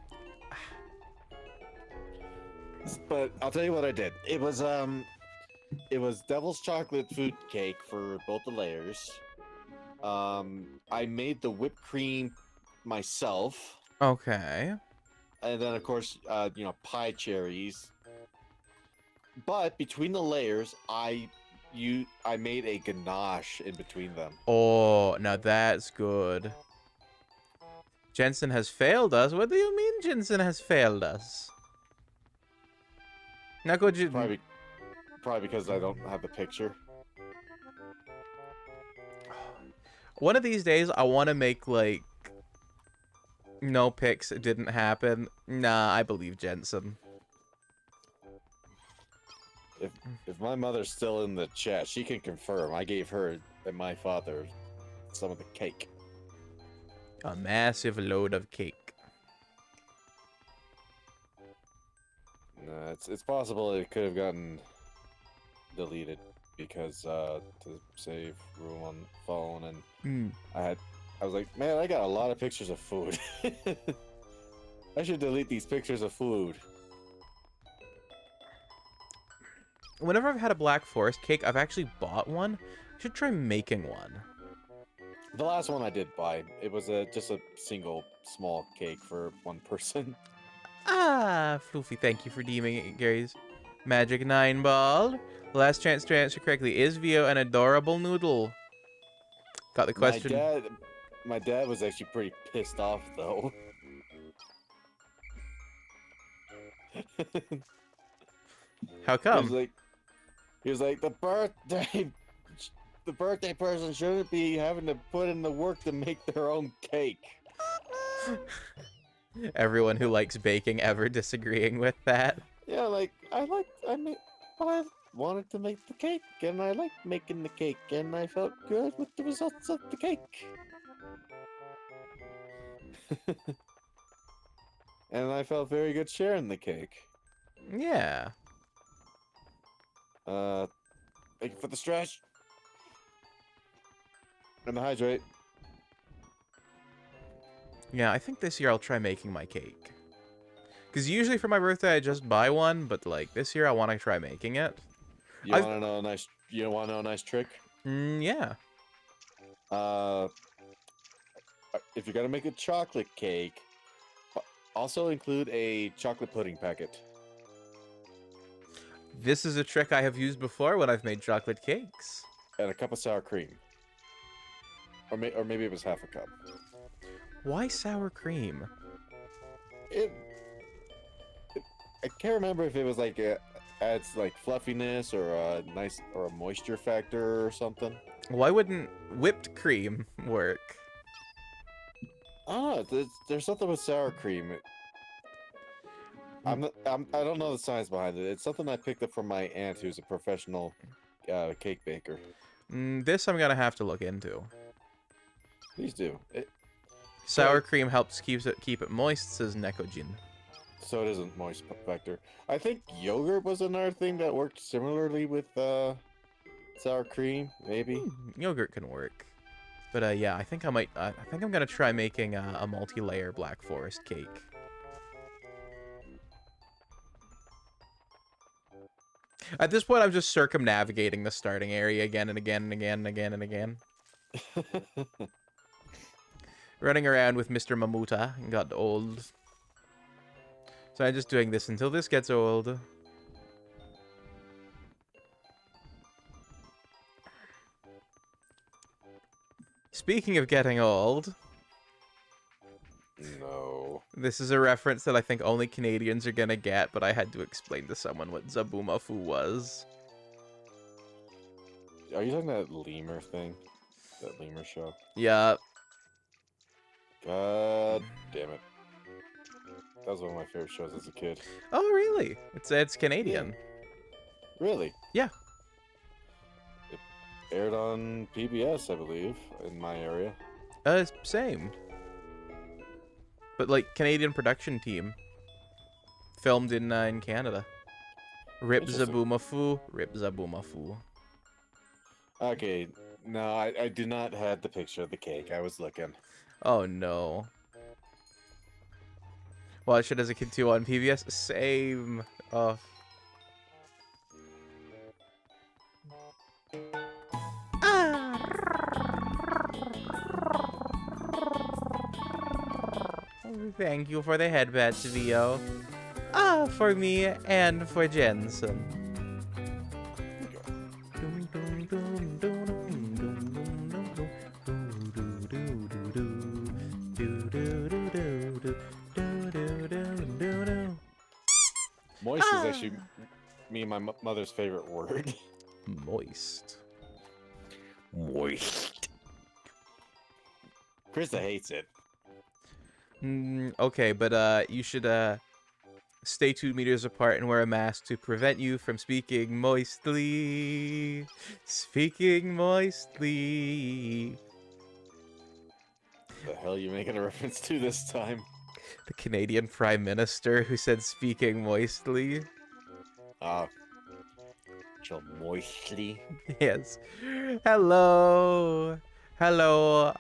But I'll tell you what I did. It was devil's chocolate food cake for both the layers. I made the whipped cream myself, Okay. and then of course, pie cherries. But between the layers, I made a ganache in between them. Oh, now that's good. Jensen has failed us? What do you mean Jensen has failed us? Now could you... Probably because I don't have the picture. One of these days, I want to make, like... No pics, it didn't happen. Nah, I believe Jensen. If my mother's still in the chat, she can confirm. I gave her and my father some of the cake. A massive load of cake. No, it's possible it could have gotten deleted because to save room on the phone, and I was like, man, I got a lot of pictures of food. I should delete these pictures of food. Whenever I've had a Black Forest cake, I've actually bought one. I should try making one. The last one I did buy, it was just a single small cake for one person. Ah, Floofy, thank you for deeming it, Gary's Magic 9 Ball. Last chance to answer correctly. Is Vio an adorable noodle? Got the question. My dad was actually pretty pissed off, though. How come? He was like, the birthday person shouldn't be having to put in the work to make their own cake. Everyone who likes baking ever disagreeing with that. Yeah, I wanted to make the cake, and I liked making the cake, and I felt good with the results of the cake. And I felt very good sharing the cake. Yeah. Thank you for the stretch. And the hydrate. Yeah, I think this year I'll try making my cake. Because usually for my birthday I just buy one, but like this year I want to try making it. You want to know a nice trick? Yeah. If you're gonna make a chocolate cake, also include a chocolate pudding packet. This is a trick I have used before when I've made chocolate cakes. And a cup of sour cream. Or maybe it was half a cup. Why sour cream? I can't remember if it was like adds like fluffiness or a moisture factor or something. Why wouldn't whipped cream work? I don't know. There's something with sour cream. I don't know the science behind it. It's something I picked up from my aunt, who's a professional cake baker. This I'm gonna have to look into. Please do. Sour cream helps keep it moist, says Nekojin. So it isn't moist factor. I think yogurt was another thing that worked similarly with sour cream, maybe. Yogurt can work. But yeah, I think I might. I think I'm gonna try making a multi-layer Black Forest cake. At this point, I'm just circumnavigating the starting area again and again and again and again and again. Running around with Mr. Mamuta got old. So I'm just doing this until this gets old. Speaking of getting old, No. this is a reference that I think only Canadians are gonna get, but I had to explain to someone what Zabumafu was. Are you talking that lemur thing? That lemur show? Yeah. God damn it. That was one of my favorite shows as a kid. Oh, really? It's Canadian. Really? Yeah. It aired on PBS, I believe, in my area. Same. But like Canadian production team. Filmed in Canada. Rip Interesting. Zabumafu, Rip Zabumafu. Okay, no, I do not have the picture of the cake. I was looking. Oh no. Watched it as a kid too on PBS. Same. Oh. Thank you for the headband video. For me and for Jensen. Moist is actually me and my mother's favorite word. Moist. Moist. Krista hates it. Okay, but you should stay 2 meters apart and wear a mask to prevent you from speaking moistly. Speaking moistly. The hell are you making a reference to this time? The Canadian Prime Minister who said speaking moistly. Chill moistly. Yes. Hello. Hello.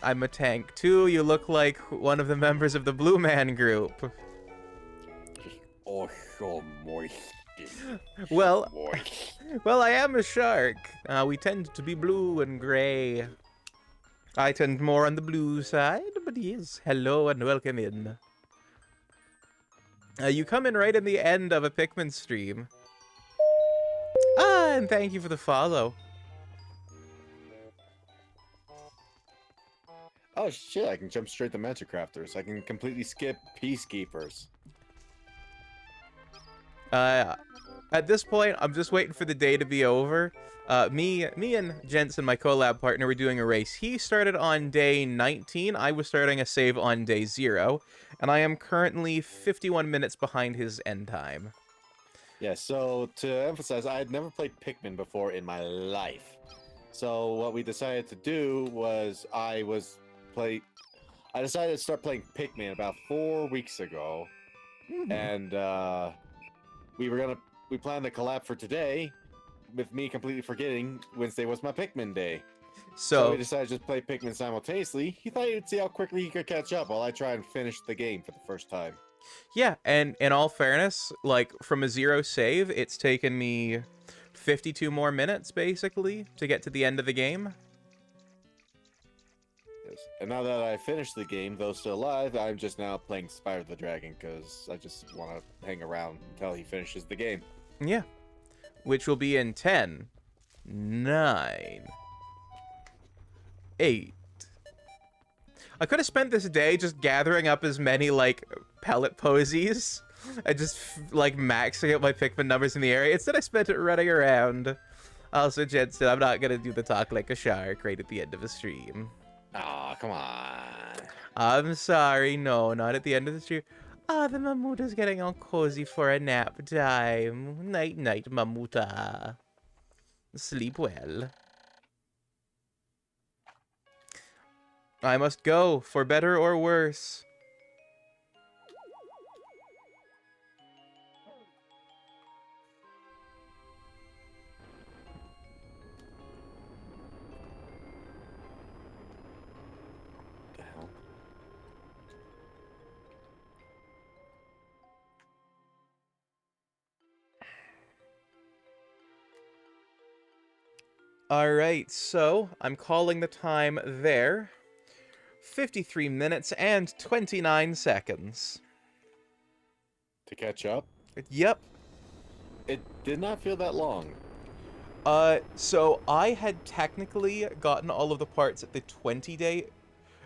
I'm a tank too. You look like one of the members of the Blue Man group. Oh, so moist. Well, Moist. well, I am a shark. We tend to be blue and gray. I tend more on the blue side, but yes, hello and welcome in. You come in right in the end of a Pikmin stream. And thank you for the follow. Oh shit, I can jump straight to Magic Crafters. I can completely skip Peacekeepers. At this point, I'm just waiting for the day to be over. Me and Jensen, my collab partner, were doing a race. He started on day 19. I was starting a save on day 0. And I am currently 51 minutes behind his end time. Yeah, so to emphasize, I had never played Pikmin before in my life. So what we decided to do was I decided to start playing Pikmin about 4 weeks ago. And we planned to collab for today, with me completely forgetting Wednesday was my Pikmin day. So we decided to just play Pikmin simultaneously. He thought he'd see how quickly he could catch up while I try and finish the game for the first time. Yeah, and in all fairness, like from a 0 save, it's taken me 52 more minutes basically to get to the end of the game. Yes. And now that I finished the game, though still alive, I'm just now playing Spyro the Dragon because I just want to hang around until he finishes the game. Yeah. Which will be in 10, 9, 8. I could have spent this day just gathering up as many, like, pellet posies and just, like, maxing out my Pikmin numbers in the area. Instead, I spent it running around. Also, Jensen, I'm not gonna do the talk like a shark right at the end of a stream. Aw, come on. I'm sorry, no, not at the end of the stream. Ah, the Mamuta's getting all cozy for a nap time. Night, night, Mamuta. Sleep well. I must go, for better or worse. The hell? Alright, so I'm calling the time there. 53 minutes and 29 seconds. To catch up? Yep. It did not feel that long. So I had technically gotten all of the parts at the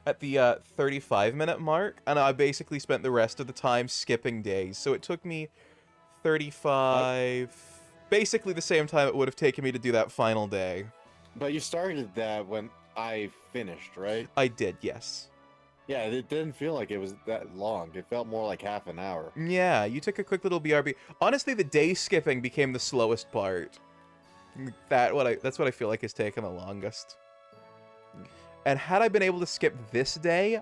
35-minute mark, and I basically spent the rest of the time skipping days. So it took me 35, basically the same time it would have taken me to do that final day. But you started that when I finished, right? I did, yes. Yeah, it didn't feel like it was that long. It felt more like half an hour. Yeah, you took a quick little BRB. Honestly, the day skipping became the slowest part. That's what I feel like has taken the longest. And had I been able to skip this day,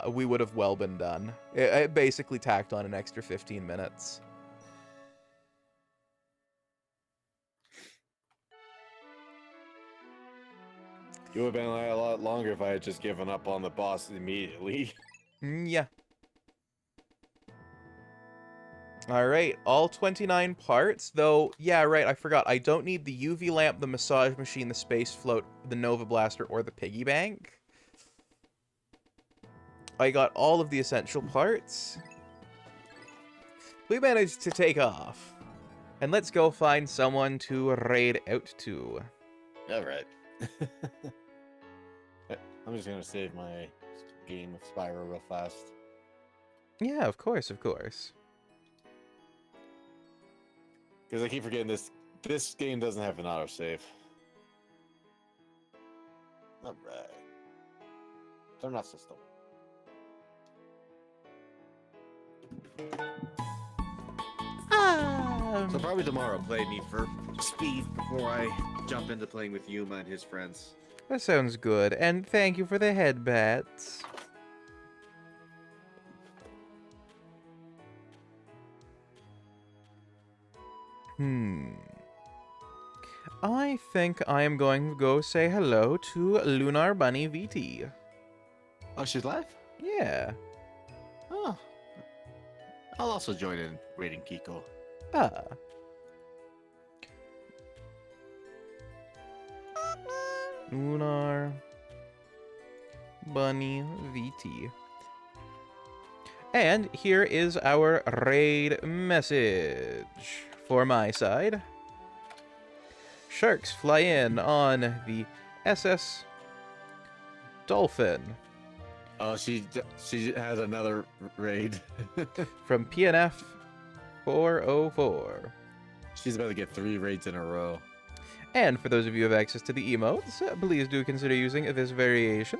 we would have well been done. It basically tacked on an extra 15 minutes. It would have been a lot longer if I had just given up on the boss immediately. Yeah. Alright, all 29 parts, though, yeah, right, I forgot. I don't need the UV lamp, the massage machine, the space float, the Nova Blaster, or the piggy bank. I got all of the essential parts. We managed to take off. And let's go find someone to raid out to. Alright. I'm just gonna save my game of Spyro real fast. Yeah, of course, of course. Because I keep forgetting this game doesn't have an autosave. Alright. Turn off system. So probably tomorrow play Need for Speed before I jump into playing with Yuma and his friends. That sounds good, and thank you for the headbats. I think I am going to go say hello to Lunar Bunny VT. Oh, she's live? Yeah. Oh. I'll also join in raiding Kiko. Ah. Lunar Bunny VT. And here is our raid message for my side. Sharks fly in on the SS Dolphin. Oh, she has another raid. From PNF 404. She's about to get 3 raids in a row. And for those of you who have access to the emotes, please do consider using this variation.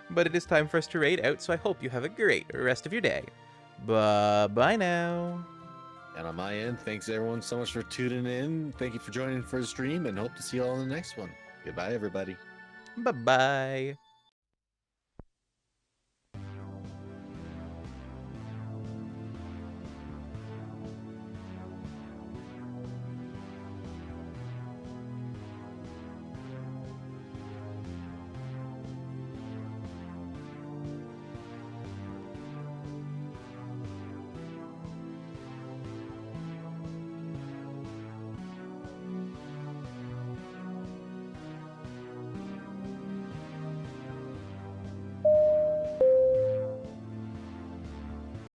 But it is time for us to raid out, so I hope you have a great rest of your day. Bye-bye now. And on my end, thanks everyone so much for tuning in. Thank you for joining for the stream, and hope to see you all in the next one. Goodbye, everybody. Bye-bye.